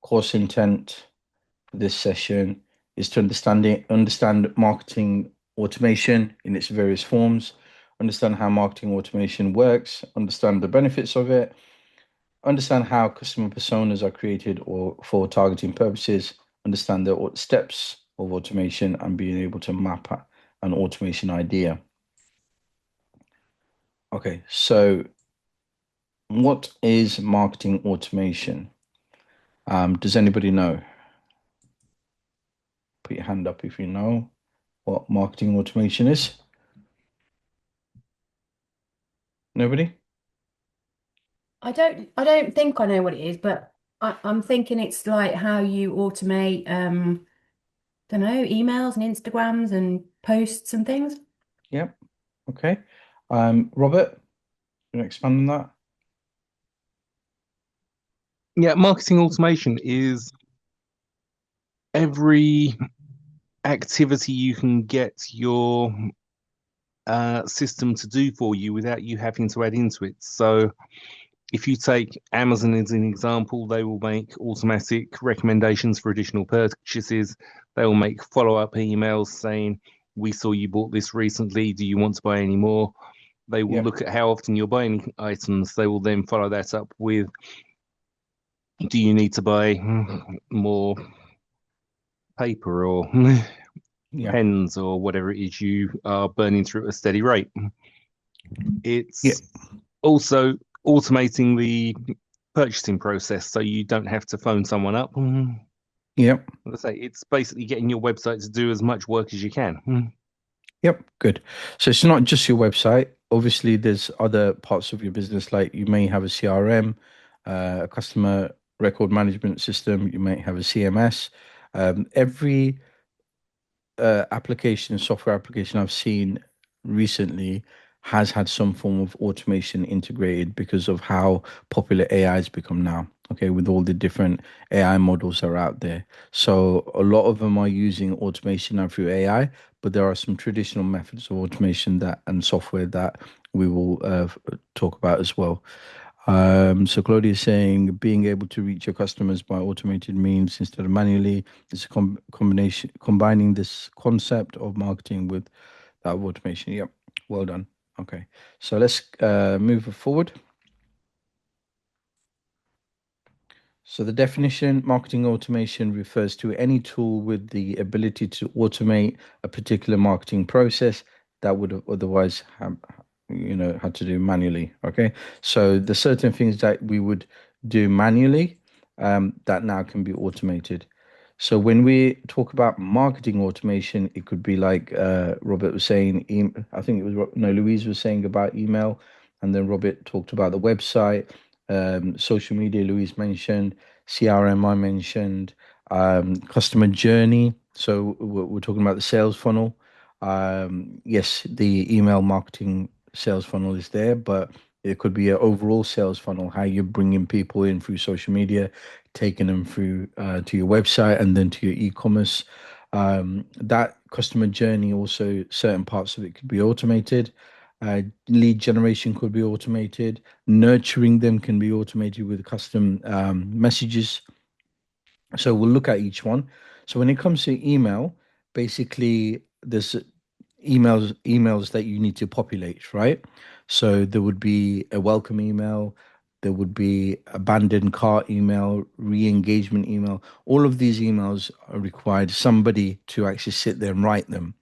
course intent for this session is to understand marketing automation in its various forms, understand how marketing automation works, understand the benefits of it, understand how customer personas are created or for targeting purposes, understand the steps of automation, and being able to map an automation idea. Okay, so what is marketing automation? Does anybody know? Put your hand up if you know what marketing automation is. Nobody? I don't think I know what it is, but I'm thinking it's like how you automate don't know, emails and Instagrams and posts and things. Yep. Okay. Robert, you want to expand on that? Yeah, marketing automation is every activity you can get your system to do for you without you having to add into it. So if you take Amazon as an example, they will make automatic recommendations for additional purchases. They will make follow-up emails saying, we saw you bought this recently. Do you want to buy any more? They will Yeah. look at how often you're buying items. They will then follow that up with, do you need to buy more paper or Yeah. pens or whatever it is you are burning through at a steady rate? Yeah. It's also automating the purchasing process so you don't have to phone someone up. Yep. Let's say it's basically getting your website to do as much work as you can. Yep. Good. So it's not just your website. Obviously, there's other parts of your business, like you may have a CRM, a customer record management system. You may have a CMS. Every application, software application I've seen recently has had some form of automation integrated because of how popular AI has become now. Okay, with all the different AI models that are out there. So a lot of them are using automation now through AI, but there are some traditional methods of automation that and software that we will talk about as well. So Claudia is saying being able to reach your customers by automated means instead of manually is a combination combining this concept of marketing with that of automation. Yep, well done. Okay, so let's move forward. So the definition, marketing automation refers to any tool with the ability to automate a particular marketing process that would have otherwise have, had to do manually. Okay. So the certain things that we would do manually, that now can be automated. So when we talk about marketing automation, it could be like Robert was saying, I think it was, no, Louise was saying about email, and then Robert talked about the website, social media, Louise mentioned, CRM, I mentioned, customer journey. So we're talking about the sales funnel. Yes, the email marketing sales funnel is there, but it could be an overall sales funnel, how you're bringing people in through social media, taking them through to your website and then to your e-commerce. That customer journey, also certain parts of it could be automated. Lead generation could be automated. Nurturing them can be automated with custom messages. So we'll look at each one. So when it comes to email, basically there's emails that you need to populate, right? So there would be a welcome email, there would be abandoned cart email, re-engagement email. All of these emails are required somebody to actually sit there and write them.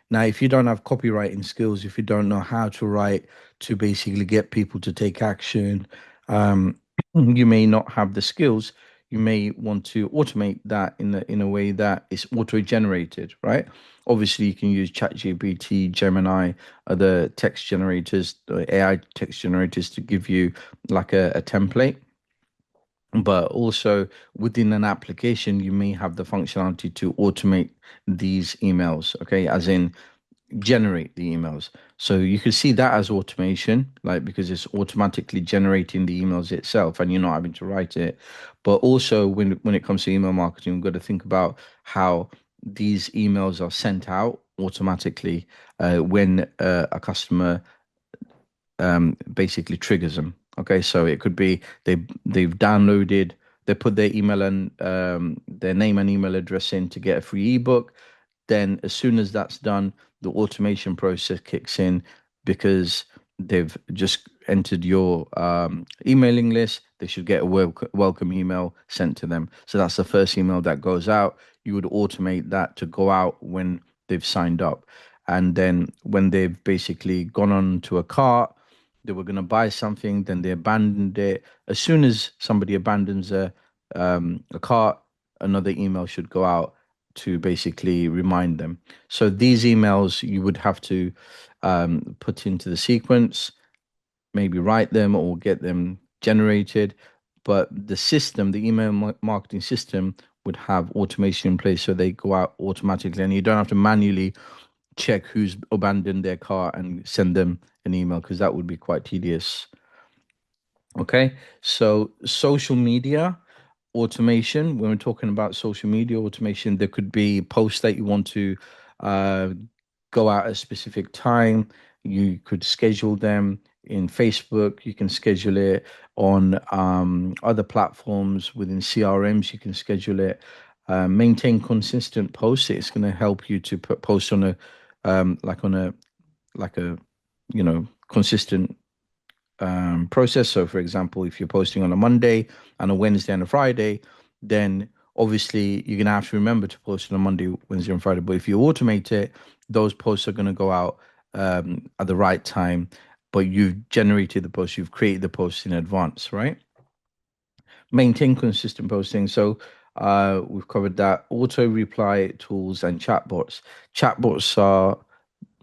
Now, if you don't have copywriting skills, if you don't know how to write to basically get people to take action, um, you may not have the skills. You may want to automate that in a way that is auto-generated, right? Obviously, you can use ChatGPT, Gemini, other text generators, AI text generators to give you like a template. But also within an application, you may have the functionality to automate these emails, okay? As in generate the emails. So you can see that as automation, like because it's automatically generating the emails itself and you're not having to write it. But also when it comes to email marketing, we've got to think about how these emails are sent out automatically when a customer basically triggers them. Okay, so it could be they've downloaded they put their email and their name and email address in to get a free ebook. Then, as soon as that's done, the automation process kicks in because they've just entered your emailing list. They should get a welcome email sent to them. So that's the first email that goes out. You would automate that to go out when they've signed up. And then when they've basically gone on to a cart, they were going to buy something, then they abandoned it. As soon as somebody abandons a cart, another email should go out to basically remind them. So these emails you would have to put into the sequence, maybe write them or get them generated. But the system, the email marketing system, would have automation in place so they go out automatically, and you don't have to manually check who's abandoned their car and send them an email because that would be quite tedious. Okay, so social media automation, when we're talking about social media automation, there could be posts that you want to uh, go out at a specific time. You could schedule them in Facebook. You can schedule it on other platforms within CRMs. You can schedule it. Maintain consistent posts. It's going to help you to put posts on a like on a like a consistent process. So, for example, if you're posting on a Monday and a Wednesday and a Friday, then obviously you're gonna have to remember to post on a Monday, Wednesday, and Friday. But if you automate it, those posts are gonna go out at the right time. But you've generated the post, you've created the post in advance, right? Maintain consistent posting. So we've covered that. Auto reply tools and chatbots. Chatbots are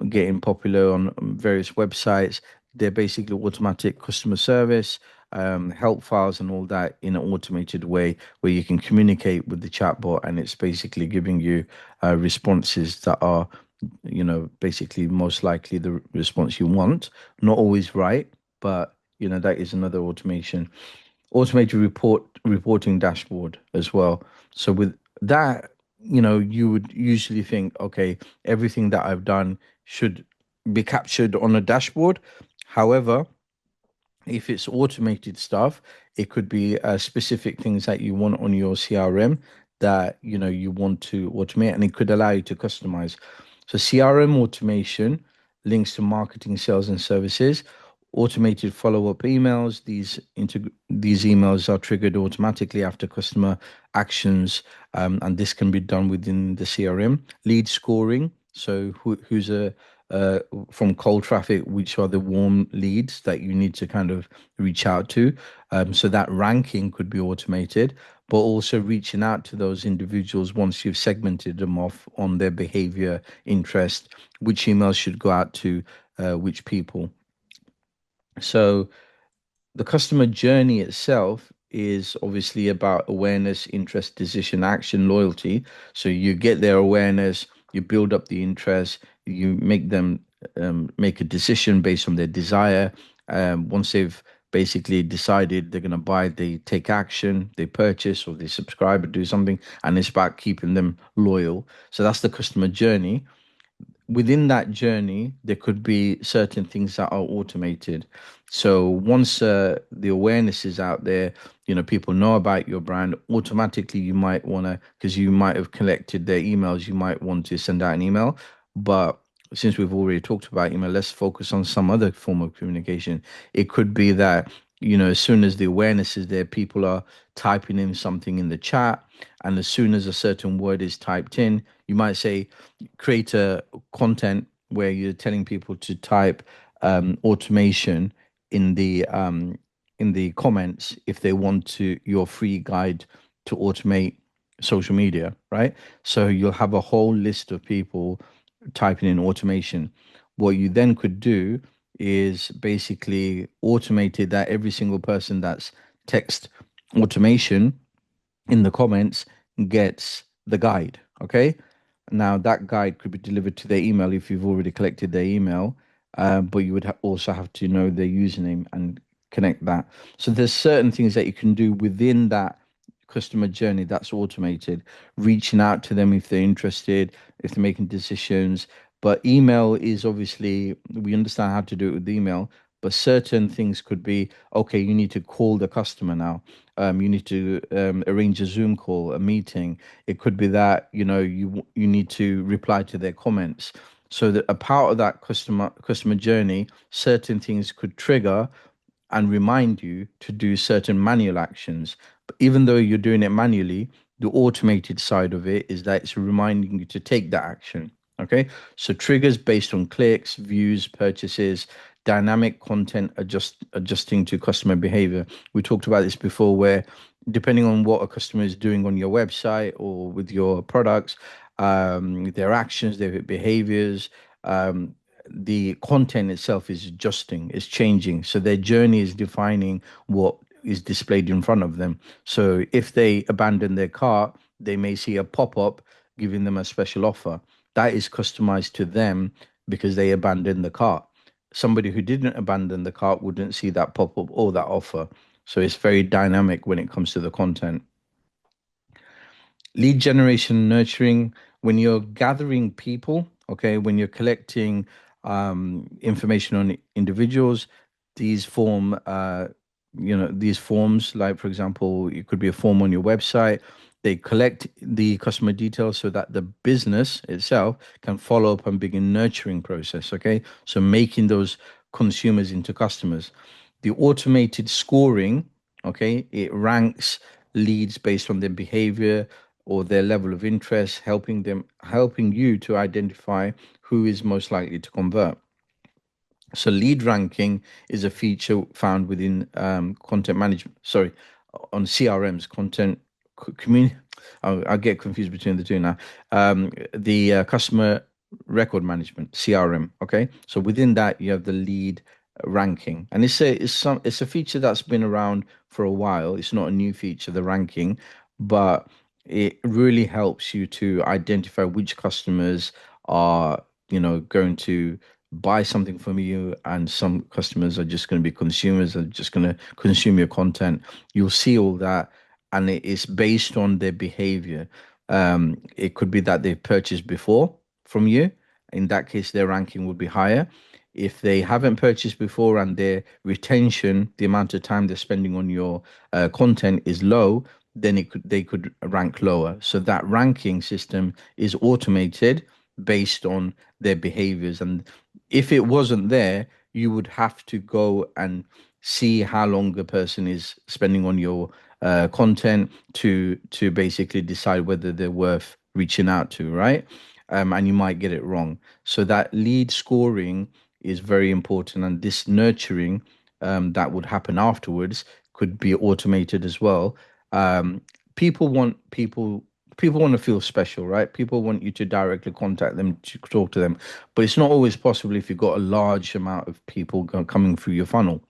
getting popular on various websites. They're basically automatic customer service, help files, and all that in an automated way where you can communicate with the chatbot, and it's basically giving you responses that are, basically most likely the response you want. Not always right, but that is another automation. Automated reporting dashboard as well. So with that, you would usually think, okay, everything that I've done should be captured on a dashboard. However, if it's automated stuff, it could be specific things that you want on your CRM that you want to automate, and it could allow you to customize. So CRM automation links to marketing, sales, and services. Automated follow-up emails. These emails are triggered automatically after customer actions, and this can be done within the CRM. Lead scoring. So who's a uh, from cold traffic, which are the warm leads that you need to kind of reach out to. So that ranking could be automated, but also reaching out to those individuals once you've segmented them off on their behavior, interest, which emails should go out to which people. So the customer journey itself is obviously about awareness, interest, decision, action, loyalty. So you get their awareness, you build up the interest, you make them make a decision based on their desire. Once they've basically decided they're going to buy, they take action, they purchase or they subscribe or do something, and it's about keeping them loyal. So that's the customer journey. Within that journey, there could be certain things that are automated. So once the awareness is out there, people know about your brand, automatically you might want to, because you might have collected their emails, you might want to send out an email. But since we've already talked about email, let's focus on some other form of communication. It could be that, as soon as the awareness is there, people are typing in something in the chat. And as soon as a certain word is typed in, you might say, create a content where you're telling people to type automation in the comments if they want to your free guide to automate social media, right? So you'll have a whole list of people typing in automation. What you then could do is basically automated that every single person that's text automation in the comments gets the guide. Okay. Now that guide could be delivered to their email if you've already collected their email, but you would also have to know their username and connect that. So there's certain things that you can do within that customer journey that's automated, reaching out to them if they're interested, if they're making decisions. But email is obviously, we understand how to do it with email, but certain things could be, okay, you need to call the customer now. You need to arrange a Zoom call, a meeting. It could be that, you need to reply to their comments. So that a part of that customer journey, certain things could trigger and remind you to do certain manual actions. But even though you're doing it manually, the automated side of it is that it's reminding you to take that action. Okay. So triggers based on clicks, views, purchases, dynamic content adjusting to customer behavior. We talked about this before, where depending on what a customer is doing on your website or with your products, their actions, their behaviors, um, the content itself is adjusting, is changing. So their journey is defining what is displayed in front of them. So if they abandon their cart, they may see a pop-up giving them a special offer. That is customized to them because they abandoned the cart. Somebody who didn't abandon the cart wouldn't see that pop-up or that offer. So it's very dynamic when it comes to the content. Lead generation nurturing, when you're gathering people, okay, when you're collecting information on individuals, these form these forms, like for example, it could be a form on your website. They collect the customer details so that the business itself can follow up and begin nurturing process. Okay, so making those consumers into customers. The automated scoring, okay, it ranks leads based on their behavior or their level of interest, helping you to identify who is most likely to convert. So lead ranking is a feature found within content management. Sorry, on CRMs, content community. I get confused between the two now. The customer record management, CRM. Okay, so within that you have the lead ranking, and it's a feature that's been around for a while. It's not a new feature, the ranking, but it really helps you to identify which customers are going to buy something from you, and some customers are just going to be consumers, are just going to consume your content. You'll see all that, and it is based on their behavior. It could be that they've purchased before from you. In that case, their ranking would be higher. If they haven't purchased before and their retention, the amount of time they're spending on your content is low, then they could rank lower. So that ranking system is automated based on their behaviors. And if it wasn't there, you would have to go and see how long the person is spending on your content to basically decide whether they're worth reaching out to, right? And you might get it wrong. So that lead scoring is very important, and this nurturing that would happen afterwards could be automated as well. Um, people want people want to feel special, right? People want you to directly contact them to talk to them, but it's not always possible if you've got a large amount of people coming through your funnel.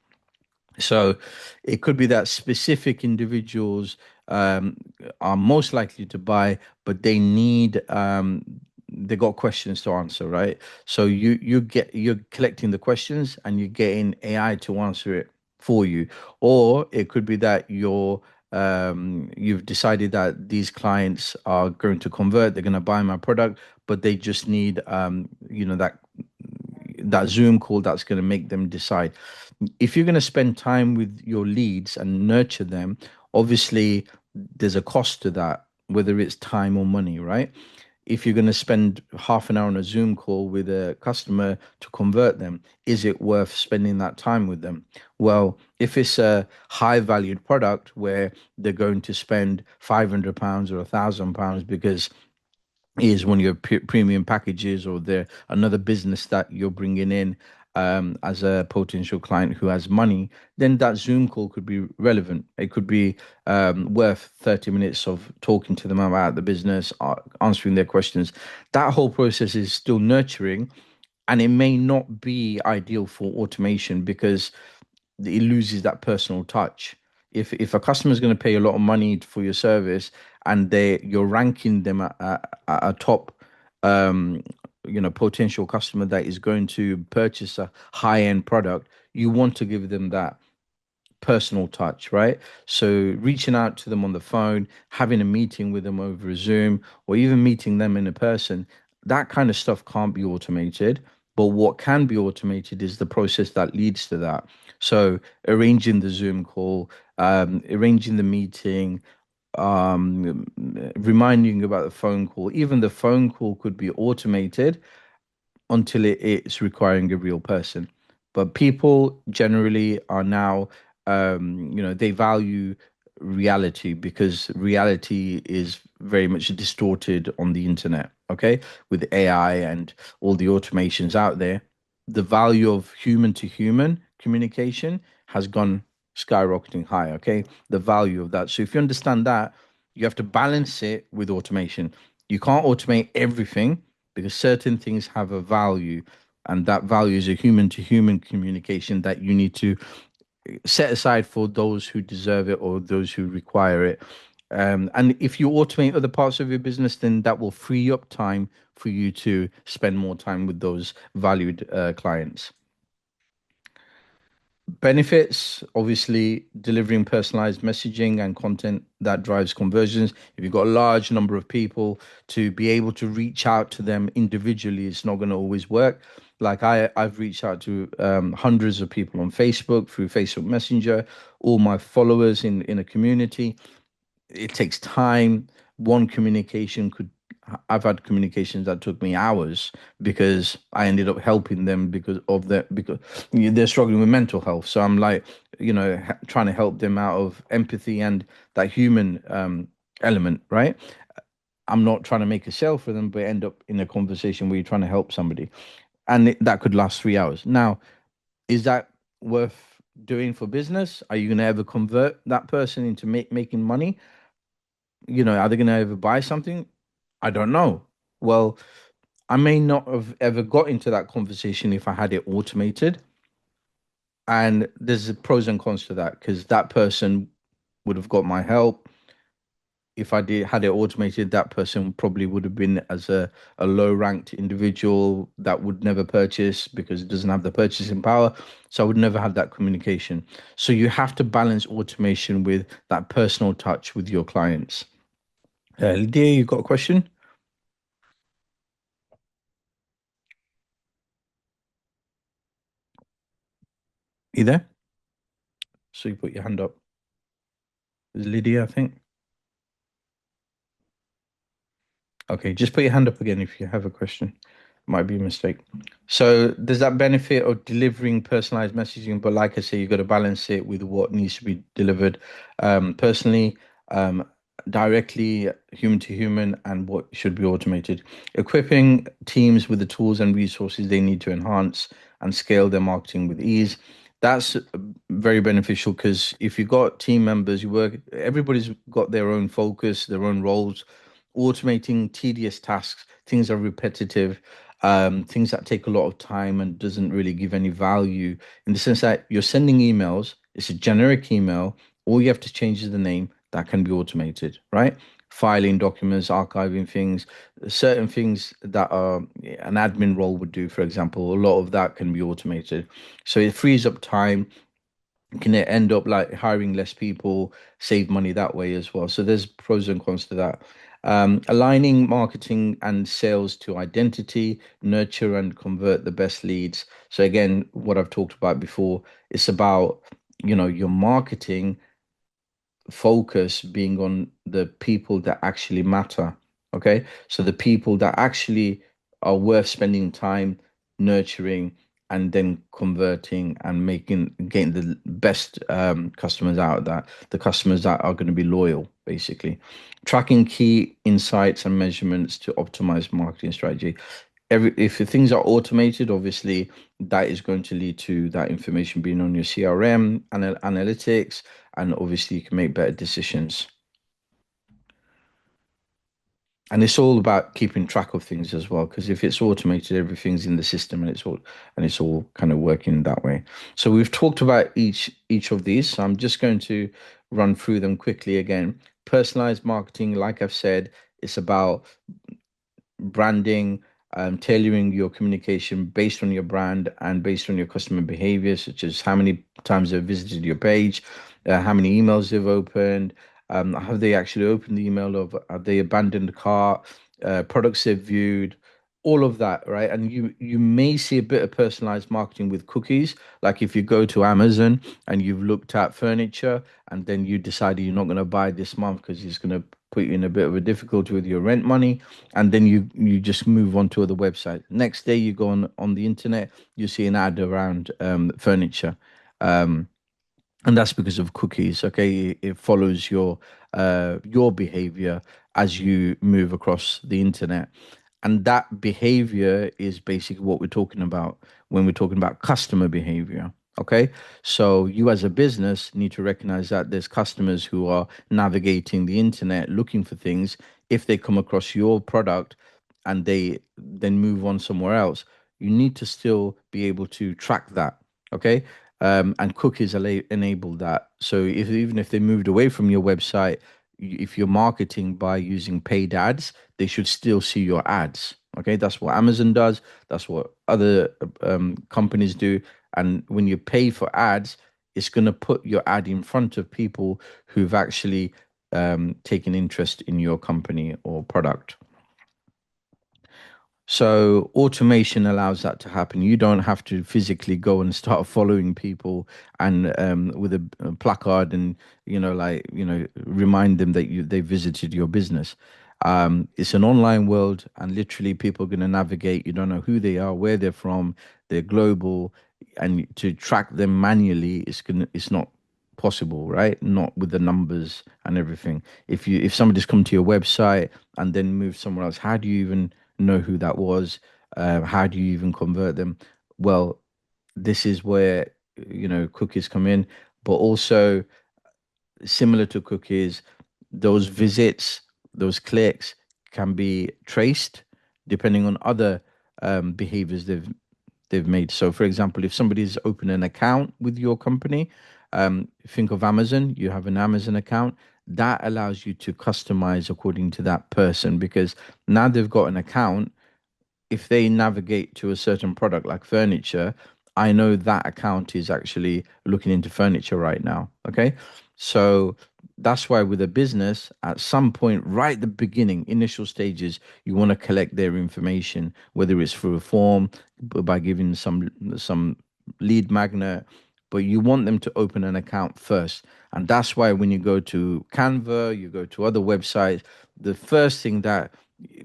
So it could be that specific individuals um, are most likely to buy, but they got questions to answer, right? So you're collecting the questions and you're getting AI to answer it for you. Or it could be that you've decided that these clients are going to convert, they're going to buy my product, but they just need that Zoom call that's going to make them decide. If you're going to spend time with your leads and nurture them, obviously there's a cost to that, whether it's time or money, right? If you're going to spend half an hour on a Zoom call with a customer to convert them, is it worth spending that time with them? Well, if it's a high valued product where they're going to spend £500 or £1,000 because is one of your premium packages, or there another business that you're bringing in as a potential client who has money, then that Zoom call could be relevant. It could be worth 30 minutes of talking to them about the business, answering their questions. That whole process is still nurturing, and it may not be ideal for automation because it loses that personal touch. If a customer is going to pay a lot of money for your service, and you're ranking them at a top um potential customer that is going to purchase a high end product, you want to give them that personal touch, right? So reaching out to them on the phone, having a meeting with them over Zoom, or even meeting them in a person, that kind of stuff can't be automated. But what can be automated is the process that leads to that. So arranging the Zoom call, arranging the meeting, reminding you about the phone call. Even the phone call could be automated until it's requiring a real person. But people generally are now, they value reality because reality is very much distorted on the internet. Okay, with AI and all the automations out there, the value of human to human communication has gone skyrocketing high. Okay, the value of that. So if you understand that, you have to balance it with automation. You can't automate everything because certain things have a value, and that value is a human to human communication that you need to set aside for those who deserve it or those who require it. And if you automate other parts of your business, then that will free up time for you to spend more time with those valued clients. Benefits, obviously, delivering personalized messaging and content that drives conversions. If you've got a large number of people, to be able to reach out to them individually, it's not going to always work. Like I've reached out to hundreds of people on Facebook through Facebook Messenger, all my followers in a community. It takes time. One communication could, I've had communications that took me hours because I ended up helping them because of that, because they're struggling with mental health. So I'm like, trying to help them out of empathy and that human element, right? I'm not trying to make a sale for them, but end up in a conversation where you're trying to help somebody, and that could last 3 hours. Now, is that worth doing for business? Are you going to ever convert that person into making money? Are they going to ever buy something? I don't know. Well, I may not have ever got into that conversation if I had it automated. And there's pros and cons to that because that person would have got my help. If I did had it automated, that person probably would have been as a low ranked individual that would never purchase because it doesn't have the purchasing power. So I would never have that communication. So you have to balance automation with that personal touch with your clients. Lydia, you got a question? You there? So you put your hand up. Is Lydia, I think. Okay, just put your hand up again if you have a question. Might be a mistake. So there's that benefit of delivering personalized messaging, but like I say, you've got to balance it with what needs to be delivered personally, um, directly, human to human, and what should be automated. Equipping teams with the tools and resources they need to enhance and scale their marketing with ease. That's very beneficial because if you've got team members, everybody's got their own focus, their own roles. Automating tedious tasks, things are repetitive, things that take a lot of time and doesn't really give any value in the sense that you're sending emails, it's a generic email, all you have to change is the name, that can be automated, right? Filing documents, archiving things, certain things that an admin role would do, for example, a lot of that can be automated. So it frees up time, can it end up like hiring less people, save money that way as well. So there's pros and cons to that. Aligning marketing and sales to identity, nurture and convert the best leads. So again, what I've talked about before, it's about, your marketing focus being on the people that actually matter. Okay. So the people that actually are worth spending time nurturing and then converting and getting the best customers out of that, the customers that are going to be loyal, basically. Tracking key insights and measurements to optimize marketing strategy. If the things are automated, obviously that is going to lead to that information being on your CRM and analytics, and obviously you can make better decisions. And it's all about keeping track of things as well, because if it's automated, everything's in the system and it's all kind of working that way. So we've talked about each of these. So I'm just going to run through them quickly again. Personalized marketing, like I've said, it's about branding, tailoring your communication based on your brand and based on your customer behavior, such as how many times they've visited your page, how many emails they've opened, have they actually opened the email, of have they abandoned the cart, products they've viewed, all of that, right? And you may see a bit of personalized marketing with cookies. Like if you go to Amazon and you've looked at furniture and then you decided you're not going to buy this month because it's going to put you in a bit of a difficulty with your rent money, and then you just move on to other website. Next day you go on the internet, you see an ad around furniture. Um, and that's because of cookies. Okay, it follows your behavior as you move across the internet, and that behavior is basically what we're talking about when we're talking about customer behavior. Okay, so you as a business need to recognize that there's customers who are navigating the internet looking for things. If they come across your product and they then move on somewhere else, you need to still be able to track that. Okay, and cookies enable that. So if even if they moved away from your website, if you're marketing by using paid ads, they should still see your ads. Okay, that's what Amazon does. That's what other companies do. And when you pay for ads, it's going to put your ad in front of people who've actually taken interest in your company or product. So automation allows that to happen. You don't have to physically go and start following people and with a placard and remind them that they visited your business. It's an online world, and literally people are going to navigate. You don't know who they are, where they're from. They're global, and to track them manually, it's not possible, right? Not with the numbers and everything. If somebody's come to your website and then moved somewhere else, how do you even know who that was? How do you even convert them? Well, this is where cookies come in, but also similar to cookies, those visits, those clicks can be traced depending on other behaviors they've made. So, for example, if somebody's opened an account with your company, think of Amazon, you have an Amazon account, that allows you to customize according to that person because now they've got an account. If they navigate to a certain product like furniture, I know that account is actually looking into furniture right now. Okay. So that's why with a business, at some point, right at the beginning, initial stages, you want to collect their information, whether it's through a form, by giving some lead magnet, but you want them to open an account first. And that's why when you go to Canva, you go to other websites, the first thing that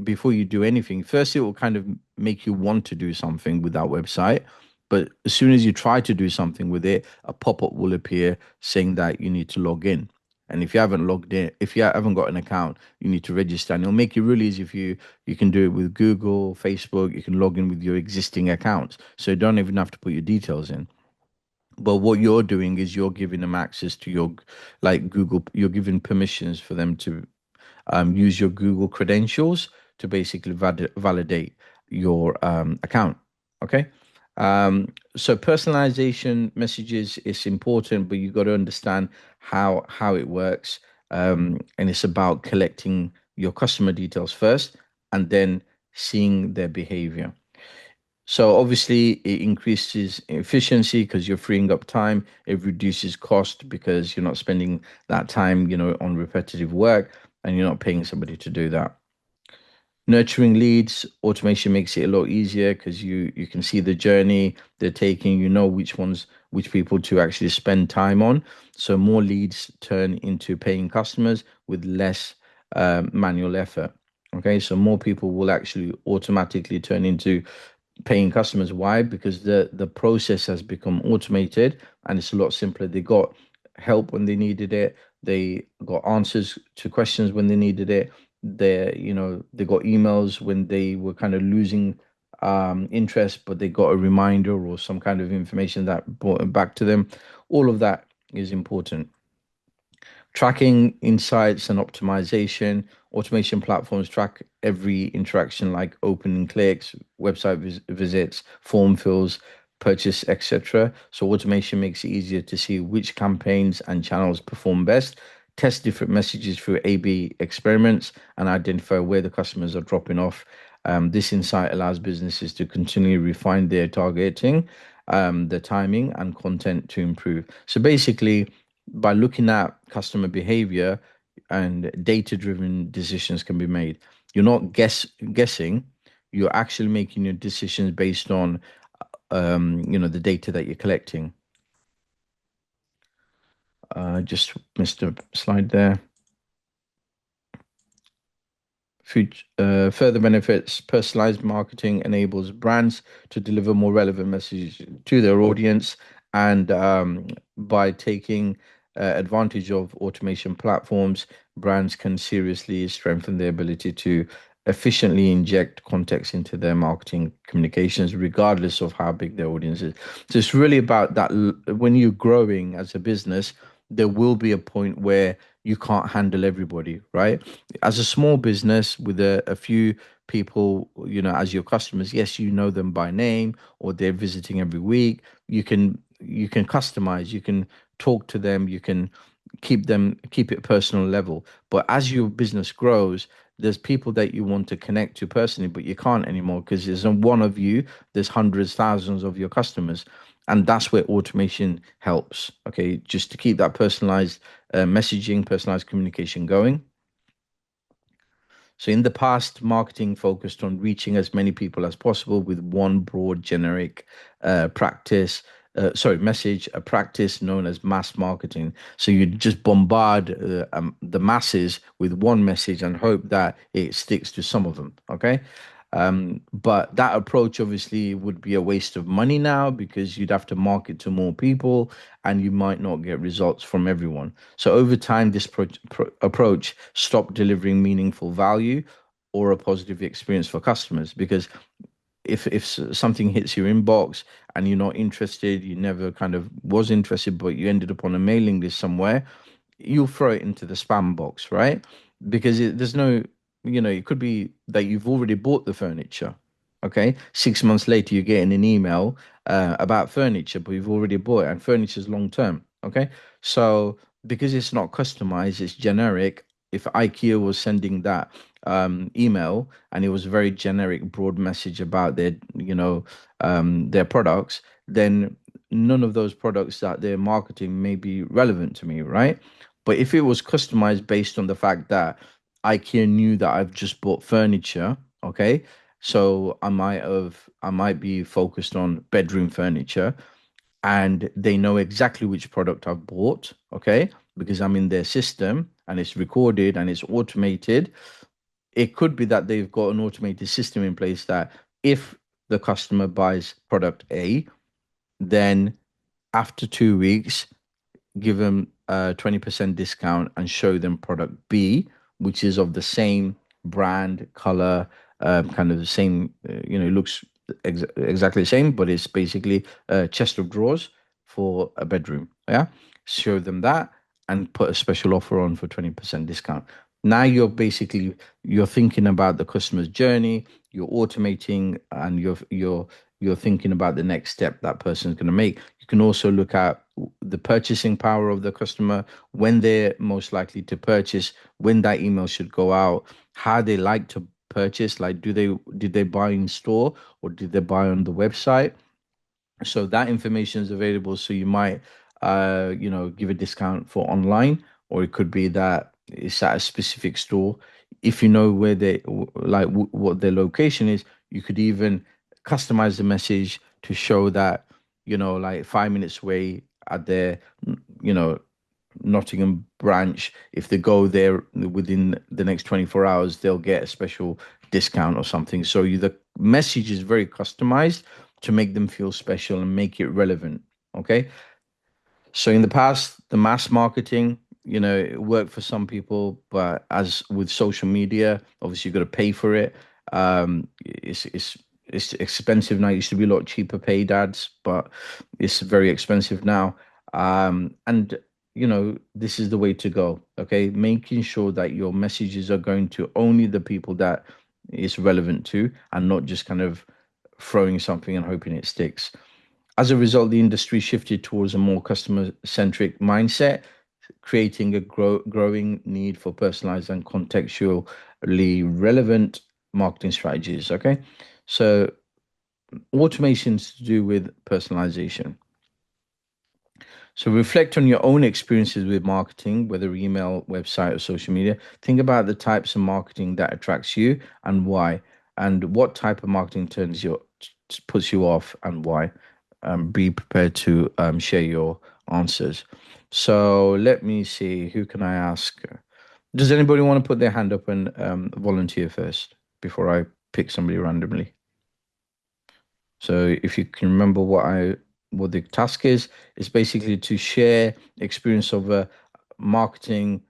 before you do anything, first it will kind of make you want to do something with that website. But as soon as you try to do something with it, a pop-up will appear saying that you need to log in. And if you haven't logged in, if you haven't got an account, you need to register. And it'll make it really easy if you can do it with Google, Facebook, you can log in with your existing accounts. So you don't even have to put your details in. But what you're doing is you're giving them access to your like Google, you're giving permissions for them to use your Google credentials to basically validate your account. Okay. So personalization messages is important, but you got to understand how it works. And it's about collecting your customer details first and then seeing their behavior. So obviously it increases efficiency because you're freeing up time. It reduces cost because you're not spending that time, on repetitive work and you're not paying somebody to do that. Nurturing leads, automation makes it a lot easier because you can see the journey they're taking, which people to actually spend time on. So more leads turn into paying customers with less manual effort. Okay, so more people will actually automatically turn into paying customers. Why? Because the process has become automated and it's a lot simpler. They got help when they needed it. They got answers to questions when they needed it. They got emails when they were kind of losing interest, but they got a reminder or some kind of information that brought it back to them. All of that is important. Tracking insights and optimization. Automation platforms track every interaction like opening clicks, website visits, form fills, purchase, etc. So automation makes it easier to see which campaigns and channels perform best, test different messages through A/B experiments, and identify where the customers are dropping off. This insight allows businesses to continually refine their targeting, the timing, and content to improve. So basically, by looking at customer behavior and data driven decisions can be made. You're not guessing, you're actually making your decisions based on the data that you're collecting. Just missed a slide there. Further benefits: personalized marketing enables brands to deliver more relevant messages to their audience, and by taking advantage of automation platforms, brands can seriously strengthen their ability to efficiently inject context into their marketing communications, regardless of how big their audience is. So it's really about that. When you're growing as a business, there will be a point where you can't handle everybody, right? As a small business with a few people, as your customers, yes, you know them by name or they're visiting every week. You can customize, you can talk to them, you can keep it personal level. But as your business grows, there's people that you want to connect to personally, but you can't anymore because there's one of you, there's hundreds, thousands of your customers. And that's where automation helps. Okay, just to keep that personalized messaging, personalized communication going. So in the past, marketing focused on reaching as many people as possible with one broad generic message, a practice known as mass marketing. So you just bombard the masses with one message and hope that it sticks to some of them. Okay. But that approach obviously would be a waste of money now because you'd have to market to more people and you might not get results from everyone. So over time, this approach stopped delivering meaningful value or a positive experience for customers because if something hits your inbox and you're not interested, you never kind of was interested, but you ended up on a mailing list somewhere, you'll throw it into the spam box, right? Because there's no, it could be that you've already bought the furniture. Okay, 6 months later, you're getting an email about furniture, but you've already bought it, and furniture is long term. Okay, so because it's not customized, it's generic. If IKEA was sending that email and it was a very generic, broad message about their products, then none of those products that they're marketing may be relevant to me, right? But if it was customized based on the fact that IKEA knew that I've just bought furniture, okay, so I might be focused on bedroom furniture, and they know exactly which product I've bought, okay, because I'm in their system and it's recorded and it's automated. It could be that they've got an automated system in place that if the customer buys product A, then after 2 weeks give them a 20% discount and show them product B, which is of the same brand, color, kind of the same, looks exactly the same, but it's basically a chest of drawers for a bedroom. Yeah. Show them that and put a special offer on for 20% discount. Now you're thinking about the customer's journey, you're automating, and you're thinking about the next step that person's going to make. You can also look at the purchasing power of the customer, when they're most likely to purchase, when that email should go out, how they like to purchase, like did they buy in store or did they buy on the website? So that information is available, so you might give a discount for online, or it could be that it's at a specific store. If you know where what their location is, you could even customize the message to show that, like 5 minutes away at their you know Nottingham branch, if they go there within the next 24 hours, they'll get a special discount or something. So the message is very customized to make them feel special and make it relevant. Okay. So in the past, the mass marketing, it worked for some people, but as with social media, obviously you've got to pay for it. It's expensive now. It used to be a lot cheaper paid ads, but it's very expensive now. And this is the way to go. Okay, making sure that your messages are going to only the people that it's relevant to, and not just kind of throwing something and hoping it sticks. As a result, the industry shifted towards a more customer-centric mindset, creating a growing need for personalized and contextually relevant marketing strategies. Okay, so automation's to do with personalization. So reflect on your own experiences with marketing, whether email, website, or social media. Think about the types of marketing that attracts you and why. and what type of marketing puts you off and why. Be prepared to share your answers. So let me see, who can I ask? Does anybody want to put their hand up and volunteer first before I pick somebody randomly? So if you can remember what the task is, it's basically to share experience of a marketing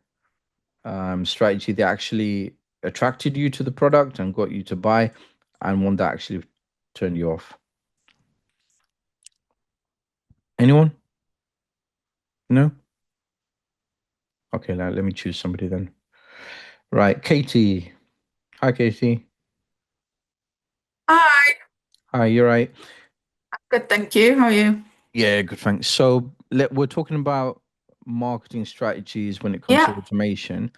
strategy that actually attracted you to the product and got you to buy, and one that actually turned you off. Anyone? No? Okay, now let me choose somebody then. Right, Katie. Hi, Katie. Hi, Hi, you're right. good, thank you. How are you? Yeah, good, thanks. We're talking about marketing strategies when it comes to Yeah, automation.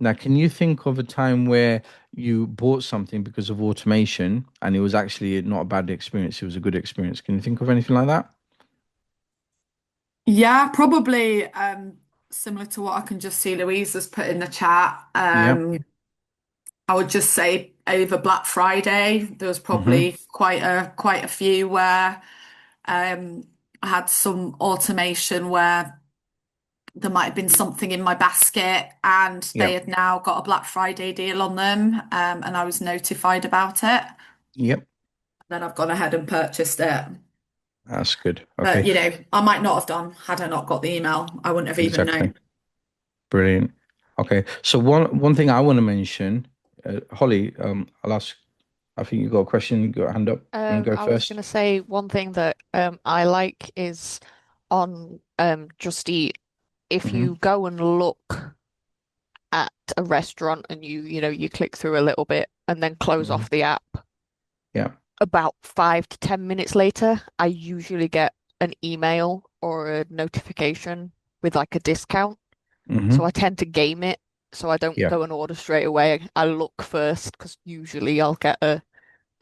Now, can you think of a time where you bought something because of automation and it was actually not a bad experience, it was a good experience? Can you think of anything like that? yeah, probably similar to what I can just see Louise has put in the chat. Yep. I would just say over Black Friday, there was Mm-hmm. probably quite a few where I had some automation where there might have been something in my basket and they Yep. had now got a Black Friday deal on them, and I was notified about it. Yep. Then I've gone ahead and purchased it. That's good. But Okay. I might not have done had I not got the email. I wouldn't have even Exactly. known. Brilliant. Okay. So one thing I want to mention, Holly, I'll ask. I think you got a question. You got a hand up. You want to go I was going first? to say one thing that I like is on Just Eat, if Mm-hmm. you go and look at a restaurant and you click through a little bit and then close Mm-hmm. off the app, Yeah. about 5 to 10 minutes later, I usually get an email or a notification with like a discount. So Mm-hmm. I tend to game it. So I don't Yeah. go and order straight away. I look first because usually I'll get a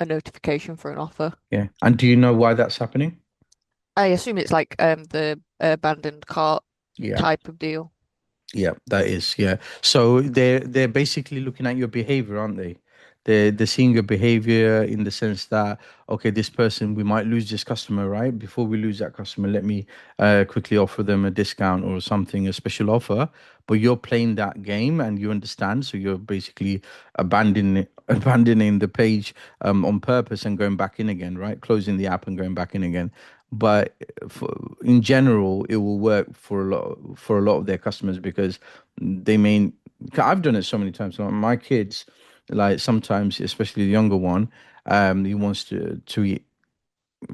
notification for an offer. Yeah. And do you know why that's happening? I assume it's like the abandoned cart Yeah. type of deal. Yeah, that is, yeah. So they're basically looking at your behavior, aren't they? They're seeing your behavior in the sense that, okay, this person, we might lose this customer, right? Before we lose that customer, let me quickly offer them a discount or something, a special offer. But you're playing that game and you understand, so you're basically abandoning the page on purpose and going back in again, right? Closing the app and going back in again. But in general, it will work for a lot of their customers because they may. I've done it so many times. Like my kids, like sometimes, especially the younger one, he wants to eat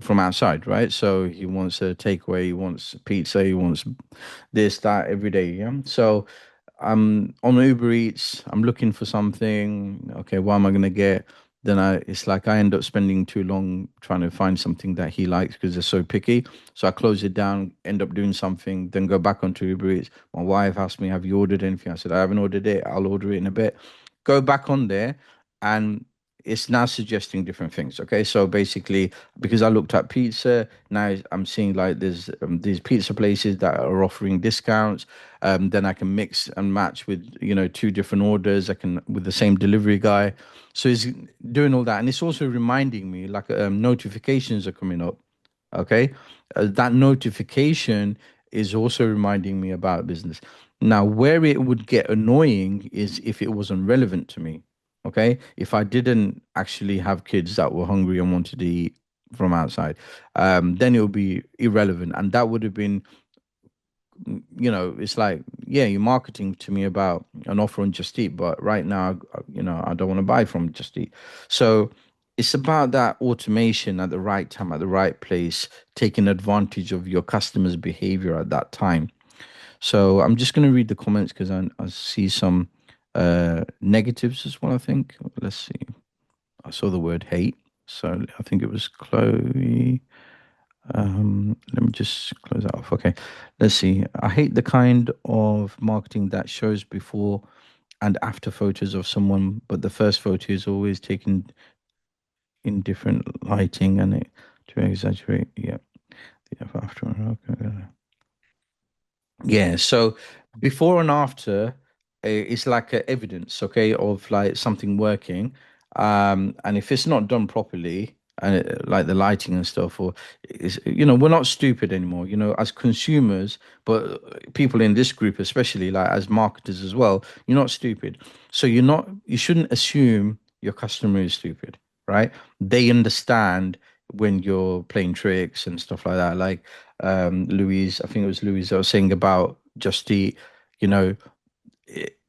from outside, right? So he wants a takeaway, he wants pizza, he wants this, that every day. Yeah. So I'm on Uber Eats, I'm looking for something. Okay, what am I gonna get? Then it's like I end up spending too long trying to find something that he likes because they're so picky. So I close it down, end up doing something, then go back onto Uber Eats. My wife asked me, "Have you ordered anything?" I said, "I haven't ordered it. I'll order it in a bit." Go back on there, and it's now suggesting different things. Okay, so basically, because I looked at pizza, now I'm seeing like there's these pizza places that are offering discounts. Then I can mix and match with two different orders. I can with the same delivery guy. So it's doing all that, and it's also reminding me like notifications are coming up. Okay, that notification is also reminding me about business. Now, where it would get annoying is if it wasn't relevant to me. Okay, if I didn't actually have kids that were hungry and wanted to eat from outside, then it would be irrelevant, and that would have been it's like, yeah, you're marketing to me about an offer on Just Eat, but right now, I don't want to buy from Just Eat. So it's about that automation at the right time, at the right place, taking advantage of your customer's behavior at that time. So I'm just going to read the comments because I see some negatives as well, I think. Let's see. I saw the word hate. So I think it was Chloe. Let me just close that off. Okay, let's see. I hate the kind of marketing that shows before and after photos of someone, but the first photo is always taken in different lighting and it to exaggerate. Yeah, after. Okay. Yeah, so before and after, it's like a evidence, okay, of like something working. And if it's not done properly, and like the lighting and stuff, or is, we're not stupid anymore, as consumers, but people in this group, especially like as marketers as well, you're not stupid. So you shouldn't assume your customer is stupid, right? They understand when you're playing tricks and stuff like that. Like Louise, I think it was Louise that was saying about Just Eat, you know,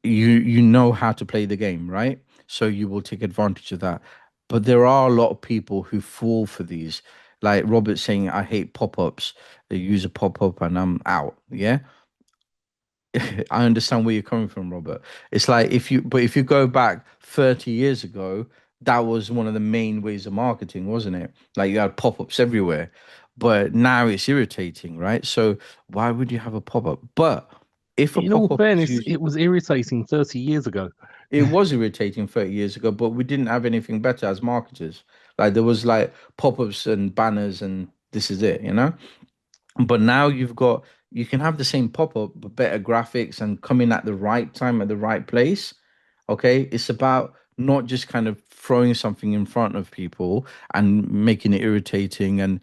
you know how to play the game, right? So you will take advantage of that. But there are a lot of people who fall for these. Like Robert saying, I hate pop-ups. They use a pop-up and I'm out. Yeah. I understand where you're coming from, Robert. It's like if you go back 30 years ago, that was one of the main ways of marketing, wasn't it? Like you had pop-ups everywhere. But now it's irritating, right? So why would you have a pop-up? But if a In all pop-up is fairness, used, it was irritating 30 years ago. it was irritating 30 years ago, but we didn't have anything better as marketers. Like there was like pop-ups and banners and this is it. But now you can have the same pop-up but better graphics and come in at the right time at the right place. Okay, it's about not just kind of throwing something in front of people and making it irritating and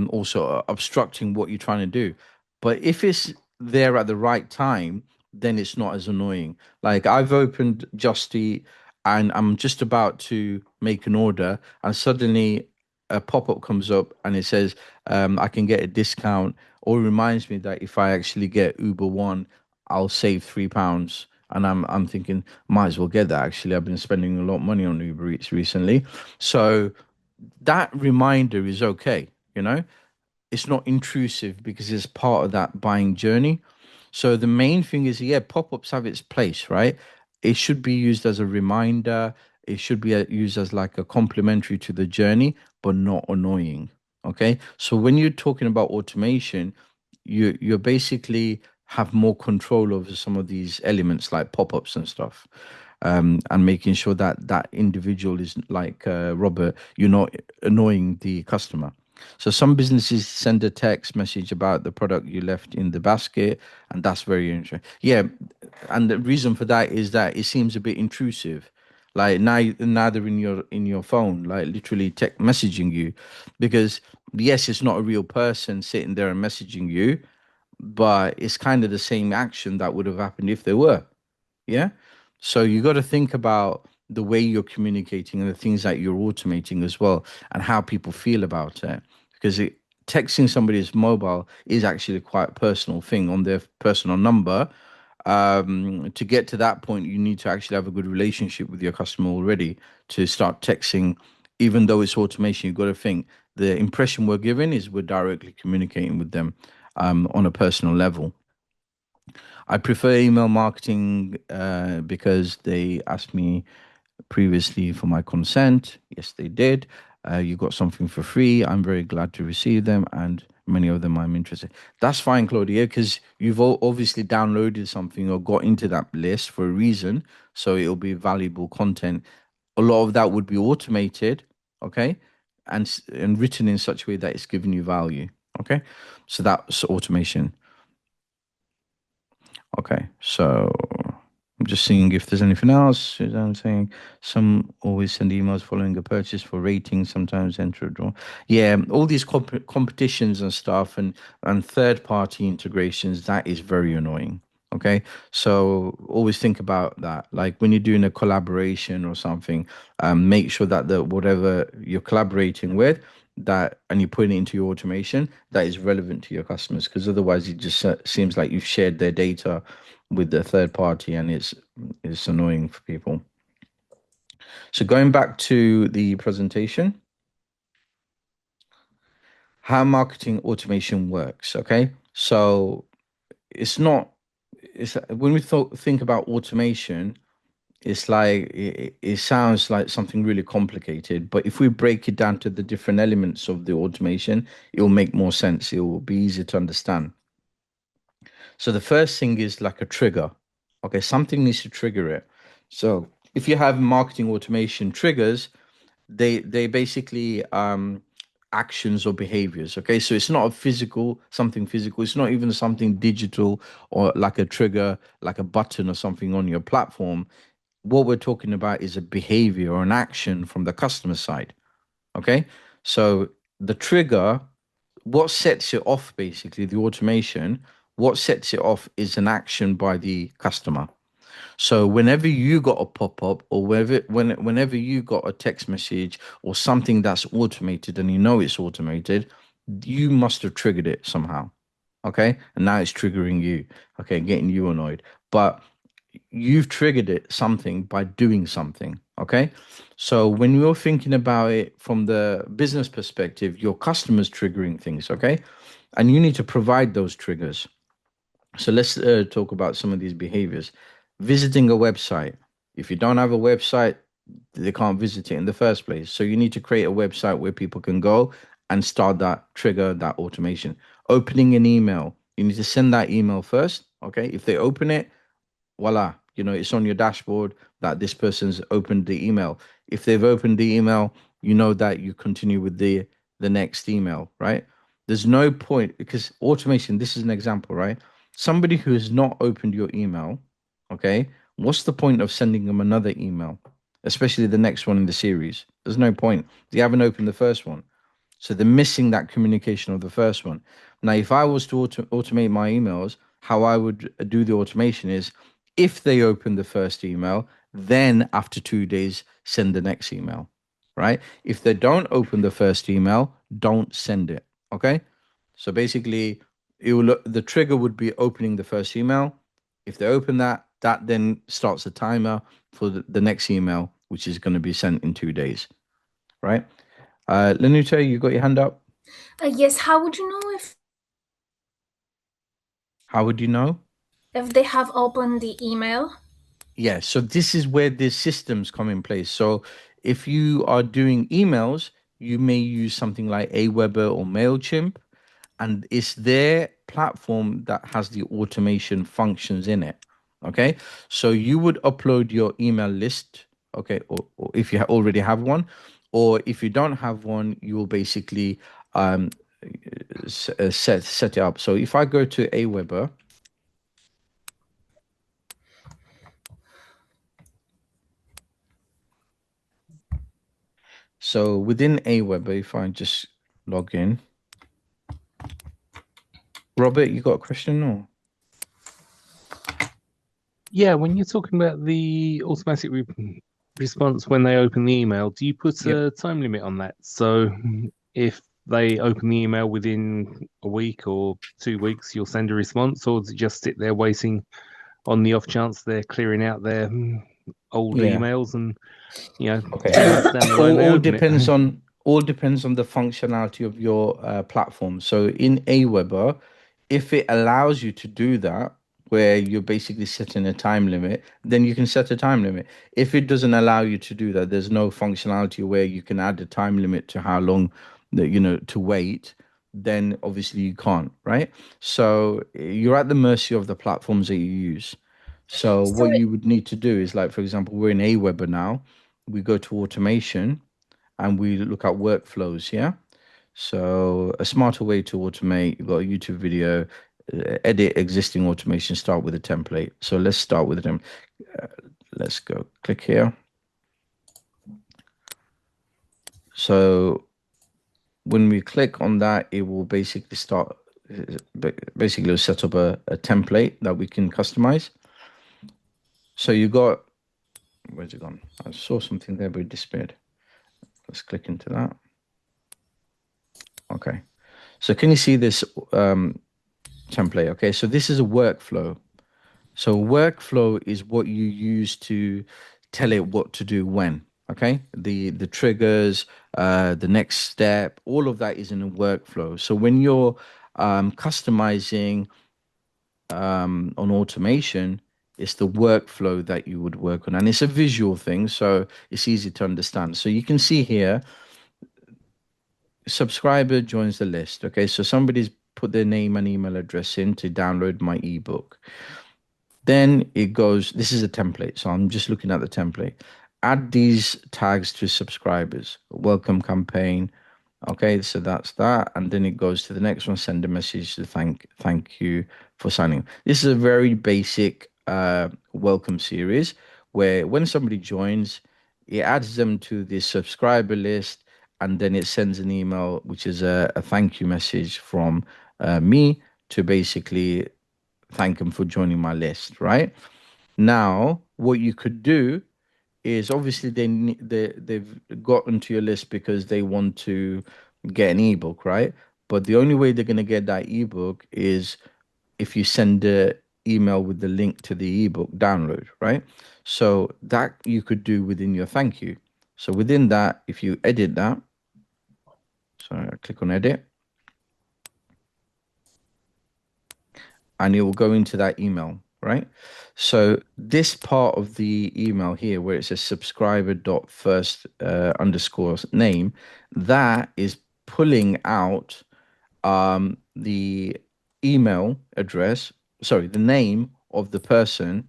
also obstructing what you're trying to do. But if it's there at the right time, then it's not as annoying. Like I've opened Just Eat and I'm just about to make an order, and suddenly a pop-up comes up and it says I can get a discount, or it reminds me that if I actually get Uber One, I'll save £3. And I'm thinking, might as well get that. Actually, I've been spending a lot of money on Uber Eats recently. So that reminder is okay, you know? It's not intrusive because it's part of that buying journey. So the main thing is, yeah, pop-ups have its place, right? It should be used as a reminder. It should be used as like a complementary to the journey, but not annoying. Okay. So when you're talking about automation, you're basically have more control over some of these elements like pop-ups and stuff, and making sure that that individual is like Robert, you're not annoying the customer. So some businesses send a text message about the product you left in the basket, and that's very interesting. Yeah, and the reason for that is that it seems a bit intrusive. Like now they're in your phone, like literally text messaging you, because yes, it's not a real person sitting there and messaging you, but it's kind of the same action that would have happened if they were. Yeah. So you got to think about the way you're communicating and the things that you're automating as well, and how people feel about it. Because texting somebody's mobile is actually quite a personal thing on their personal number. To get to that point, you need to actually have a good relationship with your customer already to start texting. Even though it's automation, you've got to think the impression we're giving is we're directly communicating with them on a personal level. I prefer email marketing because they asked me previously for my consent. Yes, they did. You got something for free. I'm very glad to receive them, and many of them I'm interested. That's fine, Claudia, because you've obviously downloaded something or got into that list for a reason. So it'll be valuable content. A lot of that would be automated, okay, and written in such a way that it's giving you value. Okay, so that's automation. Okay, so I'm just seeing if there's anything else. Suzanne saying some always send emails following a purchase for ratings, sometimes enter a draw. Yeah, all these competitions and stuff and third party integrations, that is very annoying. Okay, so always think about that. Like when you're doing a collaboration or something, make sure that the whatever you're collaborating with, that and you put it into your automation that is relevant to your customers, because otherwise it just seems like you've shared their data with the third party, and it's annoying for people. So going back to the presentation, how marketing automation works. Okay, so it's not it's when we think about automation, it's like it sounds like something really complicated, but if we break it down to the different elements of the automation, it will make more sense. It will be easier to understand. So the first thing is like a trigger. Okay, something needs to trigger it. So if you have marketing automation triggers, they basically actions or behaviors. Okay, so it's not a physical something physical. It's not even something digital or like a trigger, like a button or something on your platform. what we're talking about is a behavior or an action from the customer side. Okay. So the trigger, what sets it off, basically, the automation, what sets it off is an action by the customer. So whenever you got a pop-up or whenever you got a text message or something that's automated and you know it's automated, you must have triggered it somehow. Okay. And now it's triggering you. Okay, getting you annoyed. But you've triggered it something by doing something. Okay. So when you're thinking about it from the business perspective, your customers triggering things. Okay. And you need to provide those triggers. So let's talk about some of these behaviors. Visiting a website. If you don't have a website, they can't visit it in the first place. So you need to create a website where people can go and start that trigger, that automation. Opening an email. You need to send that email first. Okay. If they open it, voila, it's on your dashboard that this person's opened the email. If they've opened the email, you know that you continue with the next email, right? There's no point, because automation, this is an example, right? Somebody who has not opened your email, okay, what's the point of sending them another email, especially the next one in the series? There's no point. They haven't opened the first one. So they're missing that communication of the first one. Now, if I was to automate my emails, how I would do the automation is, if they open the first email, then after 2 days, send the next email, right? If they don't open the first email, don't send it. Okay. So basically, the trigger would be opening the first email. If they open that, that then starts a timer for the next email, which is going to be sent in 2 days, right? Lenuta, you got your hand up. Yes, how would you know How would you know? if they have opened the email? Yeah, so this is where the systems come in place. So if you are doing emails, you may use something like Aweber or MailChimp, and it's their platform that has the automation functions in it. Okay, so you would upload your email list, okay, or if you already have one, or if you don't have one, you will basically set it up. So if I go to Aweber, so within Aweber, if I just log in, Robert, you got a question or? Yeah, when you're talking about the automatic response when they open the email, do you put Yep. a time limit on that? So if they open the email within a week or 2 weeks, you'll send a response, or does it just sit there waiting on the off chance they're clearing out their old Yeah. emails and, Okay. 3 months down the line they all open it? depends on all depends on the functionality of your platform. So in Aweber, if it allows you to do that, where you're basically setting a time limit, then you can set a time limit. If it doesn't allow you to do that, there's no functionality where you can add a time limit to how long to wait, then obviously you can't, right? So you're at the mercy of the platforms that you use. So So, what you would need to do is, like, for example, we're in Aweber now, we go to automation and we look at workflows. Yeah. So a smarter way to automate, you've got a YouTube video, edit existing automation, start with a template. So let's start with them. Let's go click here. So when we click on that, it will basically basically it'll set up a template that we can customize. So you got, where's it gone? I saw something there, but it disappeared. Let's click into that. Okay. So can you see this template? Okay. So this is a workflow. So workflow is what you use to tell it what to do when. Okay. The triggers, the next step, all of that is in a workflow. So when you're customizing on automation, it's the workflow that you would work on, and it's a visual thing, so it's easy to understand. So you can see here, subscriber joins the list. Okay, so somebody's put their name and email address in to download my ebook. Then it goes, this is a template, so I'm just looking at the template. Add these tags to subscribers, welcome campaign. Okay, so that's that, and then it goes to the next one, send a message to thank you for signing. This is a very basic welcome series. where when somebody joins, it adds them to the subscriber list, and then it sends an email, which is a thank you message from me to basically thank them for joining my list, right? Now, what you could do is obviously they've got onto your list because they want to get an ebook, right? But the only way they're going to get that ebook is if you send the email with the link to the ebook download, right? So that you could do within your thank you. So within that, if you edit that, so I click on edit, and it will go into that email, right? So this part of the email here, where it says subscriber dot first underscore name, that is pulling out the email address, sorry, the name of the person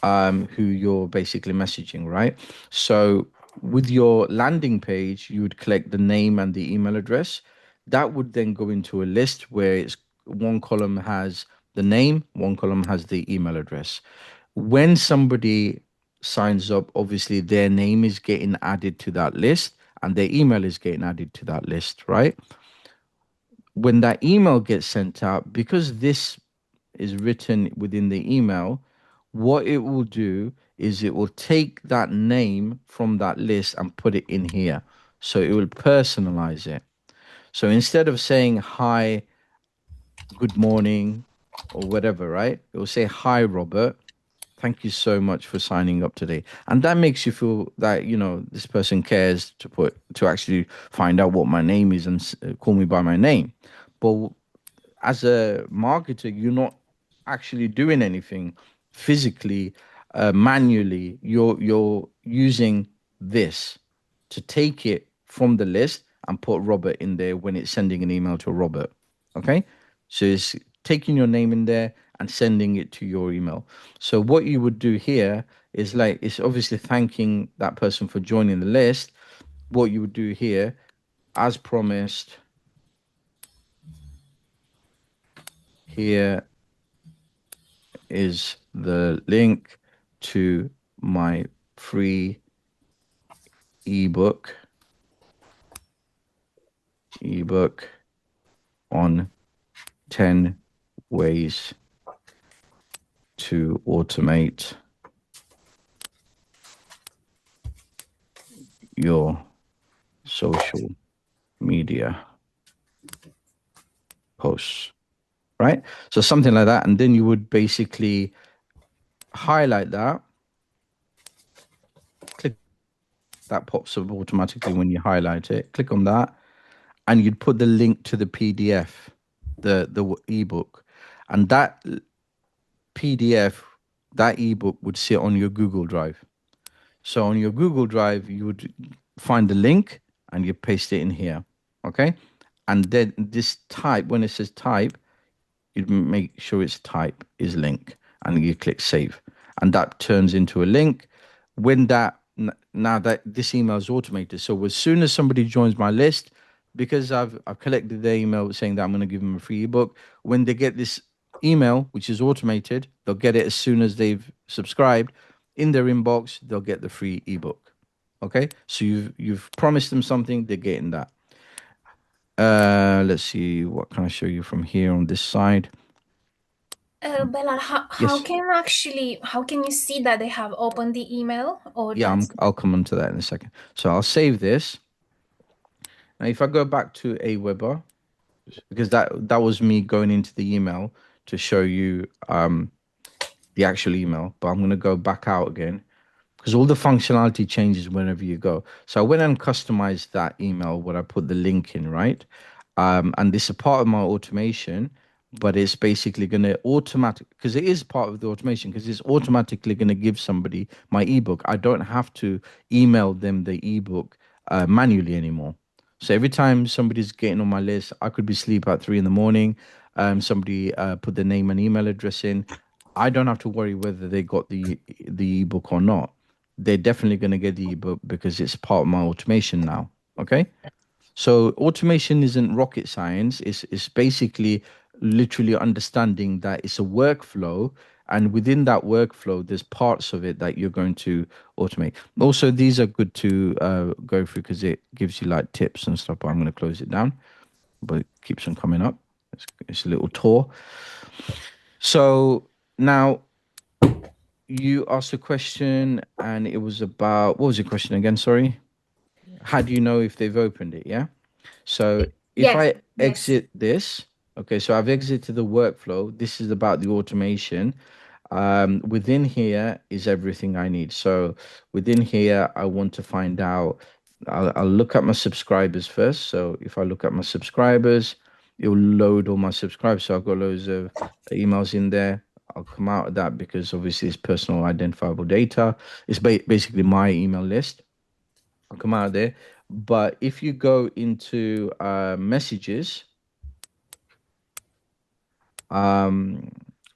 who you're basically messaging, right? So with your landing page, you would collect the name and the email address. That would then go into a list where it's one column has the name, one column has the email address. When somebody signs up, obviously their name is getting added to that list and their email is getting added to that list, right? When that email gets sent out, because this is written within the email, what it will do is it will take that name from that list and put it in here. So it will personalize it. So instead of saying hi, good morning, or whatever, right? It will say, hi, Robert. Thank you so much for signing up today. And that makes you feel that, this person cares to actually find out what my name is and call me by my name. But as a marketer, you're not actually doing anything physically, manually. You're using this to take it from the list and put Robert in there when it's sending an email to Robert. Okay, so it's taking your name in there and sending it to your email. So what you would do here is like it's obviously thanking that person for joining the list. What you would do here, as promised, here is the link to my free ebook ebook on 10 ways to automate your social media posts, right? So something like that, and then you would basically highlight that, click, that pops up automatically when you highlight it, click on that, and you'd put the link to the PDF, the ebook, and that PDF, that ebook would sit on your Google Drive. So on your Google Drive, you would find the link and you paste it in here. Okay. And then this type, when it says type, you make sure it's type is link and you click save. And that turns into a link. When that, now that this email is automated. So as soon as somebody joins my list, because I've collected their email saying that I'm going to give them a free ebook, when they get this email, which is automated, they'll get it as soon as they've subscribed in their inbox, they'll get the free ebook. Okay. So you've promised them something, they're getting that. Let's see, what can I show you from here on this side? Bella, how Yes. how can you see that they have opened the email or Yeah, that's I'll come on to that in a second. So I'll save this. Now, if I go back to Aweber, because that was me going into the email to show you the actual email, but I'm going to go back out again because all the functionality changes whenever you go. So I went and customized that email where I put the link in, right? And this is part of my automation, but it's basically going to automatic because it is part of the automation because it's automatically going to give somebody my ebook. I don't have to email them the ebook manually anymore. So every time somebody's getting on my list, I could be asleep at 3 in the morning. Somebody put their name and email address in. I don't have to worry whether they got the ebook or not. They're definitely going to get the ebook because it's part of my automation now. Okay. So automation isn't rocket science. It's basically literally understanding that it's a workflow And within that workflow, there's parts of it that you're going to automate. Also, these are good to go through because it gives you like tips and stuff. But I'm going to close it down, but it keeps on coming up. It's a little tour. So now you asked a question, and it was about, what was your question again? Sorry. How do you know if they've opened it? Yeah. So if Yes, I yes. exit this, okay, so I've exited the workflow. This is about the automation. Within here is everything I need. So within here, I want to find out, I'll look at my subscribers first. So if I look at my subscribers, it will load all my subscribers. So I've got loads of emails in there. I'll come out of that because obviously it's personal identifiable data. It's basically my email list. I'll come out of there. But if you go into messages, I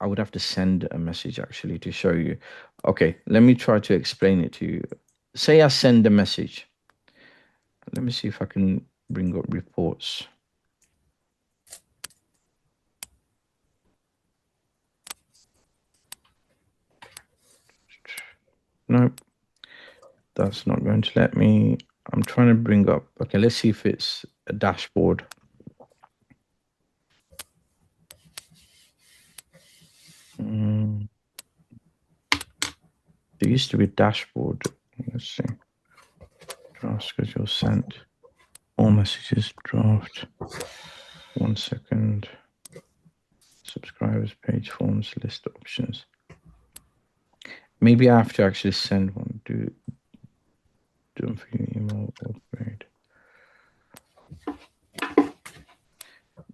would have to send a message actually to show you. Okay, let me try to explain it to you. Say I send a message. Let me see if I can bring up reports. Nope, that's not going to let me. I'm trying to bring up. Okay, let's see if it's a dashboard. There used to be a dashboard. Let's see. Draft schedule sent. All messages draft. 1 second. Subscribers, page forms, list options. Maybe I have to actually send one. Do them for your email upgrade.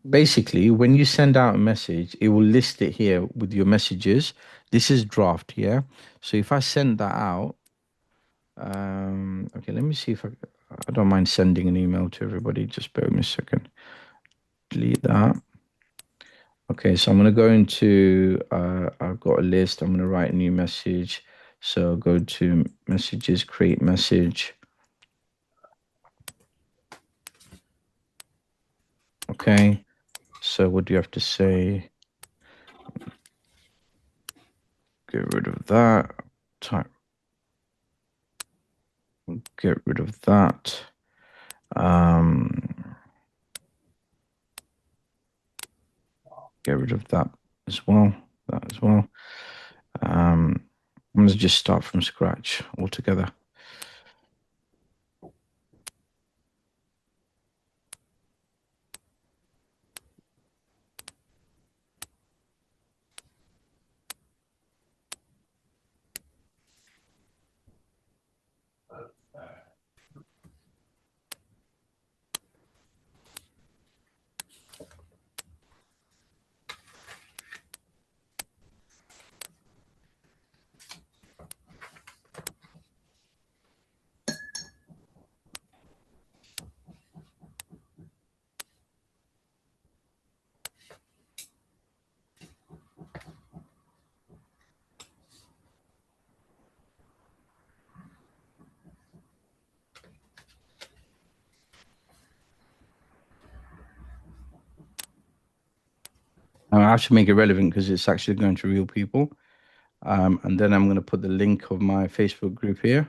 Basically, when you send out a message, it will list it here with your messages. This is draft, yeah. So if I send that out, okay, let me see if I don't mind sending an email to everybody. Just bear with me a second. Delete that. Okay, so I'm going to go into, I've got a list. I'm going to write a new message. So go to messages, create message. Okay, so what do you have to say? Get rid of that. Type. Get rid of that. Get rid of that as well. That as well. I'm going to just start from scratch altogether. I have to make it relevant because it's actually going to real people. And then I'm going to put the link of my Facebook group here.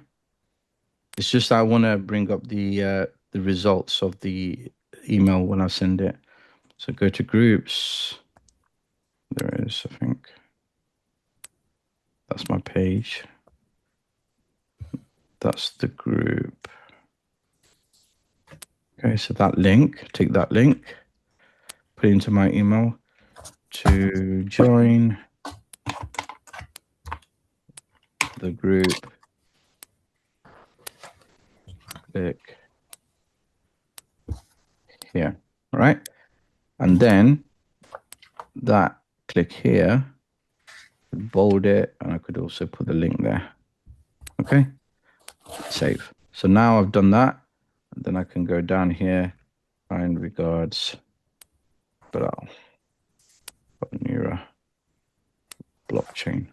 It's just I want to bring up the results of the email when I send it. So go to groups. There it is, I think. That's my page. That's the group. Okay, so that link, take that link, put it into my email to join the group. Click here, all right? And then that click here, bold it, and I could also put the link there. Okay, save. So now I've done that, and then I can go down here, kind regards, Bilal, Neura, blockchain.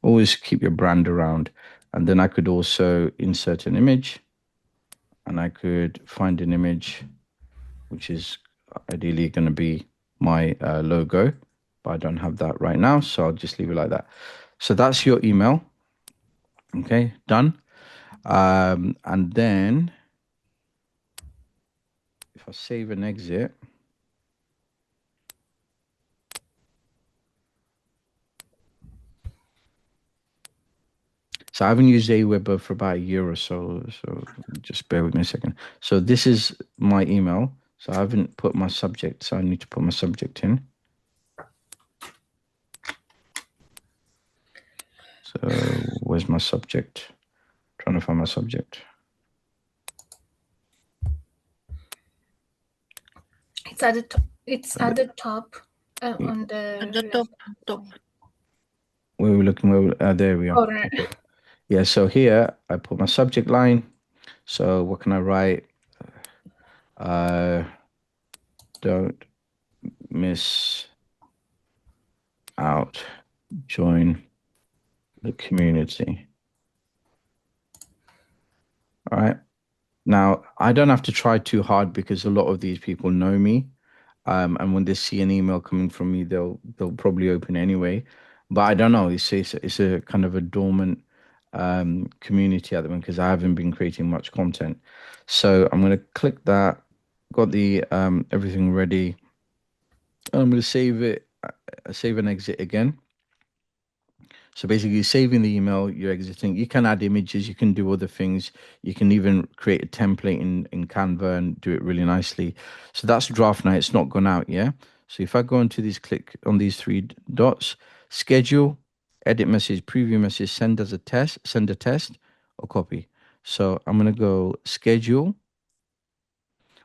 Always keep your brand around. And then I could also insert an image, and I could find an image, which is ideally going to be my logo. but I don't have that right now, so I'll just leave it like that. So that's your email. Okay, done. And then if I save and exit, so I haven't used Aweber for about a year or so, so just bear with me a second. So this is my email. So I haven't put my subject, so I need to put my subject in. So where's my subject? Trying to find my subject. It's at the top. It's at the top on At the the top. Where are we looking? There we are. corner. Okay. Yeah, so here I put my subject line. So what can I write? Don't miss out. Join the community. All right. Now, I don't have to try too hard because a lot of these people know me. And when they see an email coming from me, they'll probably open anyway. But I don't know. It's a kind of a dormant community at the moment because I haven't been creating much content. So I'm going to click that. Got the everything ready. I'm going to save it. Save and exit again. So basically, you're saving the email, you're exiting. You can add images, you can do other things. You can even create a template in Canva and do it really nicely. So that's draft now. It's not gone out, yeah? So if I go into these, click on these three dots, schedule, edit message, preview message, send as a test, send a test, or copy. So I'm going to go schedule.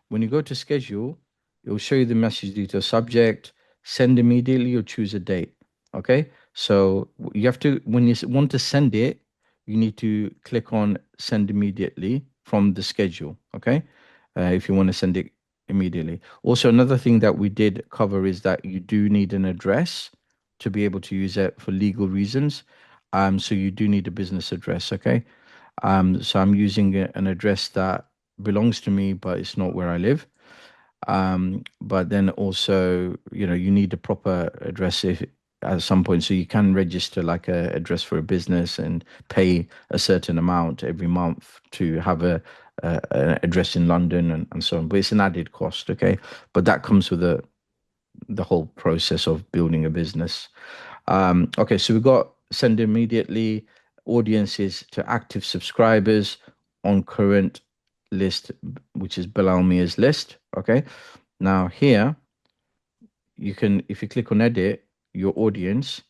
When you go to schedule, it will show you the message detail subject, send immediately, or choose a date. Okay. So you have to, when you want to send it, you need to click on send immediately from the schedule. Okay. If you want to send it immediately. Also, another thing that we did cover is that you do need an address to be able to use it for legal reasons. So you do need a business address. Okay. So I'm using an address that belongs to me, but it's not where I live. But then also, you need a proper address if at some point, so you can register like a address for a business and pay a certain amount every month to have an address in London and so on. But it's an added cost, okay? But that comes with the whole process of building a business. Okay, so we've got send immediately, audiences to active subscribers on current list, which is Bilal Mia's list. Okay, now here you can, if you click on edit your audience,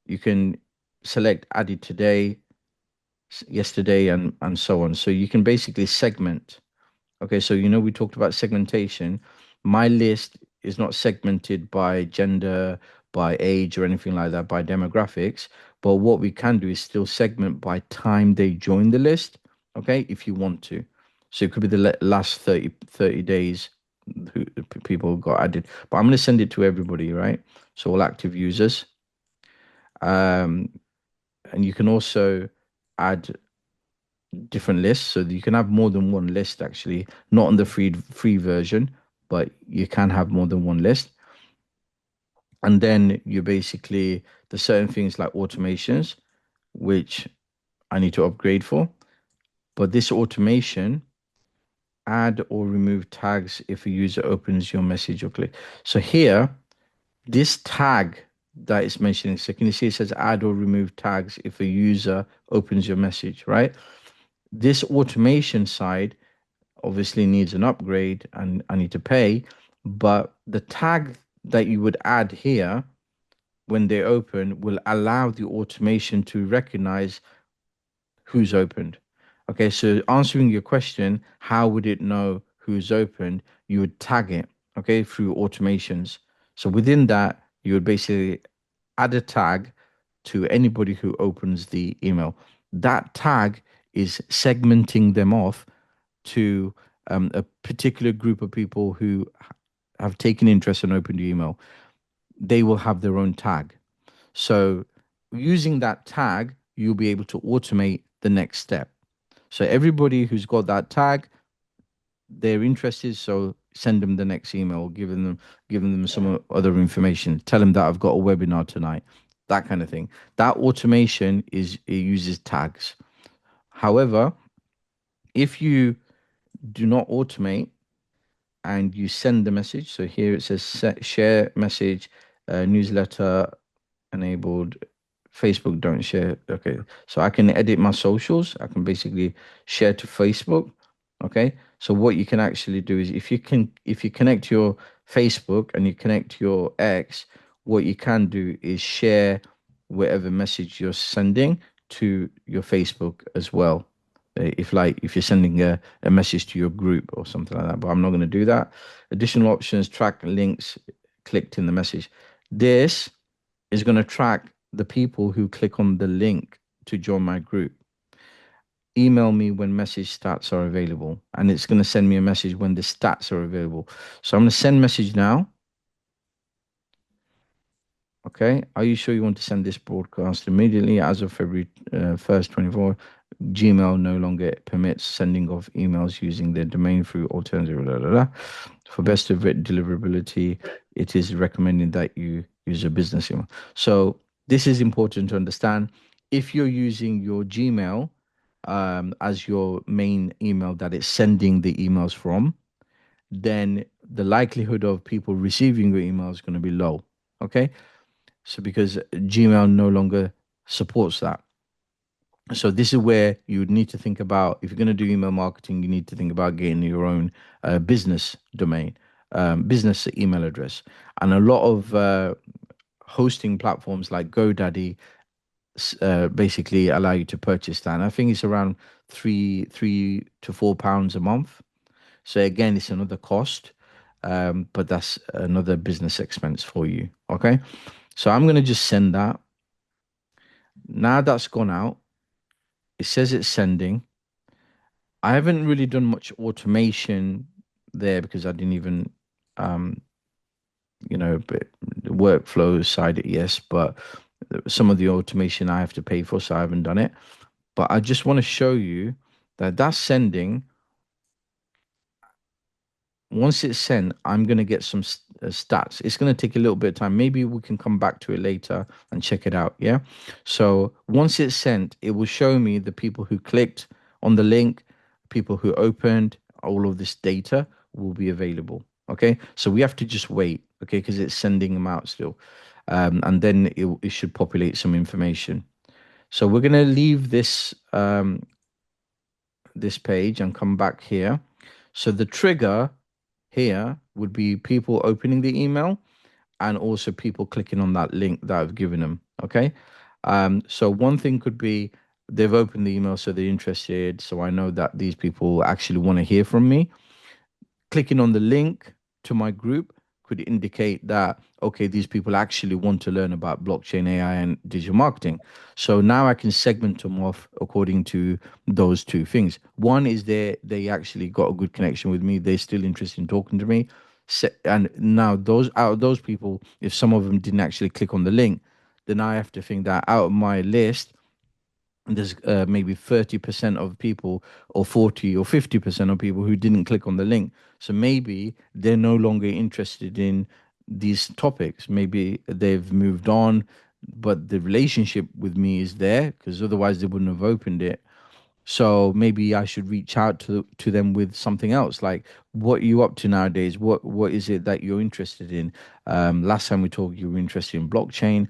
you can select added today, yesterday, and so on. So you can basically segment. Okay, so we talked about segmentation. My list is not segmented by gender, by age, or anything like that, by demographics. But what we can do is still segment by time they join the list, okay, if you want to. So it could be the last 30 days who people got added. But I'm going to send it to everybody, right? So all active users. Um, and you can also add different lists, so you can have more than one list actually, not on the free version, but you can have more than one list. And then you basically, there's certain things like automations which I need to upgrade for, but this automation, add or remove tags if a user opens your message or click. So here, this tag that is mentioning, so can you see it says add or remove tags if a user opens your message, right? This automation side obviously needs an upgrade and I need to pay, but the tag that you would add here when they open will allow the automation to recognize who's opened. Okay, so answering your question, how would it know who's opened? You would tag it, okay, through automations. So within that, you would basically add a tag to anybody who opens the email. That tag is segmenting them off to a particular group of people who have taken interest and opened your email. They will have their own tag. So using that tag, you'll be able to automate the next step. So everybody who's got that tag, they're interested. So send them the next email, giving them some other information. Tell them that I've got a webinar tonight, that kind of thing. That automation it uses tags. However, if you do not automate and you send the message, so here it says share message, newsletter enabled, Facebook don't share. Okay, so I can edit my socials. I can basically share to Facebook. Okay, so what you can actually do is if you connect your Facebook and you connect your X, what you can do is share whatever message you're sending to your Facebook as well. If you're sending a message to your group or something like that, but I'm not going to do that. Additional options, track links clicked in the message. This is going to track the people who click on the link to join my group. Email me when message stats are available, and it's going to send me a message when the stats are available. So I'm going to send message now. Okay, are you sure you want to send this broadcast immediately? As of February 1st, 24, Gmail no longer permits sending of emails using their domain through alternative. Blah, blah, blah. For best of deliverability, it is recommended that you use a business email. So this is important to understand. If you're using your Gmail as your main email that it's sending the emails from, then the likelihood of people receiving your email is going to be low. Okay, so because Gmail no longer supports that. So this is where you would need to think about, if you're going to do email marketing, you need to think about getting your own business domain, business email address. And a lot of hosting platforms like GoDaddy basically allow you to purchase that. And I think it's around three to £4 a month. So again, it's another cost, but that's another business expense for you. Okay. So I'm going to just send that. Now that's gone out, it says it's sending. I haven't really done much automation there because I didn't even, um, but the workflow side, yes, but some of the automation I have to pay for, so I haven't done it. But I just want to show you that that's sending. Once it's sent, I'm going to get some stats. It's going to take a little bit of time. Maybe we can come back to it later and check it out. Yeah. So once it's sent, it will show me the people who clicked on the link, people who opened, all of this data will be available. Okay. So we have to just wait. Okay. Because it's sending them out still. And then it should populate some information. So we're going to leave this page and come back here. So the trigger here would be people opening the email and also people clicking on that link that I've given them. Okay. So one thing could be they've opened the email, so they're interested. So I know that these people actually want to hear from me. Clicking on the link to my group could indicate that, okay, these people actually want to learn about blockchain, AI, and digital marketing. So now I can segment them off according to those two things. One is they actually got a good connection with me. They're still interested in talking to me. And now those out of those people, if some of them didn't actually click on the link, then I have to think that out of my list, there's maybe 30% of people or 40 or 50% of people who didn't click on the link. So maybe they're no longer interested in these topics. Maybe they've moved on, but the relationship with me is there because otherwise they wouldn't have opened it. So maybe I should reach out to them with something else, like what are you up to nowadays? What is it that you're interested in? Last time we talked, you were interested in blockchain.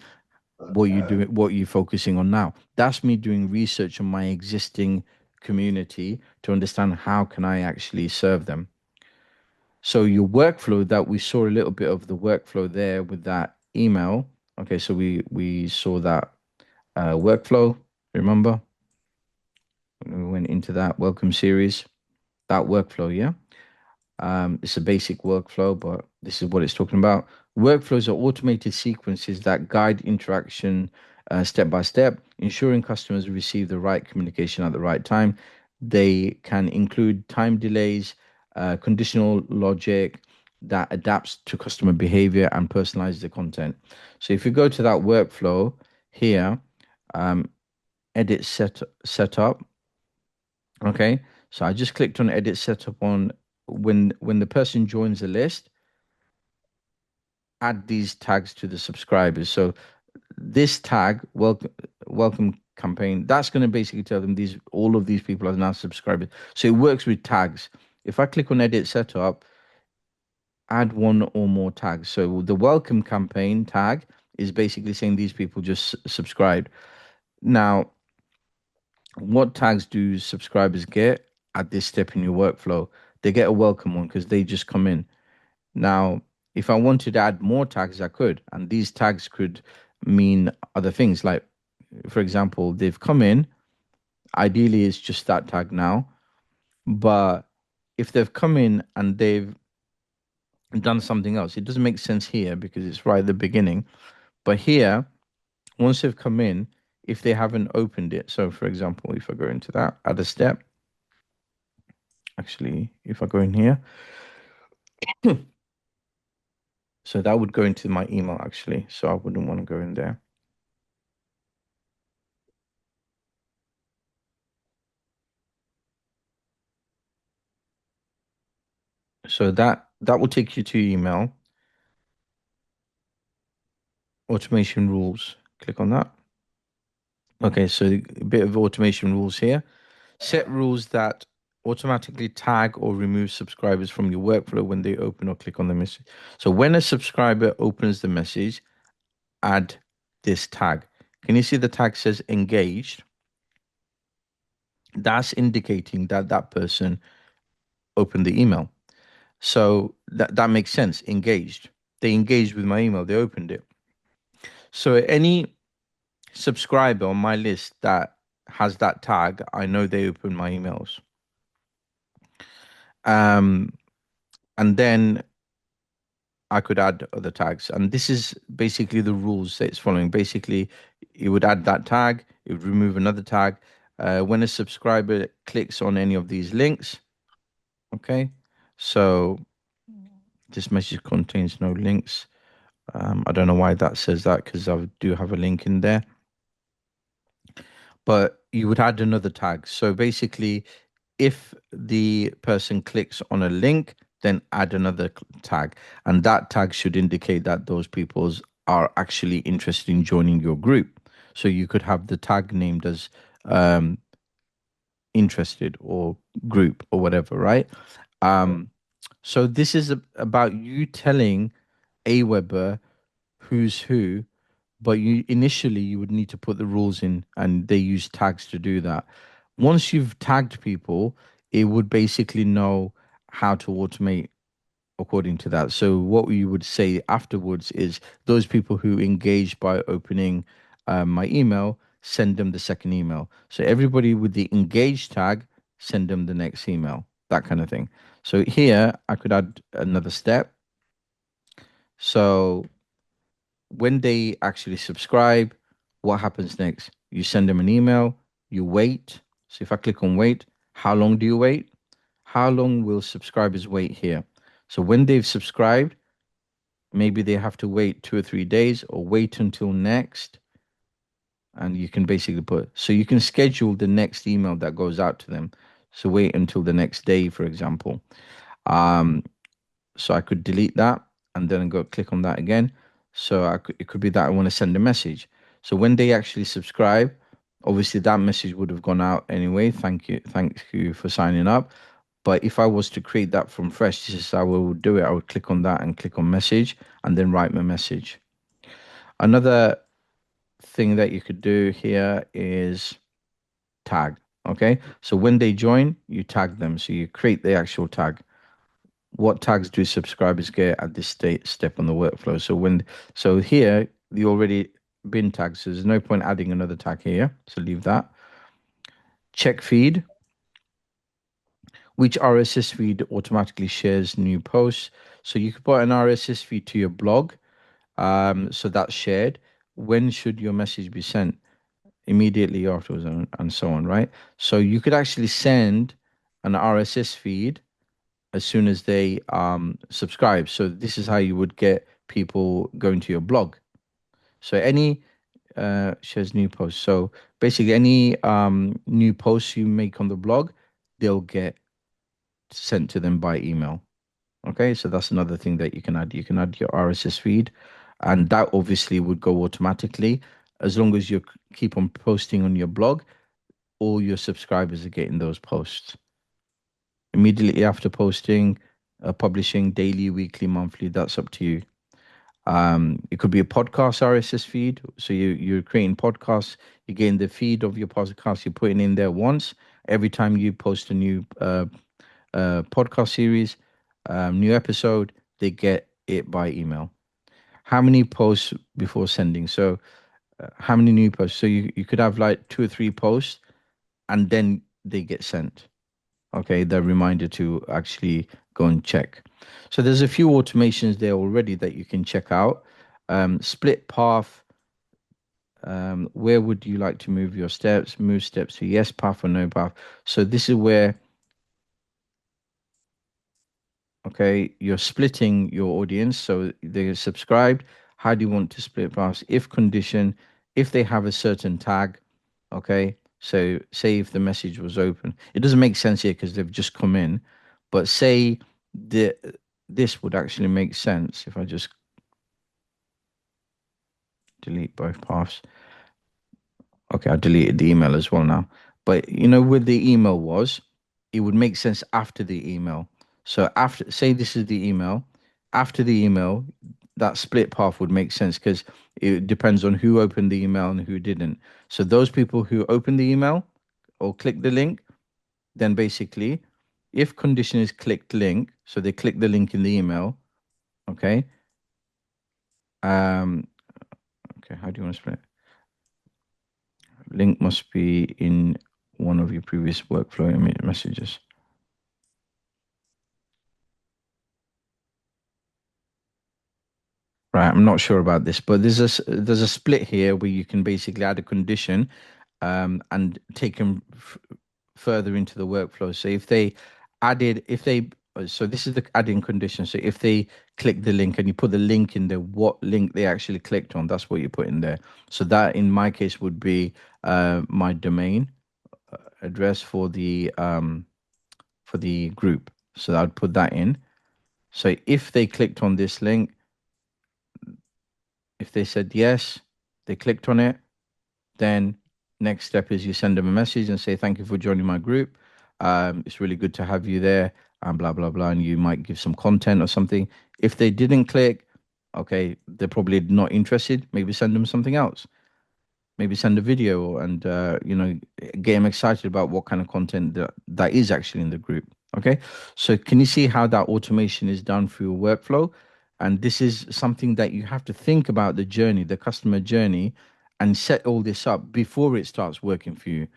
What are you doing? What are you focusing on now? That's me doing research on my existing community to understand how can I actually serve them. So your workflow that we saw a little bit of the workflow there with that email. Okay, so we saw that workflow. Remember, we went into that welcome series, that workflow. Yeah. It's a basic workflow, but this is what it's talking about. Workflows are automated sequences that guide interaction step by step, ensuring customers receive the right communication at the right time. They can include time delays, conditional logic that adapts to customer behavior and personalizes the content. So if you go to that workflow here, um, edit setup. Okay, so I just clicked on edit setup on when the person joins the list, add these tags to the subscribers. So this tag, welcome campaign, that's going to basically tell them all of these people are now subscribers. So it works with tags. If I click on edit setup, add one or more tags. So the welcome campaign tag is basically saying these people just subscribed. Now, what tags do subscribers get at this step in your workflow? They get a welcome one because they just come in. Now, if I wanted to add more tags, I could, and these tags could mean other things. Like, for example, they've come in. Ideally, it's just that tag now. But if they've come in and they've done something else, it doesn't make sense here because it's right at the beginning. But here, once they've come in, if they haven't opened it, so for example, if I go into that, add a step, actually, if I go in here, so that would go into my email actually, so I wouldn't want to go in there. So that will take you to email, automation rules. Click on that. Okay, so a bit of automation rules here. Set rules that automatically tag or remove subscribers from your workflow when they open or click on the message. So when a subscriber opens the message, add this tag. Can you see the tag says engaged? That's indicating that that person opened the email. So that makes sense. Engaged. They engaged with my email. They opened it. So any subscriber on my list that has that tag, I know they open my emails. And then I could add other tags. And this is basically the rules that it's following. Basically, it would add that tag, it would remove another tag. When a subscriber clicks on any of these links, okay, so this message contains no links. I don't know why that says that because I do have a link in there. But you would add another tag. So basically, if the person clicks on a link, then add another tag. And that tag should indicate that those people are actually interested in joining your group. So you could have the tag named as interested or group or whatever, right? So this is about you telling Aweber who's who, but you would need to put the rules in, and they use tags to do that. Once you've tagged people, it would basically know how to automate according to that. So what you would say afterwards is those people who engage by opening my email, send them the second email. So everybody with the engage tag, send them the next email, that kind of thing. So here I could add another step. So when they actually subscribe, what happens next? You send them an email, you wait. So if I click on wait, how long do you wait? How long will subscribers wait here? So when they've subscribed, maybe they have to wait 2 or 3 days or wait until next. And you can basically so you can schedule the next email that goes out to them. So wait until the next day, for example. So I could delete that and then go click on that again. So it could be that I want to send a message. So when they actually subscribe, obviously that message would have gone out anyway. Thank you for signing up. But if I was to create that from fresh, this is how I would do it. I would click on that and click on message and then write my message. Another thing that you could do here is tag. Okay. So when they join, you tag them. So you create the actual tag. What tags do subscribers get at this step on the workflow? So here the already been tagged, so there's no point adding another tag here. So leave that. Check feed. Which RSS feed automatically shares new posts? So you could put an RSS feed to your blog. So that's shared. When should your message be sent? Immediately afterwards, and so on, right? So you could actually send an RSS feed as soon as they subscribe. So this is how you would get people going to your blog. So any shares new posts. So basically any new posts you make on the blog, they'll get sent to them by email. Okay, so that's another thing that you can add. You can add your RSS feed, and that obviously would go automatically as long as you keep on posting on your blog. All your subscribers are getting those posts immediately after posting, publishing daily, weekly, monthly. That's up to you. It could be a podcast RSS feed. So you're creating podcasts, you're getting the feed of your podcast, you're putting in there once. Every time you post a new podcast series, new episode, they get it by email. How many posts before sending? So how many new posts? So you could have like 2 or 3 posts and then they get sent. Okay, the reminder to actually go and check. So there's a few automations there already that you can check out. Split path. Where would you like to move your steps? Move steps to yes path or no path. So this is where, okay, you're splitting your audience. So they're subscribed. How do you want to split paths? If condition, if they have a certain tag, okay. So say if the message was open, it doesn't make sense here because they've just come in, but say the this would actually make sense if I just delete both paths. Okay, I deleted the email as well now. But you know where the email was, it would make sense after the email. So after, say this is the email, after the email, that split path would make sense because it depends on who opened the email and who didn't. So those people who opened the email or clicked the link, then basically, if condition is clicked link, so they click the link in the email, okay. Um, okay, how do you want to split it? Link must be in one of your previous workflow messages. Right, I'm not sure about this, but there's a split here where you can basically add a condition, and take them further into the workflow. So if they added, if they, so this is the adding condition. So if they click the link and you put the link in there, what link they actually clicked on, that's what you put in there. So that in my case would be my domain address for the group. So I'd put that in. So if they clicked on this link, if they said yes, they clicked on it, then next step is you send them a message and say, thank you for joining my group. It's really good to have you there, and blah, blah, blah. And you might give some content or something. If they didn't click, okay, they're probably not interested. Maybe send them something else. Maybe send a video and get them excited about what kind of content that is actually in the group. Okay, so can you see how that automation is done through workflow? And this is something that you have to think about the journey, the customer journey, and set all this up before it starts working for you.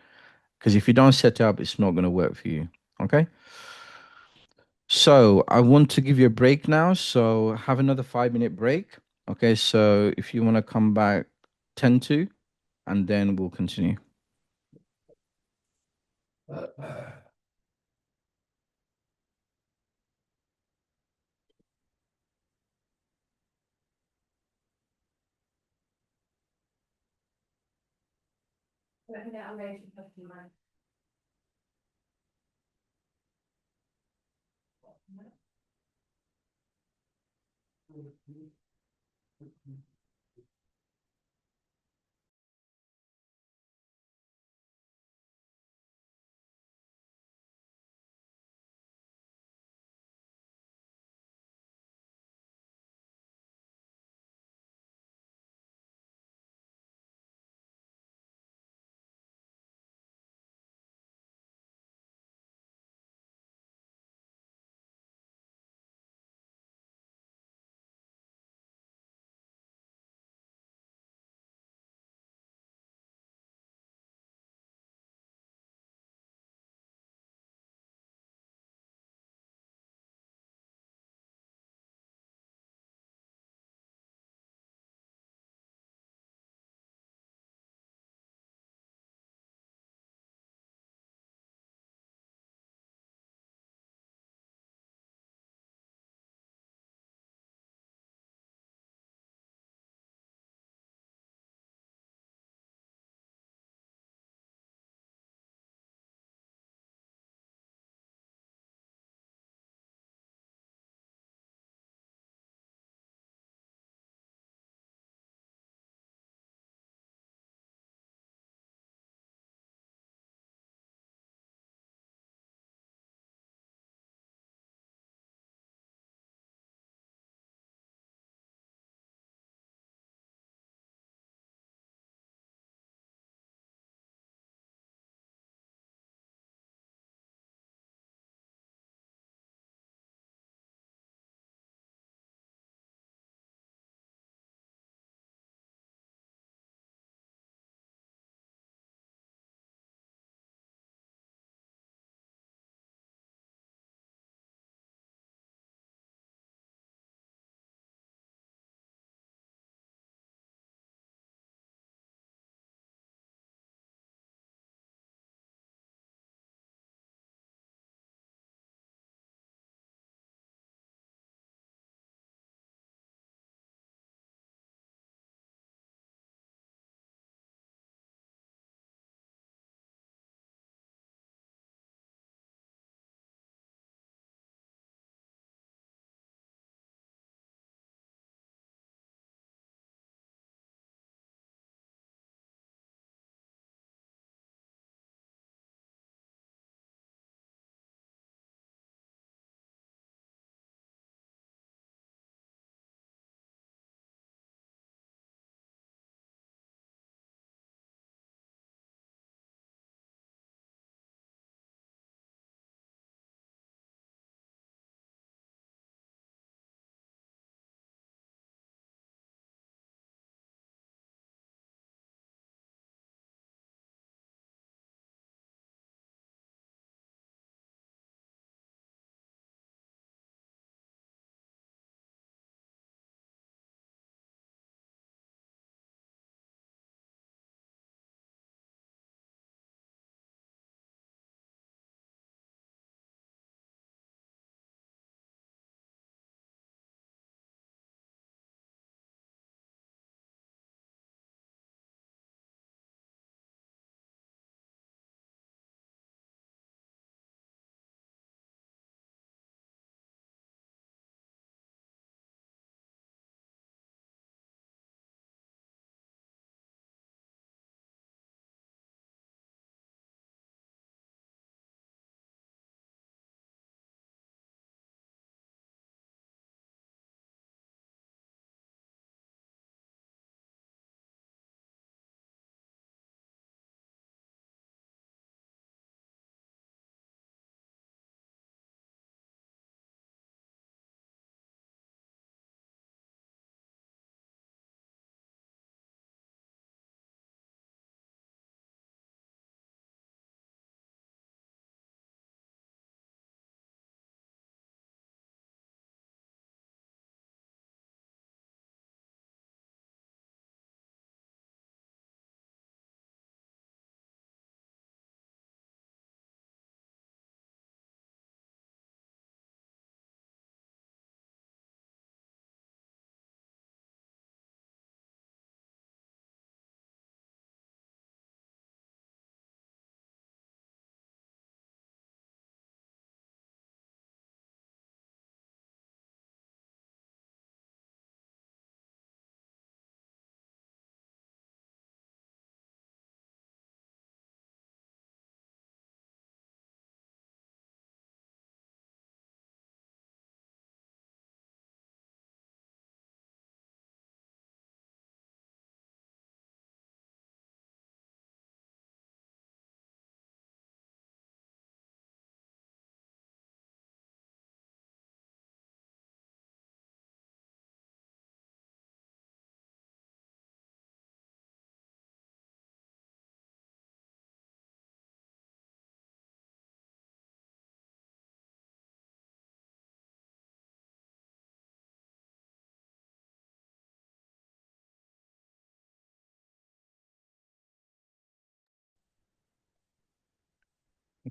Because if you don't set it up, it's not going to work for you. Okay, so I want to give you a break now, so have another 5-minute break. Okay, so if you want to come back 10 to, and then we'll continue.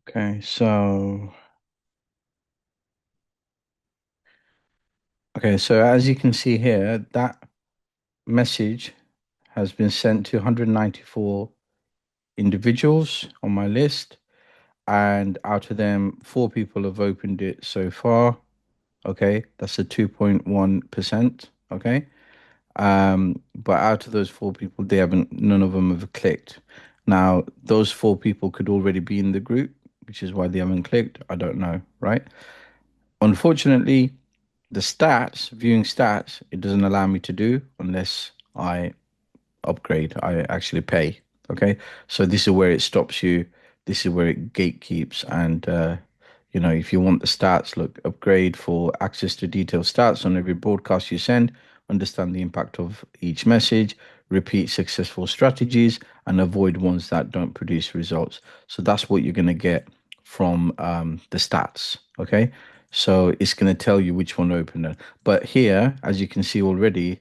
Okay, so as you can see here, that message has been sent to 194 individuals on my list, and out of them, 4 people have opened it so far. Okay, that's a 2.1%. Okay. But out of those 4 people, none of them have clicked. Now, those 4 people could already be in the group, which is why they haven't clicked. I don't know, right? Unfortunately, the stats, viewing stats, it doesn't allow me to do unless I upgrade. I actually pay. Okay, so this is where it stops you. This is where it gatekeeps. And if you want the stats, look, upgrade for access to detailed stats on every broadcast you send. Understand the impact of each message. Repeat successful strategies and avoid ones that don't produce results. So that's what you're going to get from the stats. Okay, so it's going to tell you which one opened. But here, as you can see already,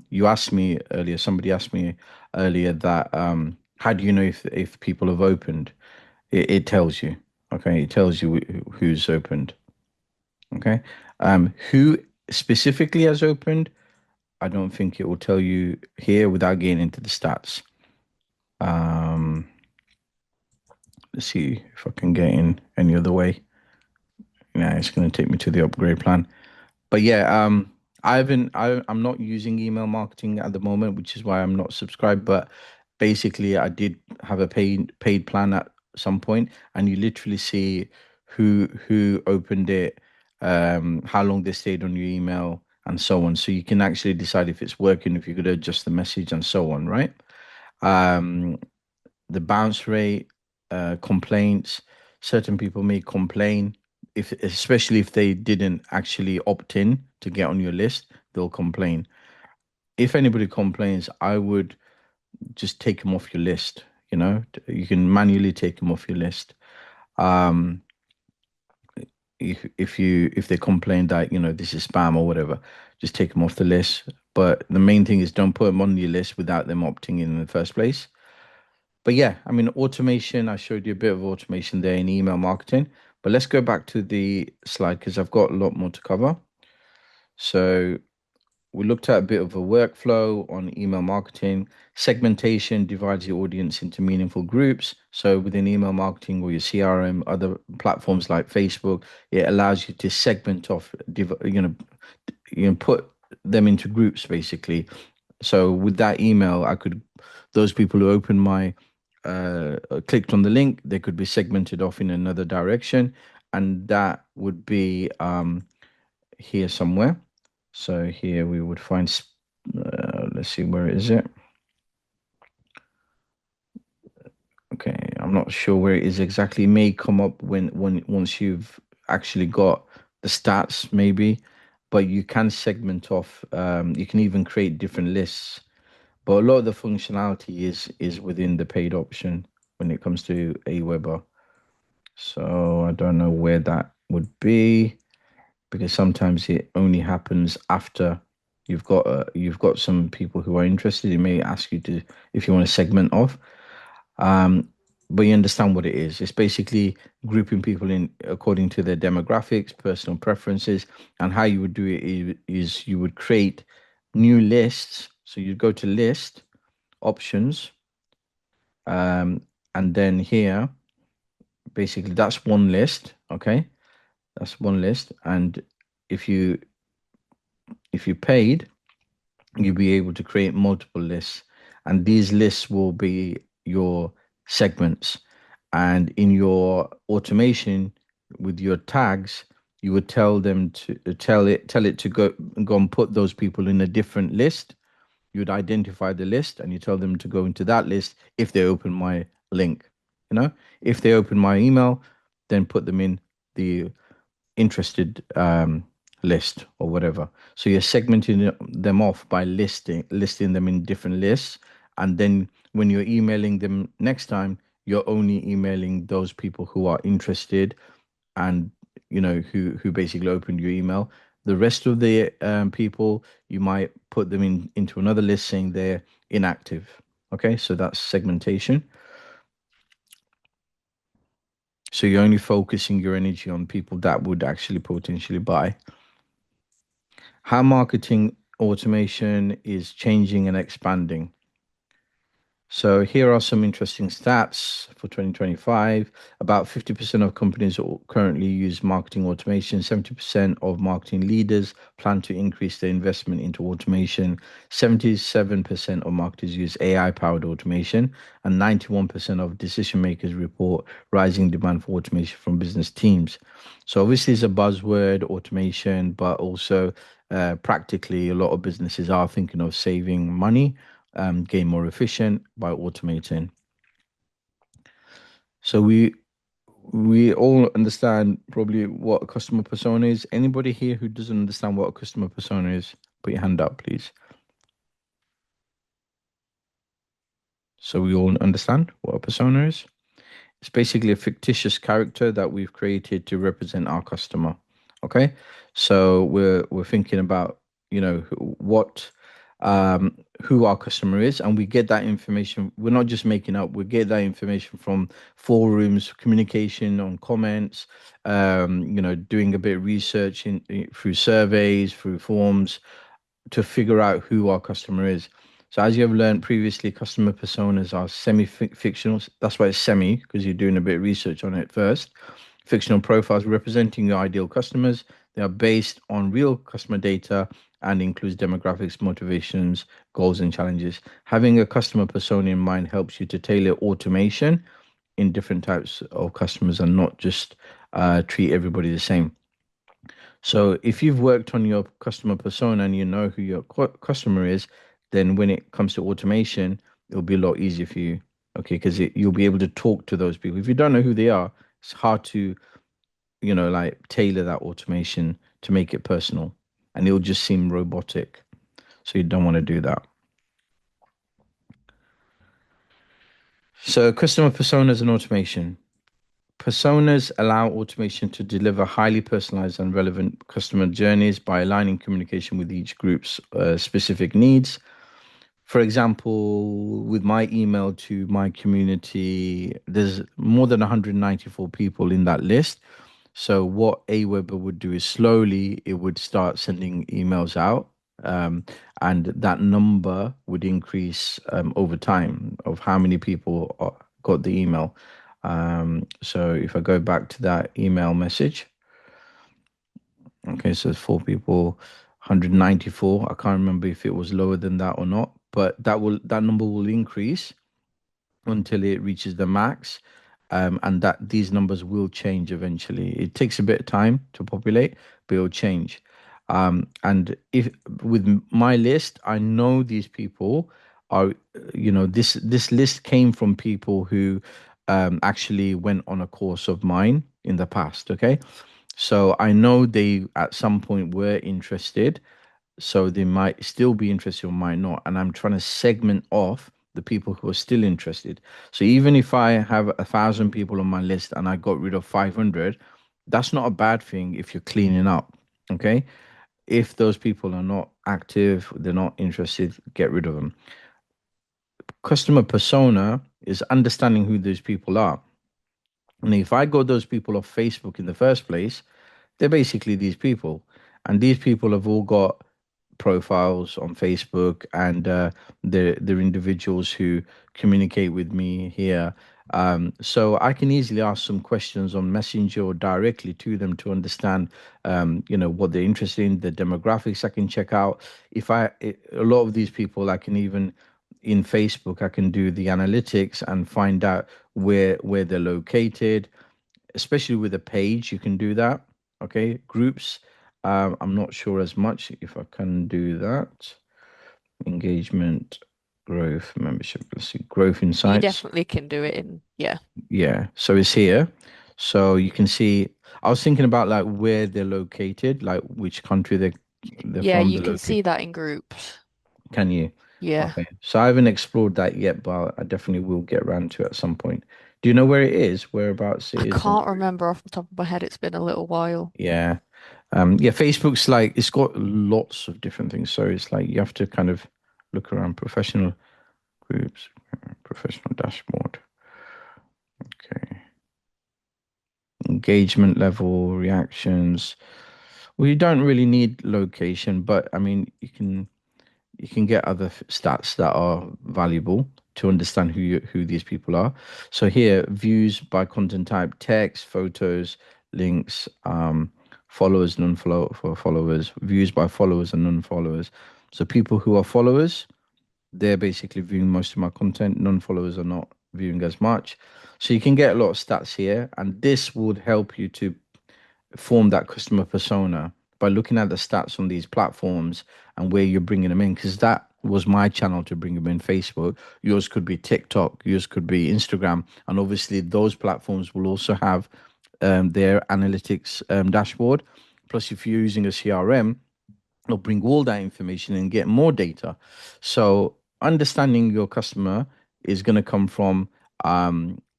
you asked me earlier, somebody asked me earlier that how do you know if people have opened? It tells you. Okay, it tells you who's opened. Okay, who specifically has opened? I don't think it will tell you here without getting into the stats. Um, let's see if I can get in any other way. Yeah, it's going to take me to the upgrade plan. But yeah, I'm not using email marketing at the moment, which is why I'm not subscribed. But basically, I did have a paid plan at some point, and you literally see who opened it, how long they stayed on your email, and so on. So you can actually decide if it's working, if you could adjust the message, and so on, right? Um, the bounce rate, complaints. Certain people may complain if, especially if they didn't actually opt in to get on your list, they'll complain. If anybody complains, I would just take them off your list. You can manually take them off your list. Um, if they complain that this is spam or whatever, just take them off the list. But the main thing is don't put them on your list without them opting in the first place. But yeah, I mean, automation, I showed you a bit of automation there in email marketing. But let's go back to the slide because I've got a lot more to cover. So we looked at a bit of a workflow on email marketing. Segmentation divides the audience into meaningful groups. So within email marketing or your CRM, other platforms like Facebook, it allows you to segment off, put them into groups basically. So with that email, those people who opened my, clicked on the link, they could be segmented off in another direction, and that would be here somewhere. So here we would find, let's see, where is it? Okay, I'm not sure where it is exactly. It may come up when once you've actually got the stats, maybe, but you can segment off. You can even create different lists. But a lot of the functionality is within the paid option when it comes to Aweber. So I don't know where that would be because sometimes it only happens after you've got some people who are interested. It may ask you to if you want to segment off. Um, but you understand what it is. It's basically grouping people in according to their demographics, personal preferences, and how you would do it is you would create new lists. So you'd go to list options, um, and then here, basically that's one list. Okay, that's one list, and if you if you paid, you'll be able to create multiple lists, and these lists will be your segments. And in your automation with your tags, you would tell them to tell it to go and put those people in a different list. You'd identify the list and you tell them to go into that list if they open my link. If they open my email, then put them in the interested list or whatever. So you're segmenting them off by listing them in different lists, and then when you're emailing them next time, you're only emailing those people who are interested and who basically opened your email. The rest of the people, you might put them into another list saying they're inactive. Okay, so that's segmentation. So you're only focusing your energy on people that would actually potentially buy. How marketing automation is changing and expanding. So here are some interesting stats for 2025. About 50% of companies currently use marketing automation. 70% of marketing leaders plan to increase their investment into automation. 77% of marketers use AI-powered automation, and 91% of decision makers report rising demand for automation from business teams. So obviously it's a buzzword, automation, but also practically a lot of businesses are thinking of saving money, gain more efficient by automating. So we all understand probably what a customer persona is. Anybody here who doesn't understand what a customer persona is, put your hand up, please. So we all understand what a persona is. It's basically a fictitious character that we've created to represent our customer. Okay, so we're thinking about, you know, what who our customer is, and we get that information. We're not just making up. We get that information from forums, communication on comments, you know, doing a bit of research through surveys, through forms, to figure out who our customer is. So as you have learned previously, customer personas are semi-fictional. That's why it's semi, because you're doing a bit of research on it first. Fictional profiles representing your ideal customers. They are based on real customer data and includes demographics, motivations, goals, and challenges. Having a customer persona in mind helps you to tailor automation in different types of customers and not just treat everybody the same. So if you've worked on your customer persona and you know who your customer is, then when it comes to automation, it'll be a lot easier for you. Okay, because you'll be able to talk to those people. If you don't know who they are, it's hard to, you know, like tailor that automation to make it personal, and it'll just seem robotic. So you don't want to do that. So customer personas and automation. Personas allow automation to deliver highly personalized and relevant customer journeys by aligning communication with each group's specific needs. For example, with my email to my community, there's more than 194 people in that list. So what Aweber would do is slowly it would start sending emails out, and that number would increase over time of how many people got the email. So if I go back to that email message, okay, so it's 4 people, 194. I can't remember if it was lower than that or not, but that number will increase until it reaches the max, and that these numbers will change eventually. It takes a bit of time to populate, but it'll change. And if with my list, I know these people are, you know, this list came from people who actually went on a course of mine in the past. Okay, so I know they at some point were interested, so they might still be interested or might not, and I'm trying to segment off the people who are still interested. So even if I have 1,000 people on my list and I got rid of 500, that's not a bad thing if you're cleaning up. Okay, if those people are not active, they're not interested, get rid of them. Customer persona is understanding who those people are, and if I got those people off Facebook in the first place, they're basically these people, and these people have all got profiles on Facebook, and they're individuals who communicate with me here. So I can easily ask some questions on Messenger or directly to them to understand, you know, what they're interested in, the demographics I can check out. A lot of these people, I can even in Facebook, I can do the analytics and find out where they're located, especially with a page, you can do that. Okay, groups. I'm not sure as much if I can do that. Engagement, growth, membership. Let's see, growth You insights. definitely can do it in, yeah. Yeah, so it's here. So you can see. I was thinking about like where they're located, like which country they're Yeah, from. you The can see location. that in groups. Can you? Yeah. Okay. So I haven't explored that yet, but I definitely will get around to it at some point. Do you know where it is? Whereabouts I it is? can't remember off the top of my head. It's been a little while. Yeah. Yeah, Facebook's like it's got lots of different things. So it's like you have to kind of look around professional groups, professional dashboard. Okay. engagement level, reactions. Well, you don't really need location, but I mean, you can get other stats that are valuable to understand who these people are. So here, views by content type, text, photos, links, followers, non-follow for followers, views by followers and non-followers. So people who are followers, they're basically viewing most of my content. Non-followers are not viewing as much. So you can get a lot of stats here, and this would help you to form that customer persona by looking at the stats on these platforms and where you're bringing them in. Because that was my channel to bring them in, Facebook. Yours could be TikTok, yours could be Instagram. And obviously, those platforms will also have their analytics dashboard. Plus, if you're using a CRM, it'll bring all that information and get more data. So understanding your customer is going to come from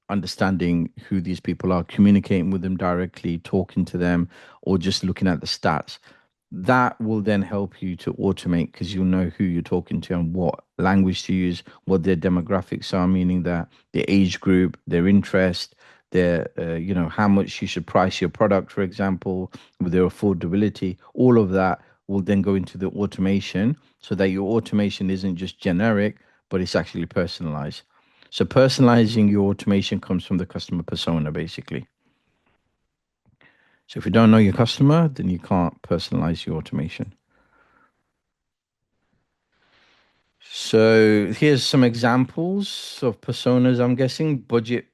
understanding who these people are, communicating with them directly, talking to them, or just looking at the stats. That will then help you to automate because you'll know who you're talking to and what language to use, what their demographics are, meaning that their age group, their interest, their how much you should price your product, for example, with their affordability. All of that will then go into the automation so that your automation isn't just generic, but it's actually personalized. So personalizing your automation comes from the customer persona, basically. So if you don't know your customer, then you can't personalize your automation. So here's some examples of personas. I'm guessing budget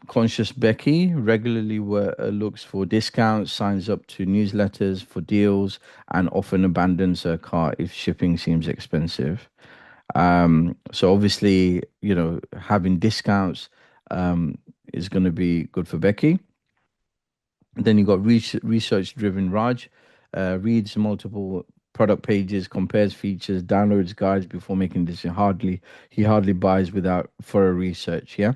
conscious Becky regularly looks for discounts, signs up to newsletters for deals, and often abandons her cart if shipping seems expensive. So obviously, having discounts is going to be good for Becky. Then you got research driven Raj, reads multiple product pages, compares features, downloads guides before making decision. He hardly buys without thorough research. Yeah.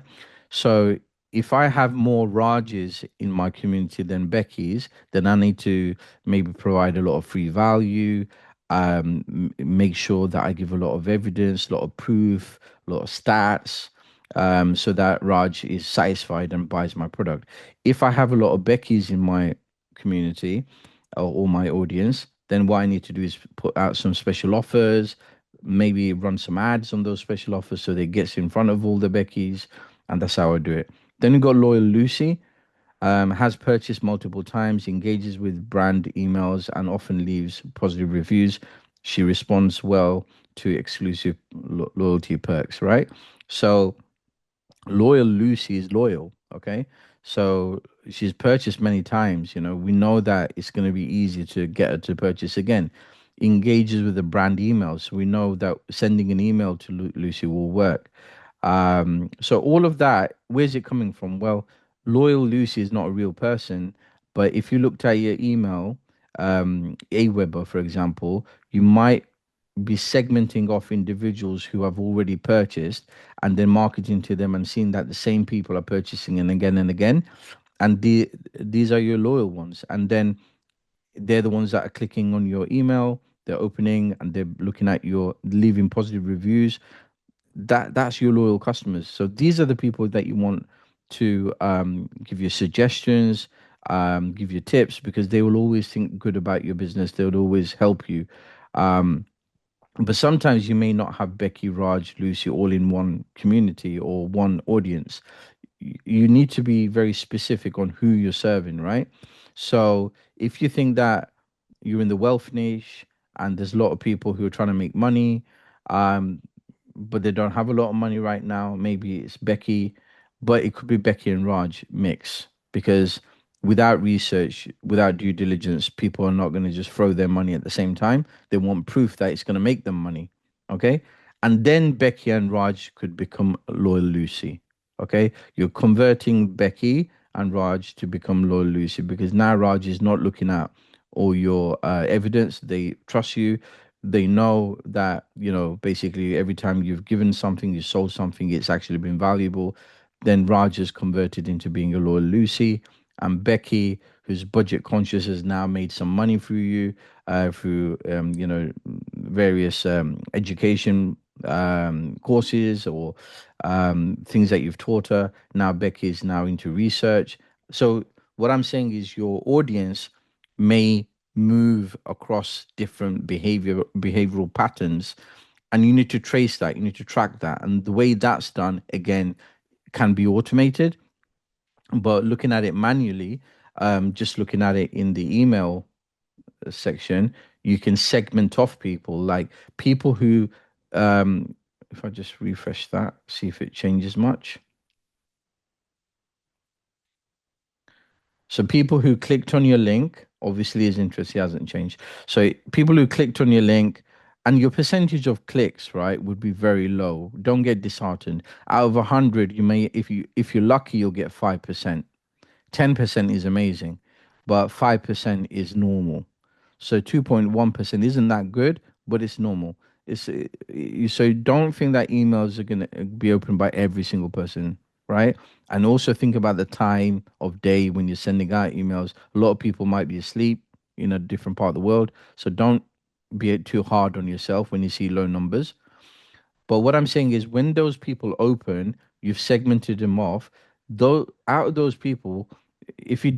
So if I have more Rajes in my community than Becky's, then I need to maybe provide a lot of free value, make sure that I give a lot of evidence, a lot of proof, a lot of stats, so that Raj is satisfied and buys my product. If I have a lot of Becky's in my community or my audience, then what I need to do is put out some special offers, maybe run some ads on those special offers so they gets in front of all the Becky's, and that's how I do it. Then you got Loyal Lucy, has purchased multiple times, engages with brand emails, and often leaves positive reviews. She responds well to exclusive loyalty perks, right? So loyal Lucy is loyal. Okay. So she's purchased many times. We know that it's going to be easy to get her to purchase again. Engages with the brand emails. So we know that sending an email to Lucy will work. So all of that, where's it coming from? Well, loyal Lucy is not a real person, but if you looked at your email, Aweber, for example, you might be segmenting off individuals who have already purchased and then marketing to them and seeing that the same people are purchasing and again. And these are your loyal ones. And then they're the ones that are clicking on your email, they're opening and they're looking at your leaving positive reviews. That's your loyal customers. So these are the people that you want to give you suggestions, give you tips because they will always think good about your business. They would always help you. Um, but sometimes you may not have Becky, Raj, Lucy all in one community or one audience. You need to be very specific on who you're serving, right? So if you think that you're in the wealth niche and there's a lot of people who are trying to make money, um, but they don't have a lot of money right now, maybe it's Becky, but it could be Becky and Raj mix because without research, without due diligence, people are not going to just throw their money at the same time. They want proof that it's going to make them money. Okay. And then Becky and Raj could become loyal Lucy. Okay. You're converting Becky and Raj to become loyal Lucy because now Raj is not looking at all your evidence. They trust you. They know that, basically every time you've given something, you sold something, it's actually been valuable. Then Raj is converted into being a loyal Lucy, and Becky, who's budget conscious, has now made some money through you, through various education courses or things that you've taught her. Now Becky is now into research. So What I'm saying is your audience may move across different behavioral patterns, and you need to trace that, you need to track that. And the way that's done, again, can be automated, but looking at it manually, just looking at it in the email section, you can segment off people, like people who, if I just refresh that, see if it changes much. So people who clicked on your link, obviously his interest he hasn't changed. So people who clicked on your link, and your percentage of clicks, right, would be very low. Don't get disheartened. Out of 100, you may, if you're lucky, you'll get 5%. 10% is amazing, but 5% is normal. So 2.1% isn't that good, but it's normal. So don't think that emails are going to be opened by every single person, right? And also think about the time of day when you're sending out emails. A lot of people might be asleep in a different part of the world. So don't be too hard on yourself when you see low numbers. But what I'm saying is when those people open, you've segmented them off. Though out of those people, if you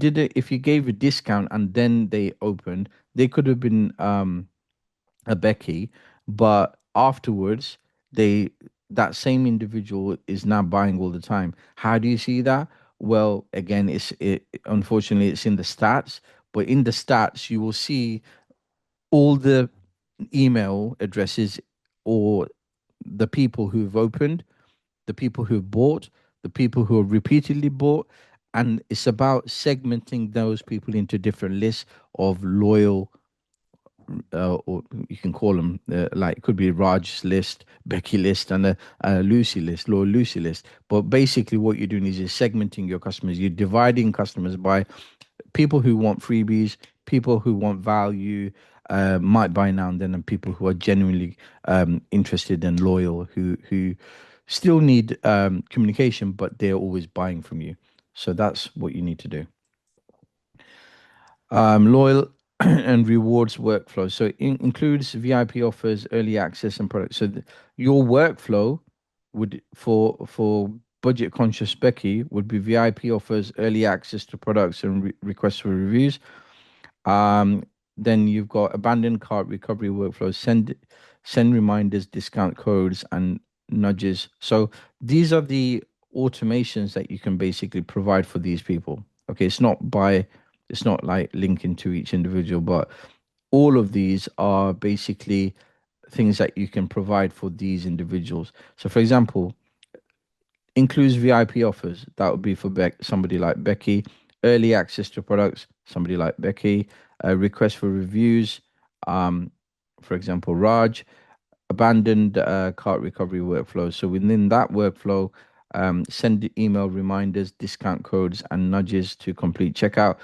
gave a discount and then they opened, they could have been a Becky, but afterwards they that same individual is now buying all the time. How do you see that? Well, again, unfortunately it's in the stats, but in the stats you will see all the email addresses, or the people who've opened, the people who've bought, the people who have repeatedly bought. And it's about segmenting those people into different lists of loyal, or you can call them, like it could be Raj's list, Becky list, and a Lucy list, loyal Lucy list. But basically, what you're doing is you're segmenting your customers. You're dividing customers by people who want freebies, people who want value, might buy now and then, and people who are genuinely interested and loyal, who still need communication, but they're always buying from you. So that's what you need to do. Loyal and rewards workflow. So includes VIP offers, early access, and products. So your workflow would, for budget conscious Becky, would be VIP offers, early access to products, and requests for reviews. Um, then you've got abandoned cart recovery workflows, send reminders, discount codes, and nudges. So these are the automations that you can basically provide for these people. Okay, it's not like linking to each individual, but all of these are basically things that you can provide for these individuals. So for example, includes VIP offers. That would be for somebody like Becky. Early access to products, somebody like Becky. Request for reviews, um, for example, Raj. Abandoned cart recovery workflow. So within that workflow, send email reminders, discount codes, and nudges to complete checkout.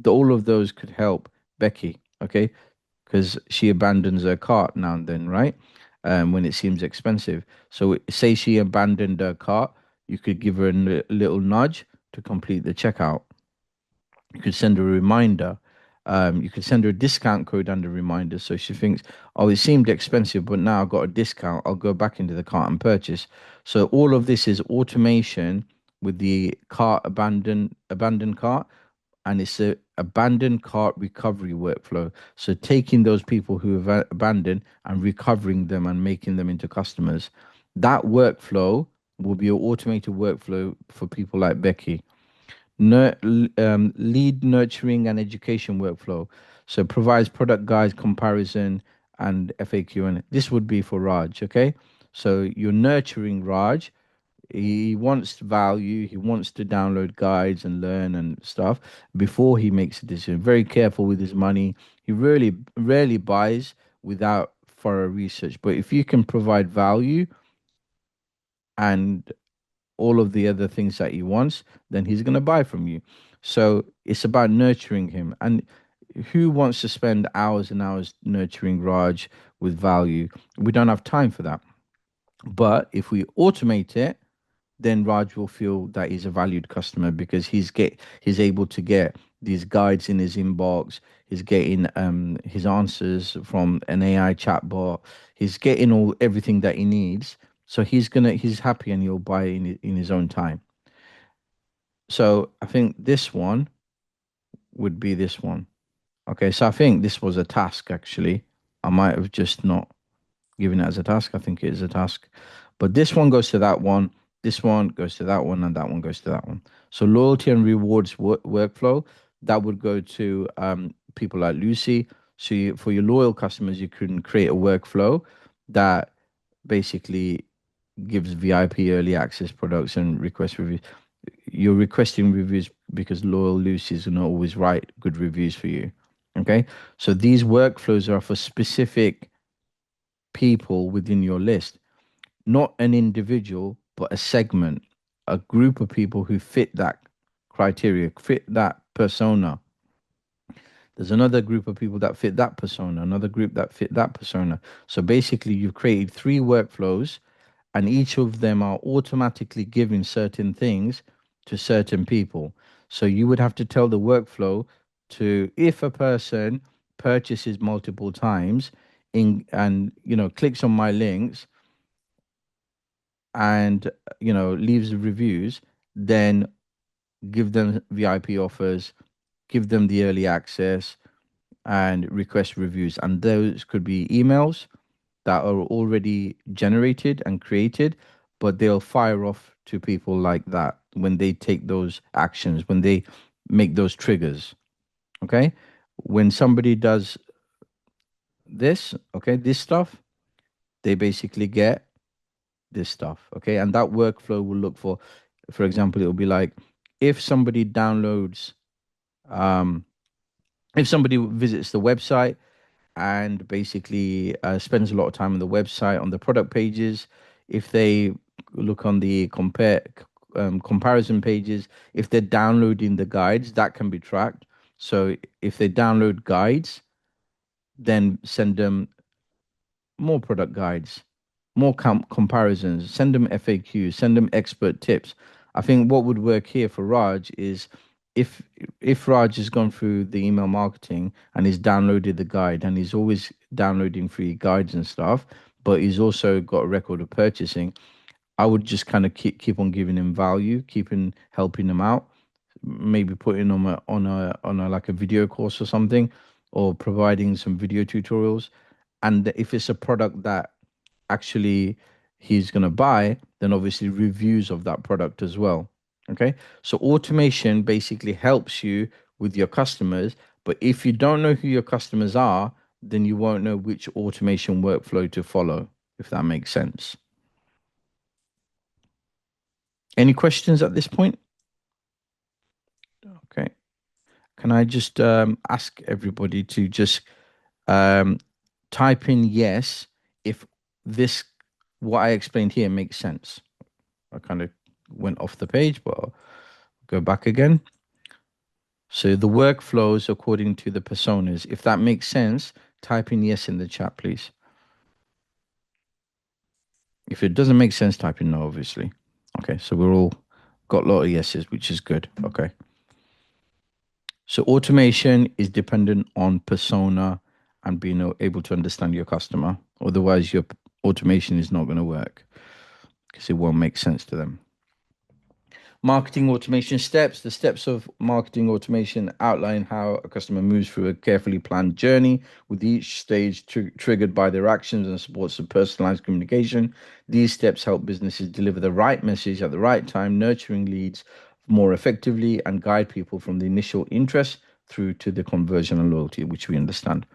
All of those could help Becky, okay? Because she abandons her cart now and then, right? When it seems expensive. So say she abandoned her cart, you could give her a little nudge to complete the checkout. You could send her a reminder. You could send her a discount code and a reminder, so she thinks, oh, it seemed expensive, but now I've got a discount. I'll go back into the cart and purchase. So all of this is automation with the cart abandoned cart, and it's a abandoned cart recovery workflow. So taking those people who have abandoned and recovering them and making them into customers. That workflow will be an automated workflow for people like Becky. Lead nurturing and education workflow. So provides product guides, comparison, and FAQ. And this would be for Raj. Okay. So you're nurturing Raj. He wants value. He wants to download guides and learn and stuff before he makes a decision. Very careful with his money. He really rarely buys without thorough research. But if you can provide value and all of the other things that he wants, then he's going to buy from you. So it's about nurturing him. And who wants to spend hours and hours nurturing Raj with value? We don't have time for that. But if we automate it, then Raj will feel that he's a valued customer because he's able to get these guides in his inbox. He's getting his answers from an AI chatbot. He's getting everything that he needs. So he's happy and he'll buy in his own time. So I think this one would be this one. Okay, so I think this was a task actually. I might have just not given it as a task. I think it is a task. But this one goes to that one, this one goes to that one, and that one goes to that one. So loyalty and rewards workflow, that would go to people like Lucy. So for your loyal customers, you can create a workflow that basically gives VIP early access products and request reviews. You're requesting reviews because loyal Lucy's gonna always write good reviews for you. Okay, so these workflows are for specific people within your list, not an individual, but a segment, a group of people who fit that criteria, fit that persona. There's another group of people that fit that persona, another group that fit that persona. So basically, you've created three workflows, and each of them are automatically giving certain things to certain people. So you would have to tell the workflow to, if a person purchases multiple times in and clicks on my links and leaves reviews, then give them VIP offers, give them the early access, and request reviews. And those could be emails that are already generated and created, but they'll fire off to people like that when they take those actions, when they make those triggers. Okay. When somebody does this, okay, this stuff, they basically get this stuff. Okay. And that workflow will look for example, it'll be like if somebody downloads, um, if somebody visits the website and basically spends a lot of time on the website on the product pages, if they look on the comparison pages, if they're downloading the guides, that can be tracked. So if they download guides, then send them more product guides, more comparisons, send them FAQs, send them expert tips. I think what would work here for Raj is if if Raj has gone through the email marketing and he's downloaded the guide and he's always downloading free guides and stuff, but he's also got a record of purchasing, I would just kind of keep on giving him value, keeping helping him out, maybe putting him on a like a video course or something, or providing some video tutorials. And if it's a product that actually he's going to buy, then obviously reviews of that product as well. Okay. So automation basically helps you with your customers. But if you don't know who your customers are, then you won't know which automation workflow to follow, if that makes sense. Any questions at this point? Okay. Can I just ask everybody to just um, type in yes if this, what I explained here, makes sense? I kind of went off the page, but I'll go back again. So the workflows according to the personas. If that makes sense, type in yes in the chat, please. If it doesn't make sense, type in no, obviously. Okay, so we're all got a lot of yeses, which is good. Okay. So automation is dependent on persona and being able to understand your customer. Otherwise, your automation is not going to work because it won't make sense to them. Marketing automation steps. The steps of marketing automation outline how a customer moves through a carefully planned journey, with each stage triggered by their actions and supports of personalized communication. These steps help businesses deliver the right message at the right time, nurturing leads more effectively, and guide people from the initial interest through to the conversion and loyalty, which we understand.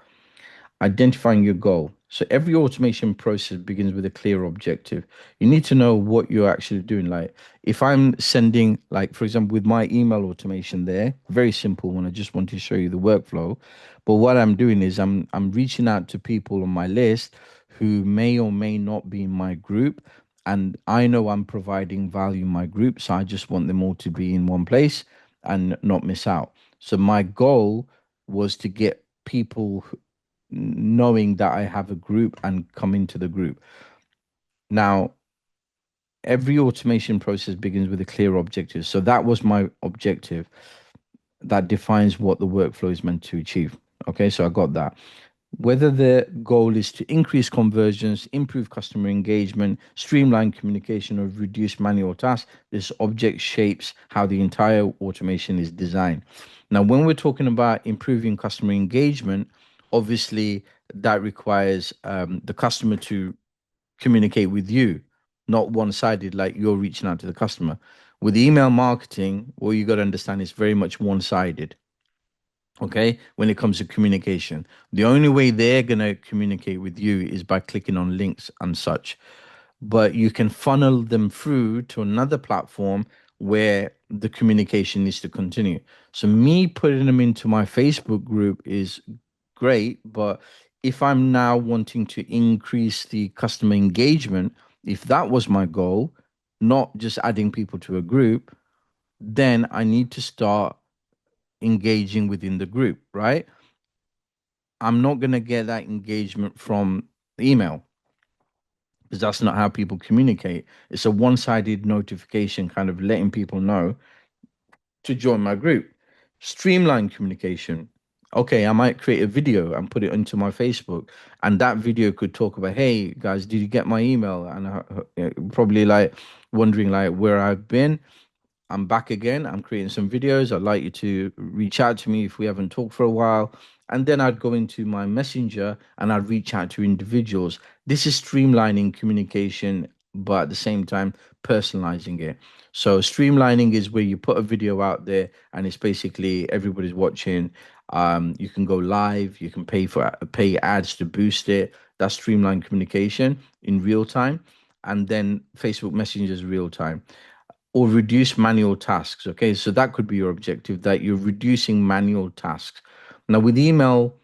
Identifying your goal. So every automation process begins with a clear objective. You need to know what you're actually doing. Like if I'm sending, like for example, with my email automation there, very simple one. I just want to show you the workflow. But what I'm doing is I'm reaching out to people on my list who may or may not be in my group. And I know I'm providing value in my group. So I just want them all to be in one place and not miss out. So my goal was to get people knowing that I have a group and come into the group. Now, every automation process begins with a clear objective. So that was my objective that defines what the workflow is meant to achieve. Okay, so I got that. Whether the goal is to increase conversions, improve customer engagement, streamline communication, or reduce manual tasks, this object shapes how the entire automation is designed. Now, when we're talking about improving customer engagement, obviously that requires the customer to communicate with you, not one-sided, like you're reaching out to the customer. With email marketing, what you got to understand is very much one-sided. Okay, when it comes to communication, the only way they're going to communicate with you is by clicking on links and such, but you can funnel them through to another platform where the communication needs to continue. So me putting them into my Facebook group is great, but if I'm now wanting to increase the customer engagement, if that was my goal, not just adding people to a group, then I need to start engaging within the group, right? I'm not going to get that engagement from email because that's not how people communicate. It's a one-sided notification, kind of letting people know to join my group. Streamline communication. Okay, I might create a video and put it into my Facebook, and that video could talk about, hey guys, did you get my email? And probably like wondering like where I've been. I'm back again. I'm creating some videos. I'd like you to reach out to me if we haven't talked for a while. And then I'd go into my messenger and I'd reach out to individuals. This is streamlining communication, but at the same time, personalizing it. So, streamlining is where you put a video out there and it's basically everybody's watching. You can go live, you can pay ads to boost it. That's streamlined communication in real time. And then Facebook Messenger is real time or reduce manual tasks. Okay, so that could be your objective, that you're reducing manual tasks. Now, with email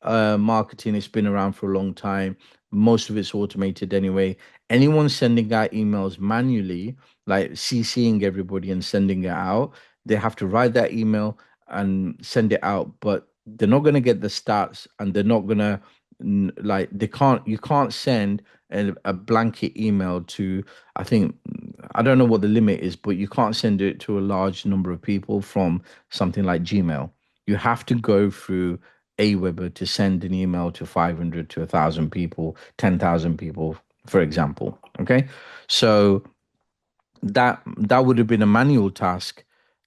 marketing, it's been around for a long time. Most of it's automated anyway. Anyone sending out emails manually, like CCing everybody and sending it out, they have to write that email and send it out, but they're not going to get the stats and they're not going to like you can't send a blanket email to, I think, I don't know what the limit is, but you can't send it to a large number of people from something like Gmail. You have to go through Aweber to send an email to 500 to 1,000 people, 10,000 people, for example. Okay. So that would have been a manual task.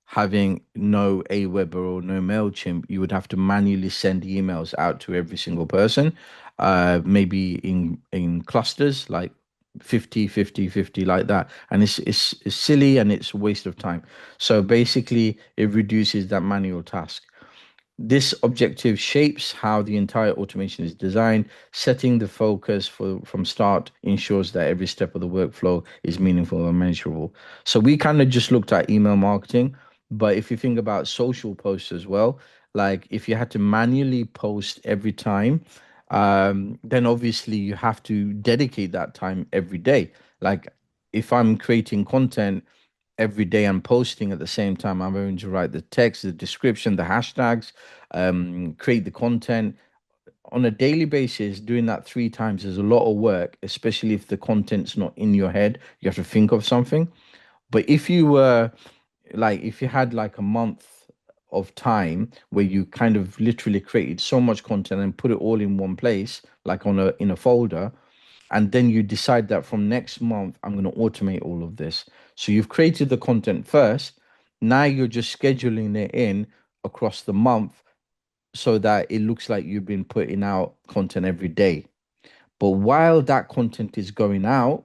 Having no Aweber or no MailChimp, you would have to manually send emails out to every single person, maybe in clusters like 50, 50, 50, like that. And it's silly and it's a waste of time. So basically it reduces that manual task. This objective shapes how the entire automation is designed. Setting the focus from start ensures that every step of the workflow is meaningful and measurable. So we kind of just looked at email marketing, but if you think about social posts as well, like if you had to manually post every time, then obviously you have to dedicate that time every day. Like if I'm creating content every day and posting at the same time, I'm going to write the text, the description, the hashtags, create the content on a daily basis. Doing that 3 times is a lot of work, especially if the content's not in your head. You have to think of something. But if you were like, if you had like a month of time where you kind of literally created so much content and put it all in one place, like on a in a folder, and then you decide that from next month I'm going to automate all of this. So you've created the content first. Now you're just scheduling it in across the month so that it looks like you've been putting out content every day. But while that content is going out,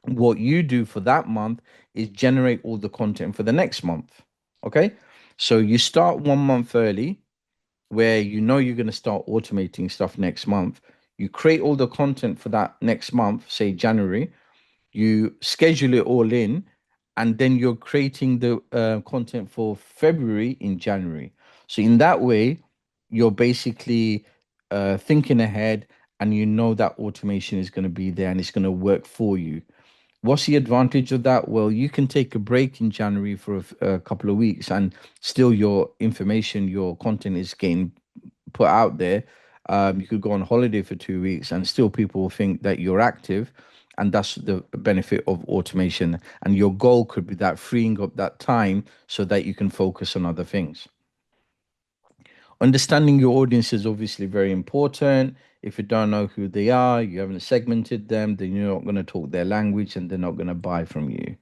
what you do for that month is generate all the content for the next month. Okay. So you start 1 month early where you know you're going to start automating stuff next month. You create all the content for that next month, say January, you schedule it all in, and then you're creating the content for February in January. So in that way, you're basically thinking ahead and you know that automation is going to be there and it's going to work for you. What's the advantage of that? Well, you can take a break in January for a couple of weeks and still your information, your content is getting put out there. You could go on holiday for 2 weeks and still people will think that you're active. And that's the benefit of automation. And your goal could be that freeing up that time so that you can focus on other things. Understanding your audience is obviously very important. If you don't know who they are, you haven't segmented them, then you're not going to talk their language and they're not going to buy from you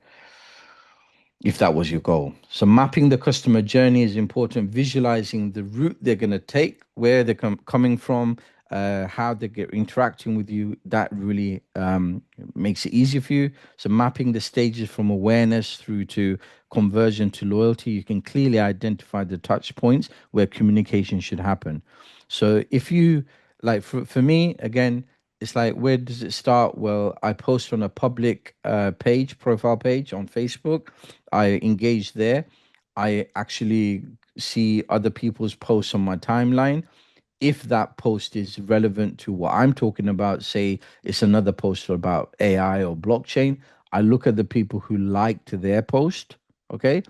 if that was your goal. So mapping the customer journey is important, visualizing the route they're going to take, where they're coming from, how they get interacting with you. That really makes it easier for you. So mapping the stages from awareness through to conversion to loyalty, you can clearly identify the touch points where communication should happen. So if you like for me again, it's like, where does it start? Well, I post on a public profile page on Facebook. I engage there. I actually see other people's posts on my timeline. If that post is relevant to what I'm talking about, say it's another post about AI or blockchain, I look at the people who liked their post. Okay.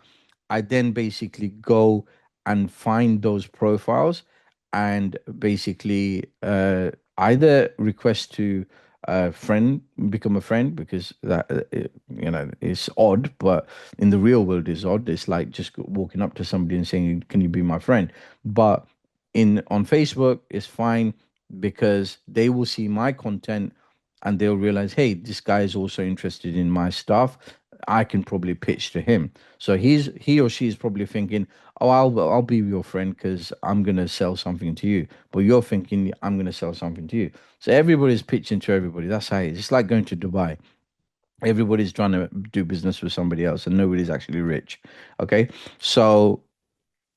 I then basically go and find those profiles and basically either request to become a friend, because that is odd, but in the real world is odd. It's like just walking up to somebody and saying, "Can you be my friend?" But in on Facebook, it's fine because they will see my content and they'll realize, hey, this guy is also interested in my stuff. I can probably pitch to him. So he or she is probably thinking, "Oh, I'll be your friend because I'm gonna sell something to you." But you're thinking, "I'm gonna sell something to you." So everybody's pitching to everybody. That's how it is. It's like going to Dubai. Everybody's trying to do business with somebody else, and nobody's actually rich. Okay, so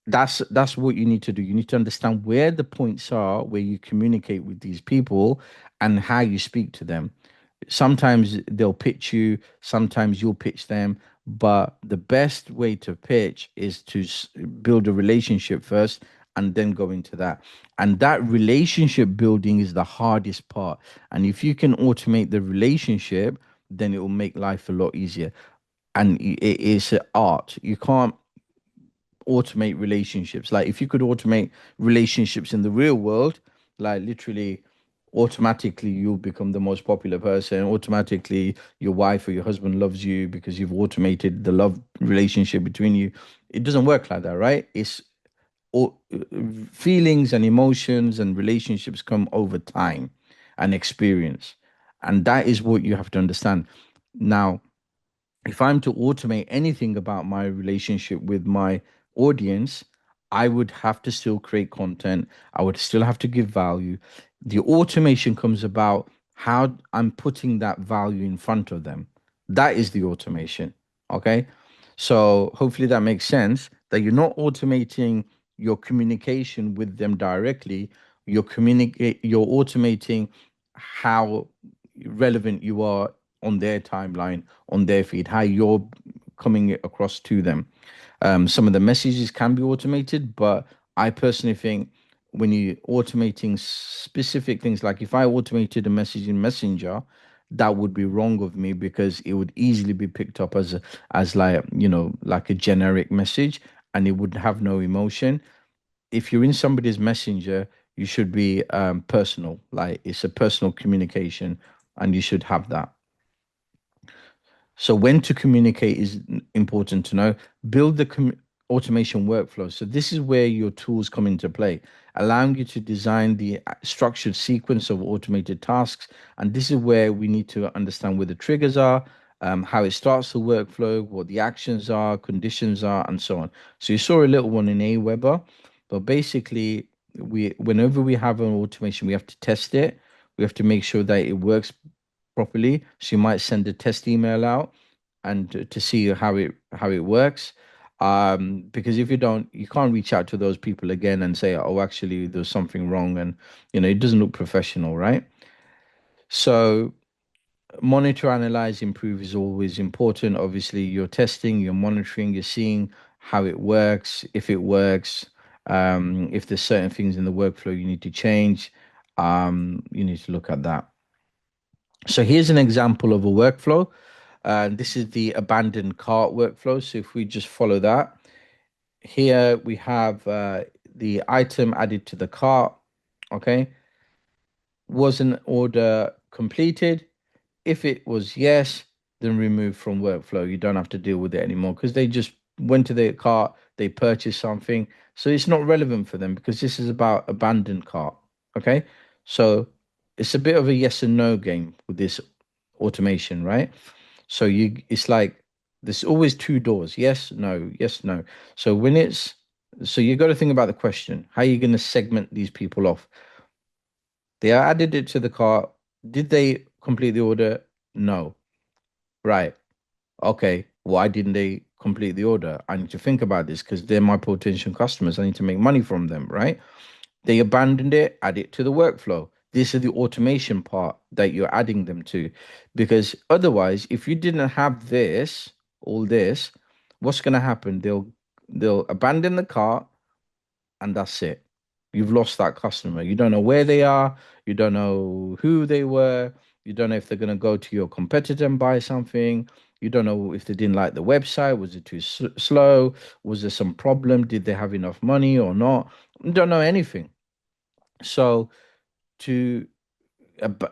that's what you need to do. You need to understand where the points are where you communicate with these people and how you speak to them. Sometimes they'll pitch you, sometimes you'll pitch them, but the best way to pitch is to build a relationship first and then go into that. And that relationship building is the hardest part. And if you can automate the relationship, then it will make life a lot easier. And it is an art. You can't automate relationships. Like if you could automate relationships in the real world, like literally automatically you'll become the most popular person. Automatically your wife or your husband loves you because you've automated the love relationship between you. It doesn't work like that, right? It's all, feelings and emotions and relationships come over time and experience. And that is what you have to understand. Now, if I'm to automate anything about my relationship with my audience, I would have to still create content. I would still have to give value. The automation comes about how I'm putting that value in front of them. That is the automation. Okay. So hopefully that makes sense, that you're not automating your communication with them directly. You're automating how relevant you are on their timeline, on their feed, how you're coming across to them. Some of the messages can be automated, but I personally think when you're automating specific things, like if I automated a message in Messenger, that would be wrong of me because it would easily be picked up as like like a generic message, and it would have no emotion. If you're in somebody's messenger, you should be personal, like it's a personal communication, and you should have that. So when to communicate is important to know. Build the automation workflow. So this is where your tools come into play, allowing you to design the structured sequence of automated tasks. And this is where we need to understand where the triggers are, how it starts the workflow, what the actions are, conditions are, and so on. So you saw a little one in Aweber, but basically, whenever we have an automation, we have to test it. We have to make sure that it works properly. So you might send a test email out and to see how it works. Because if you don't, you can't reach out to those people again and say, "Oh, actually, there's something wrong," and it doesn't look professional, right? So monitor, analyze, improve is always important. Obviously, you're testing, you're monitoring, you're seeing how it works, if it works, if there's certain things in the workflow you need to change, you need to look at that. So here's an example of a workflow. This is the abandoned cart workflow. So if we just follow that, here we have the item added to the cart. Okay. Was an order completed? If it was yes, then remove from workflow. You don't have to deal with it anymore because they just went to their cart, they purchased something. So it's not relevant for them because this is about abandoned cart. Okay. So it's a bit of a yes and no game with this automation, right? So it's like there's always two doors. Yes, no, yes, no. So when it's, so you got to think about the question. How are you going to segment these people off? They added it to the cart. Did they complete the order? No. Right. Okay, why didn't they complete the order? I need to think about this because they're my potential customers. I need to make money from them, right? They abandoned it, add it to the workflow. This is the automation part that you're adding them to. Because otherwise, if you didn't have this, all this, what's gonna happen? They'll abandon the cart and that's it. You've lost that customer. You don't know where they are. You don't know who they were. You don't know if they're going to go to your competitor and buy something. You don't know if they didn't like the website. Was it too slow? Was there some problem? Did they have enough money or not? You don't know anything. So to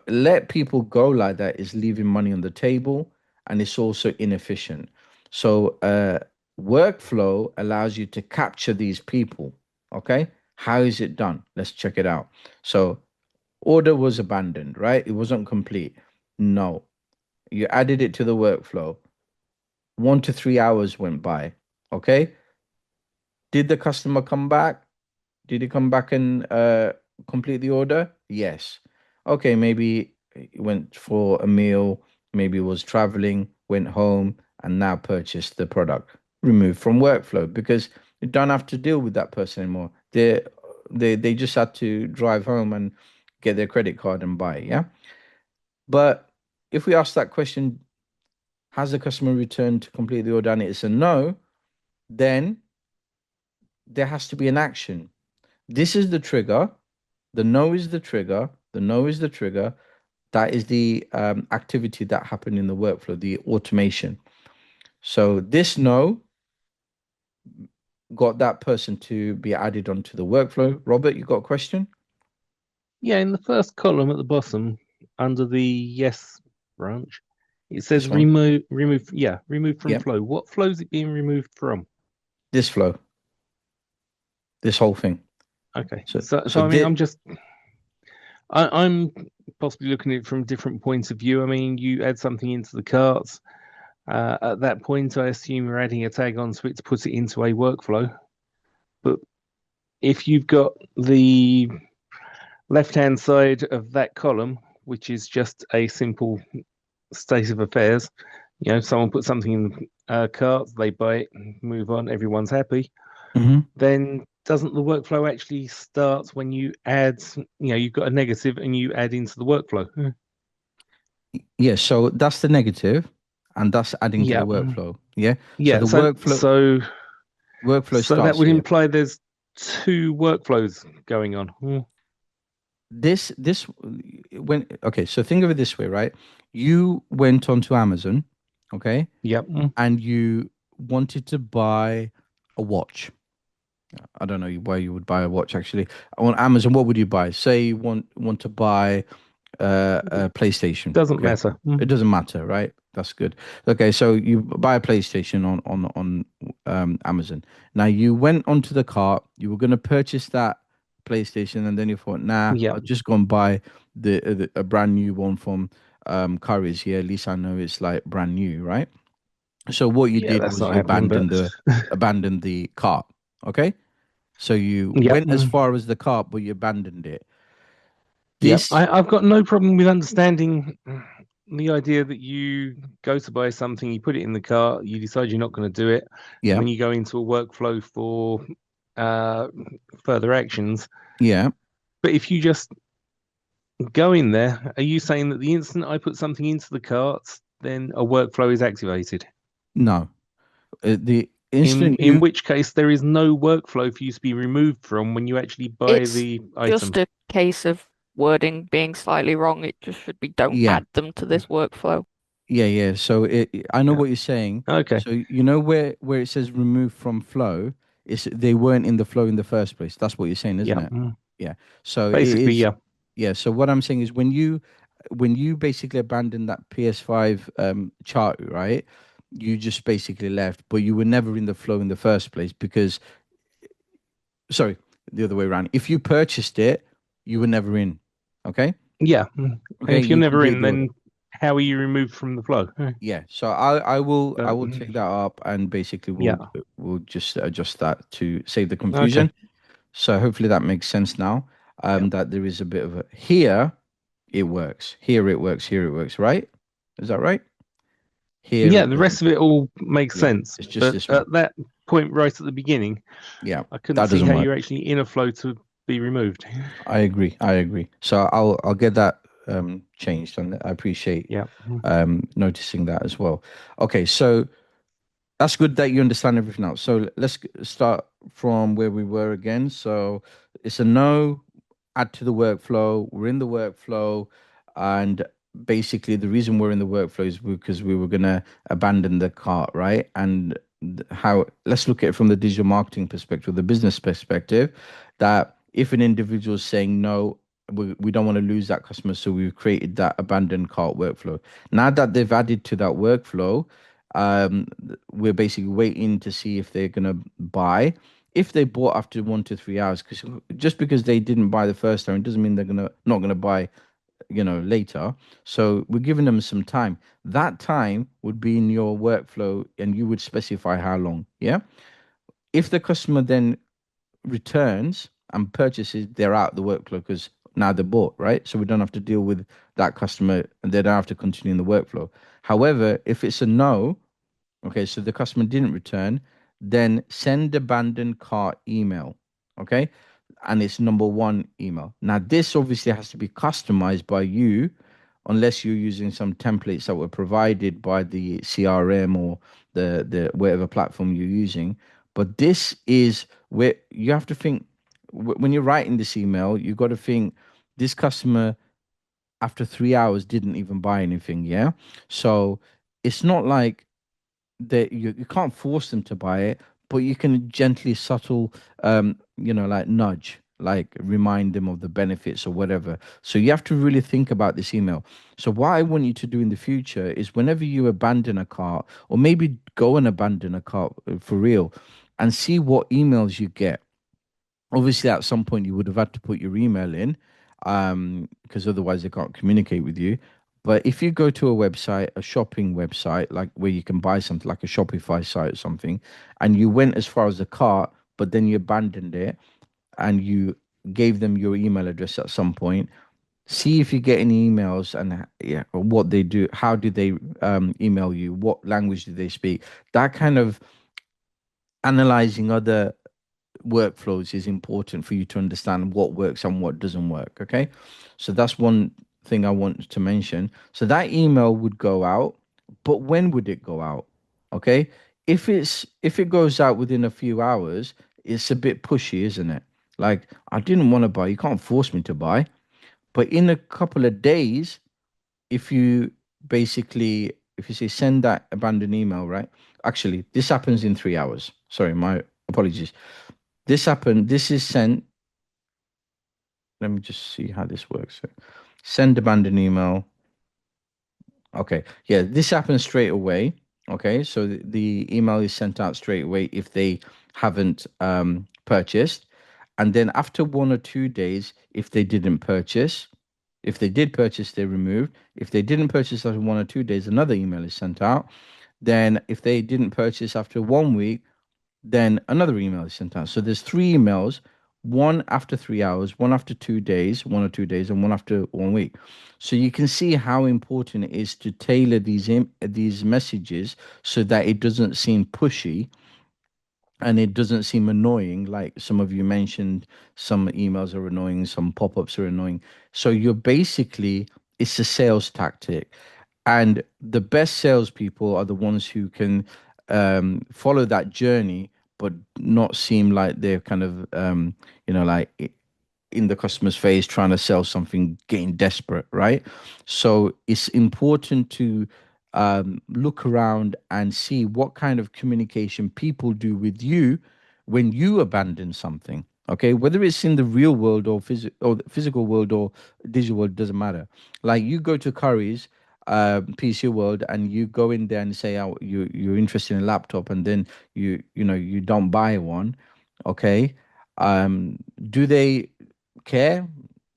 let people go like that is leaving money on the table and it's also inefficient. So workflow allows you to capture these people. Okay, how is it done? Let's check it out. So order was abandoned, right? It wasn't complete. No, you added it to the workflow. 1 to 3 hours went by. Okay, did the customer come back? Did he come back and complete the order? Yes. Okay, maybe he went for a meal, maybe was traveling, went home, and now purchased the product. Removed from workflow because you don't have to deal with that person anymore. They just had to drive home and get their credit card and buy, yeah? But if we ask that question, has the customer returned to complete the order and it's a no, then there has to be an action. This is the trigger. The no is the trigger. The no is the trigger. That is the activity that happened in the workflow, the automation. So this no got that person to be added onto the workflow. Robert, you got a question? Yeah, in the first column at the bottom, under the yes branch, it says This one? remove from Yeah, flow. What flow is it being removed from? this flow, this whole thing. Okay, So, so I mean, I'm possibly looking at it from different points of view. I mean, you add something into the carts. At that point, I assume you're adding a tag onto it to put it into a workflow. But if you've got the left-hand side of that column, which is just a simple state of affairs, you know, someone puts something in a cart, they buy it, move on, everyone's happy. Mhm. Then doesn't the workflow actually start when you add, you know, you've got a negative and you add into the workflow? Yeah, so that's the negative, and that's adding to the Yeah, workflow. Yeah. So yeah. the workflow So that starts would here. imply there's two workflows going on. This when okay, so think of it this way, right? You went onto Amazon, okay, Yep. and you wanted to buy a watch. I don't know why you would buy a watch actually. On Amazon, what would you buy? Say you want to buy a PlayStation. Doesn't Okay, matter. it doesn't matter, right? That's good. Okay, so you buy a PlayStation on Amazon. Now you went onto the cart. You were going to purchase that PlayStation, and then you thought, nah, Yep. I'll just go and buy a brand new one from Curry's here. At least I know it's like brand new, right? So what you Yeah, did that's was not you happening, but abandoned the cart. Okay, so you yep. went as far as the cart, but you abandoned it. Yep. This, I've got no problem with understanding the idea that you go to buy something, you put it in the cart, you decide you're not going to do it, and yeah, then you go into a workflow for uh, further actions. yeah, But if you just go in there, are you saying that the instant I put something into the cart, then a workflow is activated? no. The In instant in you, which case there is no workflow for you to be removed from when you actually buy It's the just item. a case of wording being slightly wrong. It just should be don't yeah, add them to this workflow. yeah. So I know Yeah. what you're saying. Okay. So you know where it says remove from flow, it's they weren't in the flow in the first place. That's what you're saying, isn't Yeah. it? Yeah. So it Basically, is. yeah. Yeah. So what I'm saying is when you basically abandon that PS5 chart, right? you just basically left, but you were never in the flow in the first place because, sorry, the other way around. If you purchased it, you were never in. Okay. Yeah. And Okay. if you're You never in, completed your, then how are you removed from the flow? yeah. So I will Uh, take that up and basically yeah. we'll just adjust that to save the Okay. confusion. So hopefully that makes sense now. Yeah. That there is a bit of a here it works. Here it works. Here it works. Right? Is that right? Here Yeah, it the doesn't. rest of it all makes Yeah. sense. It's just But this one. at that point right at the beginning, Yeah. I couldn't That see doesn't how work. you're actually in a flow to be removed. I agree. I agree. So I'll get that changed, and I appreciate Yeah. noticing that as well. Okay, so that's good that you understand everything else. So let's start from where we were again. So it's a no, add to the workflow. We're in the workflow. And basically, the reason we're in the workflow is because we were going to abandon the cart, right? And how, let's look at it from the digital marketing perspective, the business perspective, that if an individual is saying no, we don't want to lose that customer. So we've created that abandoned cart workflow. Now that they've added to that workflow, we're basically waiting to see if they're going to buy. If they bought after 1 to 3 hours, because just because they didn't buy the first time, it doesn't mean they're not gonna buy, later. So we're giving them some time. That time would be in your workflow, and you would specify how long. Yeah. If the customer then returns and purchases, they're out the workflow because now they're bought, right? So we don't have to deal with that customer, and they don't have to continue in the workflow. However, if it's a no, okay, so the customer didn't return, then send abandoned cart email. Okay. And it's number one email. Now, this obviously has to be customized by you, unless you're using some templates that were provided by the CRM or the whatever platform you're using. But this is where you have to think when you're writing this email, you got to think this customer after 3 hours didn't even buy anything. Yeah. So it's not like that you can't force them to buy it, but you can gently subtle like nudge, like remind them of the benefits or whatever. So you have to really think about this email. So what I want you to do in the future is whenever you abandon a cart, or maybe go and abandon a cart for real, and see what emails you get. Obviously at some point you would have had to put your email in, because otherwise they can't communicate with you. But if you go to a website, a shopping website, like where you can buy something like a Shopify site or something, and you went as far as the cart, but then you abandoned it and you gave them your email address at some point, see if you get any emails, and yeah, what they do, how do they email you, what language do they speak, that kind of analyzing other workflows is important for you to understand what works and what doesn't work. Okay. So that's one thing I want to mention. So that email would go out, but when would it go out? Okay. If it goes out within a few hours, it's a bit pushy, isn't it? Like, I didn't want to buy, you can't force me to buy. But in a couple of days, if you basically, if you say send that abandoned email, right? Actually, this happens in 3 hours. Sorry, my apologies. This happened. This is sent. Let me just see how this works. So, send abandoned email. Okay. Yeah, this happens straight away. Okay. So the email is sent out straight away if they haven't purchased. And then after 1 or 2 days, if they didn't purchase, if they did purchase, they're removed. If they didn't purchase after 1 or 2 days, another email is sent out. Then if they didn't purchase after 1 week, then another email is sent out. So there's three emails, one after 3 hours, one after 2 days, 1 or 2 days, and one after 1 week. So you can see how important it is to tailor these messages so that it doesn't seem pushy and it doesn't seem annoying. Like some of you mentioned, some emails are annoying, some pop-ups are annoying. So you're basically, it's a sales tactic, and the best salespeople are the ones who can follow that journey but not seem like they're kind of like in the customer's face trying to sell something, getting desperate, right? So it's important to look around and see what kind of communication people do with you when you abandon something. Okay, whether it's in the real world or or the physical world or digital world, doesn't matter. Like you go to Curry's PC world, and you go in there and say, oh, you're interested in a laptop, and then you don't buy one, okay? Do they care?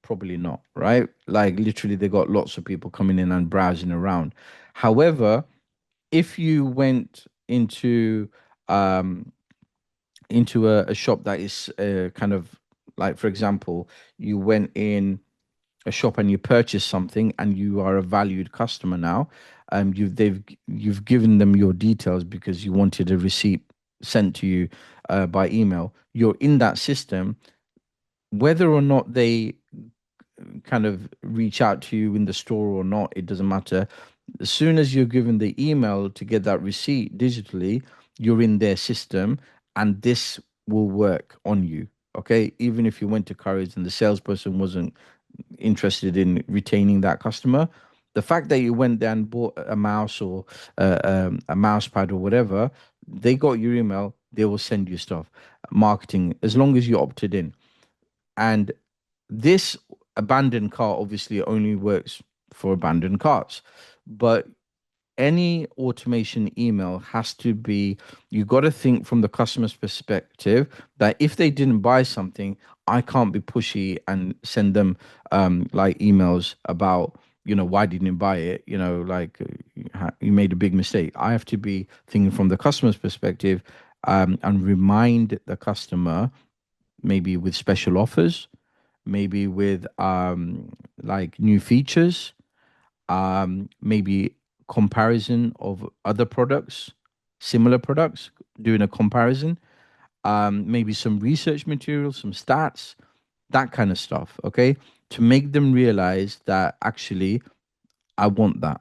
Probably not, right? Like literally, they got lots of people coming in and browsing around. However, if you went um into a shop that is kind of like, for example, you went in a shop and you purchase something and you are a valued customer now, you've given them your details because you wanted a receipt sent to you by email. You're in that system, whether or not they kind of reach out to you in the store or not, it doesn't matter. As soon as you're given the email to get that receipt digitally, you're in their system, and this will work on you. Okay, even if you went to Courage and the salesperson wasn't interested in retaining that customer, the fact that you went there and bought a mouse or a mouse pad or whatever, they got your email, they will send you stuff, marketing, as long as you opted in. And this abandoned cart obviously only works for abandoned carts, but any automation email has to be, you got to think from the customer's perspective that if they didn't buy something, I can't be pushy and send them like emails about, why didn't you buy it, like you made a big mistake. I have to be thinking from the customer's perspective, and remind the customer, maybe with special offers, maybe with like new features, maybe comparison of other products, similar products, doing a comparison, maybe some research material, some stats, that kind of stuff, okay? To make them realize that actually I want that.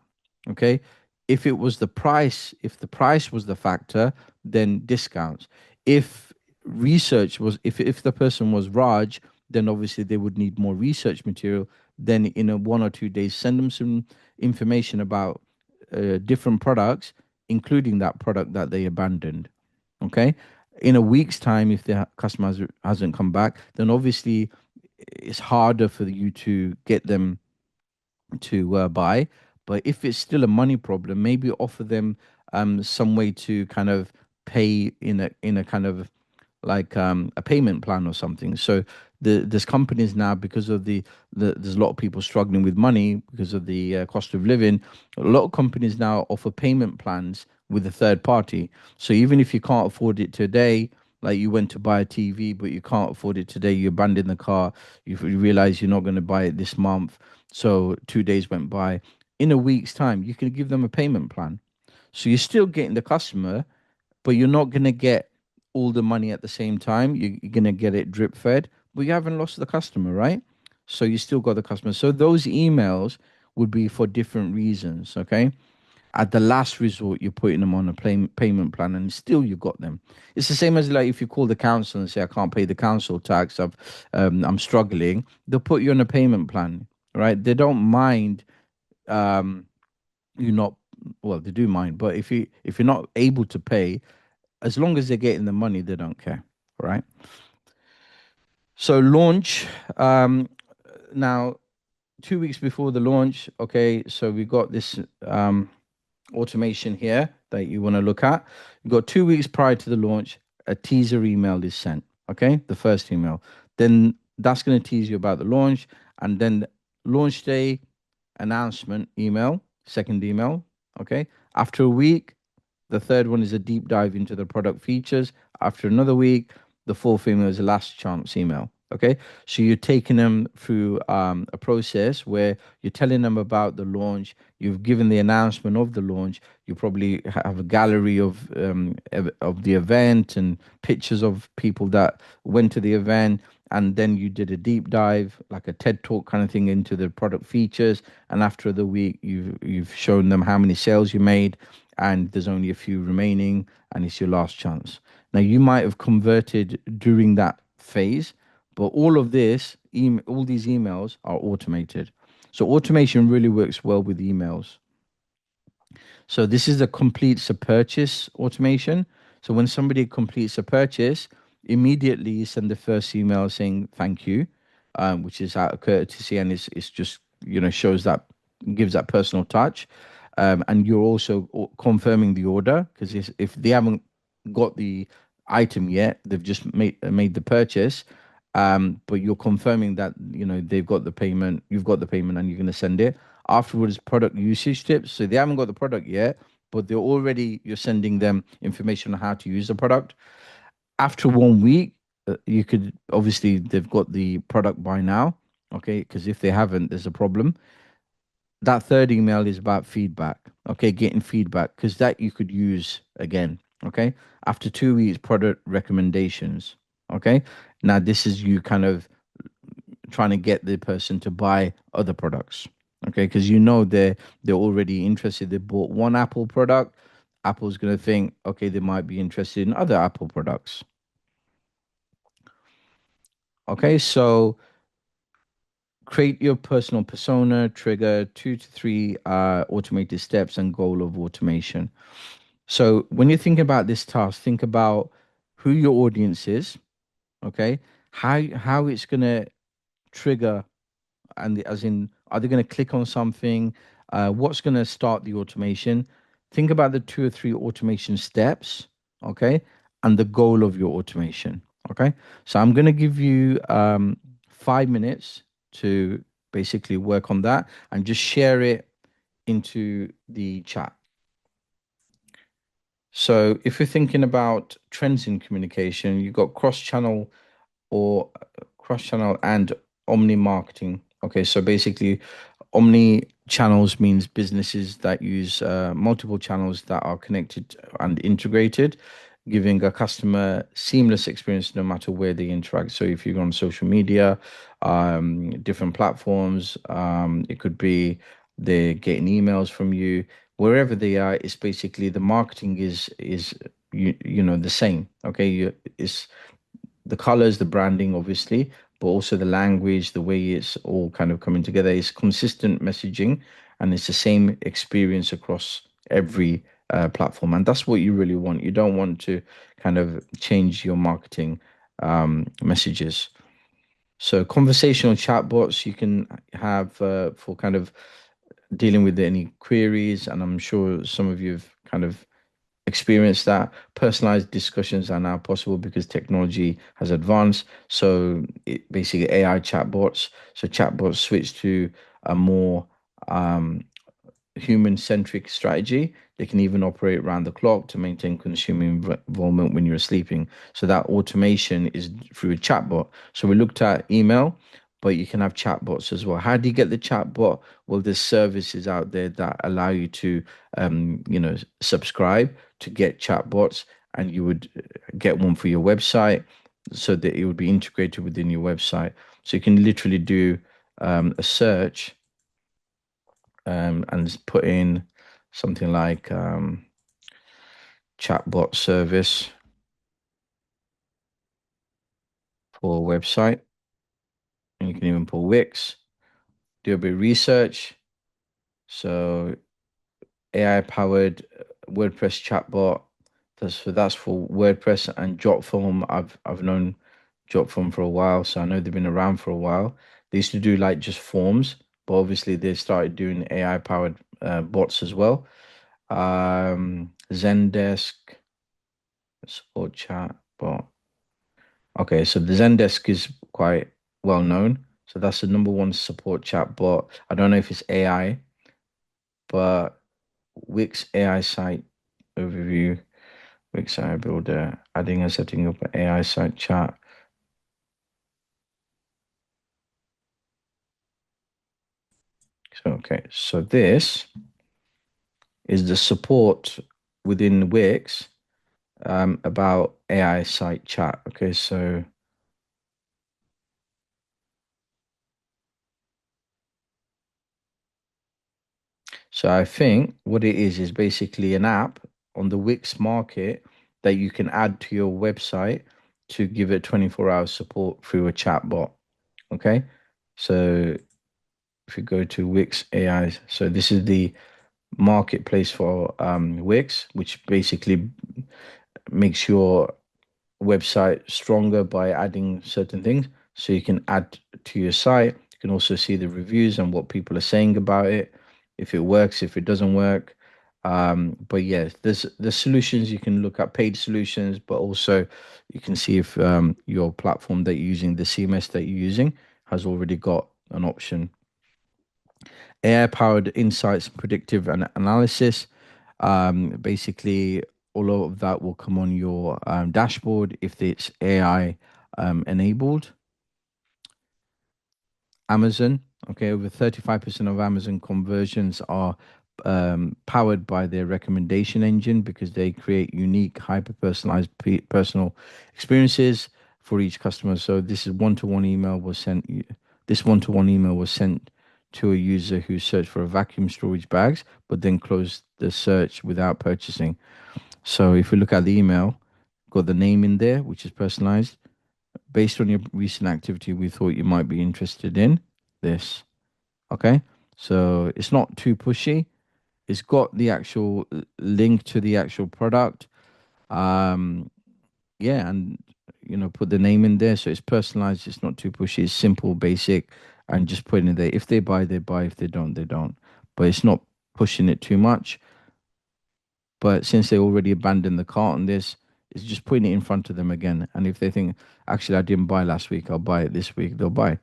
Okay. If it was the price, if the price was the factor, then discounts. If if the person was Raj, then obviously they would need more research material. Then in a 1 or 2 days, send them some information about different products, including that product that they abandoned. Okay. In a week's time, if the customer hasn't come back, then obviously it's harder for you to get them to buy. But if it's still a money problem, maybe offer them some way to kind of pay in a kind of like a payment plan or something. So there's companies now, because of there's a lot of people struggling with money because of the cost of living. A lot of companies now offer payment plans with a third party. So even if you can't afford it today, like you went to buy a TV but you can't afford it today, you abandon the car, you realize you're not going to buy it this month, so 2 days went by. In a week's time, you can give them a payment plan. So you're still getting the customer, but you're not going to get all the money at the same time. You're going to get it drip fed, but you haven't lost the customer, right? So you still got the customer. So those emails would be for different reasons, okay? At the last resort, you're putting them on a payment plan, and still you got them. It's the same as like if you call the council and say, I can't pay the council tax, I'm struggling. They'll put you on a payment plan, right? They don't mind um, you not, well, they do mind, but if you're not able to pay, as long as they're getting the money, they don't care, right? So launch, now 2 weeks before the launch, okay, so we got this automation here that you want to look at. You got 2 weeks prior to the launch, a teaser email is sent, okay, the first email. Then that's going to tease you about the launch, and then launch day announcement email, second email, okay. After a week, the third one is a deep dive into the product features. After another week, the fourth email is a last chance email. Okay. So you're taking them through a process where you're telling them about the launch. You've given the announcement of the launch. You probably have a gallery of the event and pictures of people that went to the event. And then you did a deep dive, like a TED talk kind of thing, into the product features. And after the week, you've shown them how many sales you made, and there's only a few remaining, and it's your last chance. Now, you might have converted during that phase, but all of this, all these emails are automated. So automation really works well with emails. So this is a completes a purchase automation. So when somebody completes a purchase, immediately you send the first email saying thank you, which is out of courtesy, and it's just shows that gives that personal touch. And you're also confirming the order, because if they haven't got the item yet, they've just made the purchase. But you're confirming that they've got the payment, you've got the payment, and you're going to send it. Afterwards, product usage tips. So they haven't got the product yet, but you're sending them information on how to use the product. After 1 week, you could obviously they've got the product by now, okay? Because if they haven't, there's a problem. That third email is about feedback, okay? Getting feedback, because that you could use again, okay? After 2 weeks, product recommendations, okay? Now this is you kind of trying to get the person to buy other products, okay? Because they're already interested. They bought one Apple product. Apple's going to think, okay, they might be interested in other Apple products. Okay, so create your personal persona, trigger 2 to 3 automated steps, and goal of automation. So when you think about this task, think about who your audience is, okay? How it's gonna trigger, as in, are they going to click on something? What's going to start the automation? Think about the 2 or 3 automation steps, okay, and the goal of your automation, okay. So I'm going to give you 5 minutes to basically work on that, and just share it into the chat. So if you're thinking about trends in communication, you've got or cross-channel and omni marketing. Okay, so basically, omni channels means businesses that use multiple channels that are connected and integrated, giving a customer seamless experience no matter where they interact. So if you go on social media, different platforms, it could be they're getting emails from you. Wherever they are, it's basically the marketing is the same. Okay, it's the colors, the branding, obviously, but also the language, the way it's all kind of coming together. Is consistent messaging, and it's the same experience across every platform. And that's what you really want. You don't want to kind of change your marketing messages. So conversational chatbots you can have for kind of dealing with any queries, and I'm sure some of you have kind of experience that. Personalized discussions are now possible because technology has advanced. So basically AI chatbots. So chatbots switch to a more human centric strategy. They can even operate around the clock to maintain consumer involvement when you're sleeping. So that automation is through a chatbot. So we looked at email, but you can have chatbots as well. How do you get the chatbot? Well, there's services out there that allow you to, subscribe to get chatbots, and you would get one for your website so that it would be integrated within your website. So you can literally do a search and put in something like chatbot service for a website. And you can even put Wix, do a bit of research. So AI powered WordPress chatbot. That's for WordPress. And Jotform. I've known Jotform for a while, so I know they've been around for a while. They used to do like just forms, but obviously they started doing AI powered bots as well. Zendesk support chat bot. Okay, so the Zendesk is quite well known. So that's the number one support chat bot. I don't know if it's AI, but Wix AI site overview, Wix AI builder, adding and setting up an AI site chat. So, okay, so this is the support within Wix about AI site chat. Okay, so I think what it is basically an app on the Wix market that you can add to your website to give it 24-hour support through a chat bot. Okay, so if you go to Wix AI, so this is the marketplace for Wix, which basically makes your website stronger by adding certain things. So you can add to your site. You can also see the reviews and what people are saying about it. if it works, if it doesn't work. But yeah, there's solutions you can look at, paid solutions, but also you can see if your platform that you're using, the CMS that you're using, has already got an option. AI powered insights, predictive analysis. Basically, all of that will come on your dashboard if it's AI enabled. Amazon, okay, over 35% of Amazon conversions are powered by their recommendation engine because they create unique, hyper personalized personal experiences for each customer. So this one-to-one email was sent to a user who searched for a vacuum storage bags, but then closed the search without purchasing. So if you look at the email, got the name in there, which is personalized. Based on your recent activity, we thought you might be interested in this. Okay. So it's not too pushy. It's got the actual link to the actual product. Um, yeah, and put the name in there. So it's personalized, it's not too pushy, it's simple, basic, and just put it in there. If they buy, they buy. If they don't, they don't. But it's not pushing it too much. But since they already abandoned the cart on this, it's just putting it in front of them again. And if they think, actually, I didn't buy last week, I'll buy it this week, they'll buy.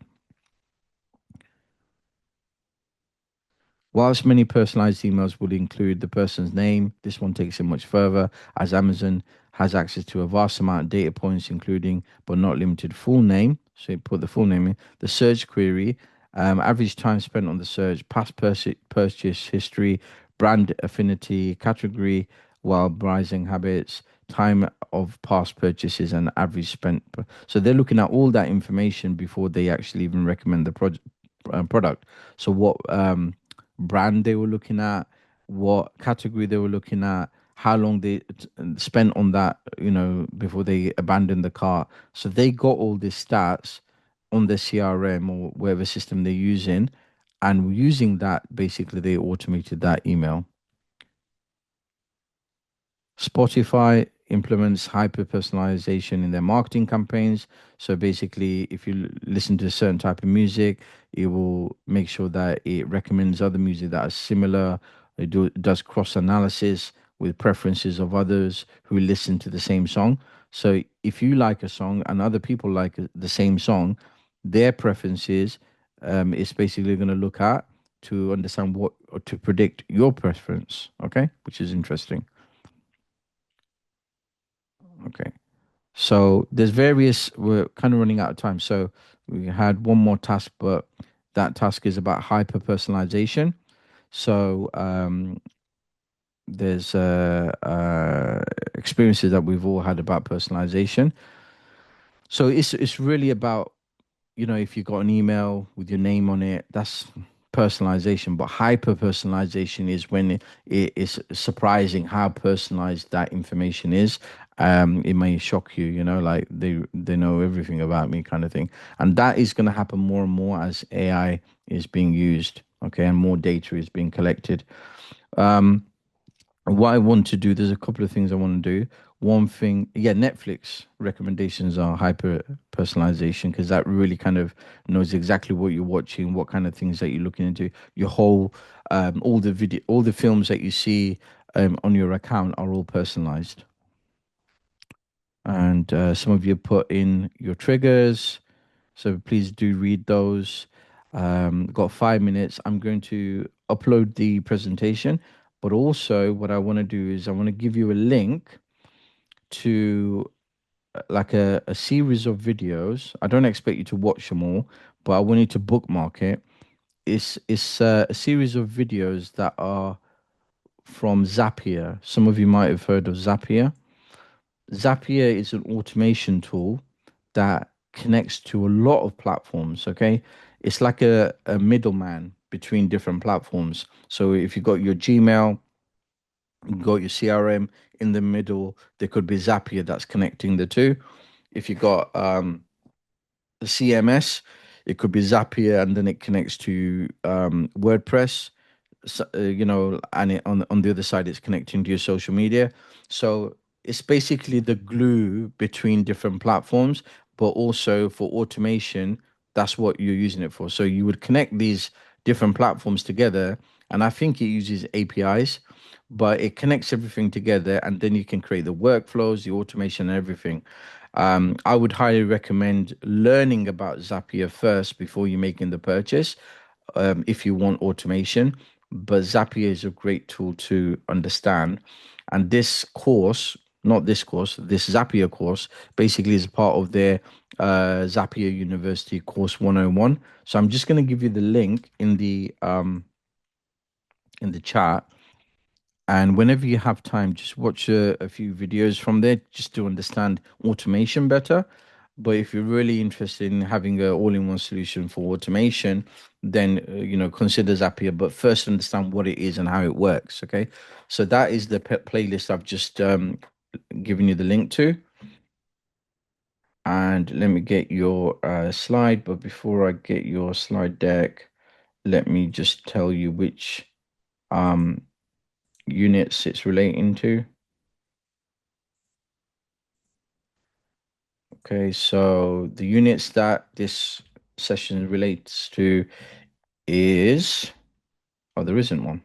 Whilst many personalized emails will include the person's name, this one takes it much further, as Amazon has access to a vast amount of data points, including but not limited full name. So you put the full name in, the search query, average time spent on the search, past purchase history, brand affinity, category, while browsing habits, time of past purchases, and average spent. So they're looking at all that information before they actually even recommend the product. So what brand they were looking at, what category they were looking at, how long they spent on that, before they abandoned the cart. So they got all these stats on the CRM or whatever system they're using, and using that, basically, they automated that email. Spotify implements hyper personalization in their marketing campaigns. So basically, if you listen to a certain type of music, it will make sure that it recommends other music that are similar. Does cross analysis with preferences of others who listen to the same song. So if you like a song and other people like the same song, their preferences is basically going to look at to understand what or to predict your preference. Okay, which is interesting. Okay. So there's various, we're kind of running out of time. So we had one more task, but that task is about hyper personalization. So there's experiences that we've all had about personalization. So it's really about, if you got an email with your name on it, that's personalization. But hyper personalization is when it is surprising how personalized that information is. It may shock you, like they know everything about me, kind of thing. And that is going to happen more and more as AI is being used, okay, and more data is being collected. What I want to do, there's a couple of things I want to do. One thing, yeah, Netflix recommendations are hyper personalization because that really kind of knows exactly what you're watching, what kind of things that you're looking into. Your whole, all the films that you see on your account are all personalized. And some of you put in your triggers, so please do read those. Got 5 minutes. I'm going to upload the presentation, but also what I want to do is I want to give you a link to like a series of videos. I don't expect you to watch them all, but I want you to bookmark it. It's a series of videos that are from Zapier. Some of you might have heard of Zapier. Zapier is an automation tool that connects to a lot of platforms. Okay. It's like a middleman between different platforms. So if you got your Gmail, you got your CRM in the middle, there could be Zapier that's connecting the two. If you got the CMS, it could be Zapier and then it connects to WordPress. So, and on the other side, it's connecting to your social media. So it's basically the glue between different platforms, but also for automation, that's what you're using it for. So you would connect these different platforms together, and I think it uses APIs, but it connects everything together, and then you can create the workflows, the automation, and everything. I would highly recommend learning about Zapier first before you making the purchase, if you want automation. But Zapier is a great tool to understand. And this course, not this course, this Zapier course, basically is part of their Zapier University course 101. So I'm just going to give you the link in the chat. And whenever you have time, just watch a few videos from there just to understand automation better. But if you're really interested in having a all-in-one solution for automation, then consider Zapier. But first, understand what it is and how it works. Okay, so that is the playlist I've just given you the link to. And let me get your slide. But before I get your slide deck, let me just tell you which units it's relating to. Okay, so the units that this session relates to is, oh, there isn't one.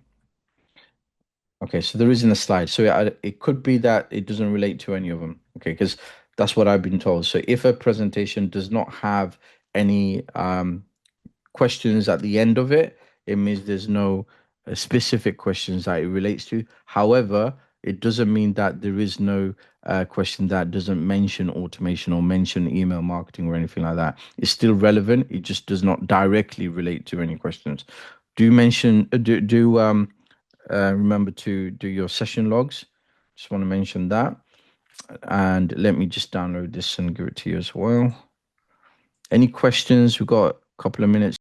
Okay, so there isn't a slide. So it could be that it doesn't relate to any of them. Okay, because that's what I've been told. So if a presentation does not have any questions at the end of it, it means there's no specific questions that it relates to. However, it doesn't mean that there is no question that doesn't mention automation or mention email marketing or anything like that. It's still relevant. It just does not directly relate to any questions. Do mention do remember to do your session logs. Just want to mention that. And let me just download this and give it to you as well. Any questions? We've got a couple of minutes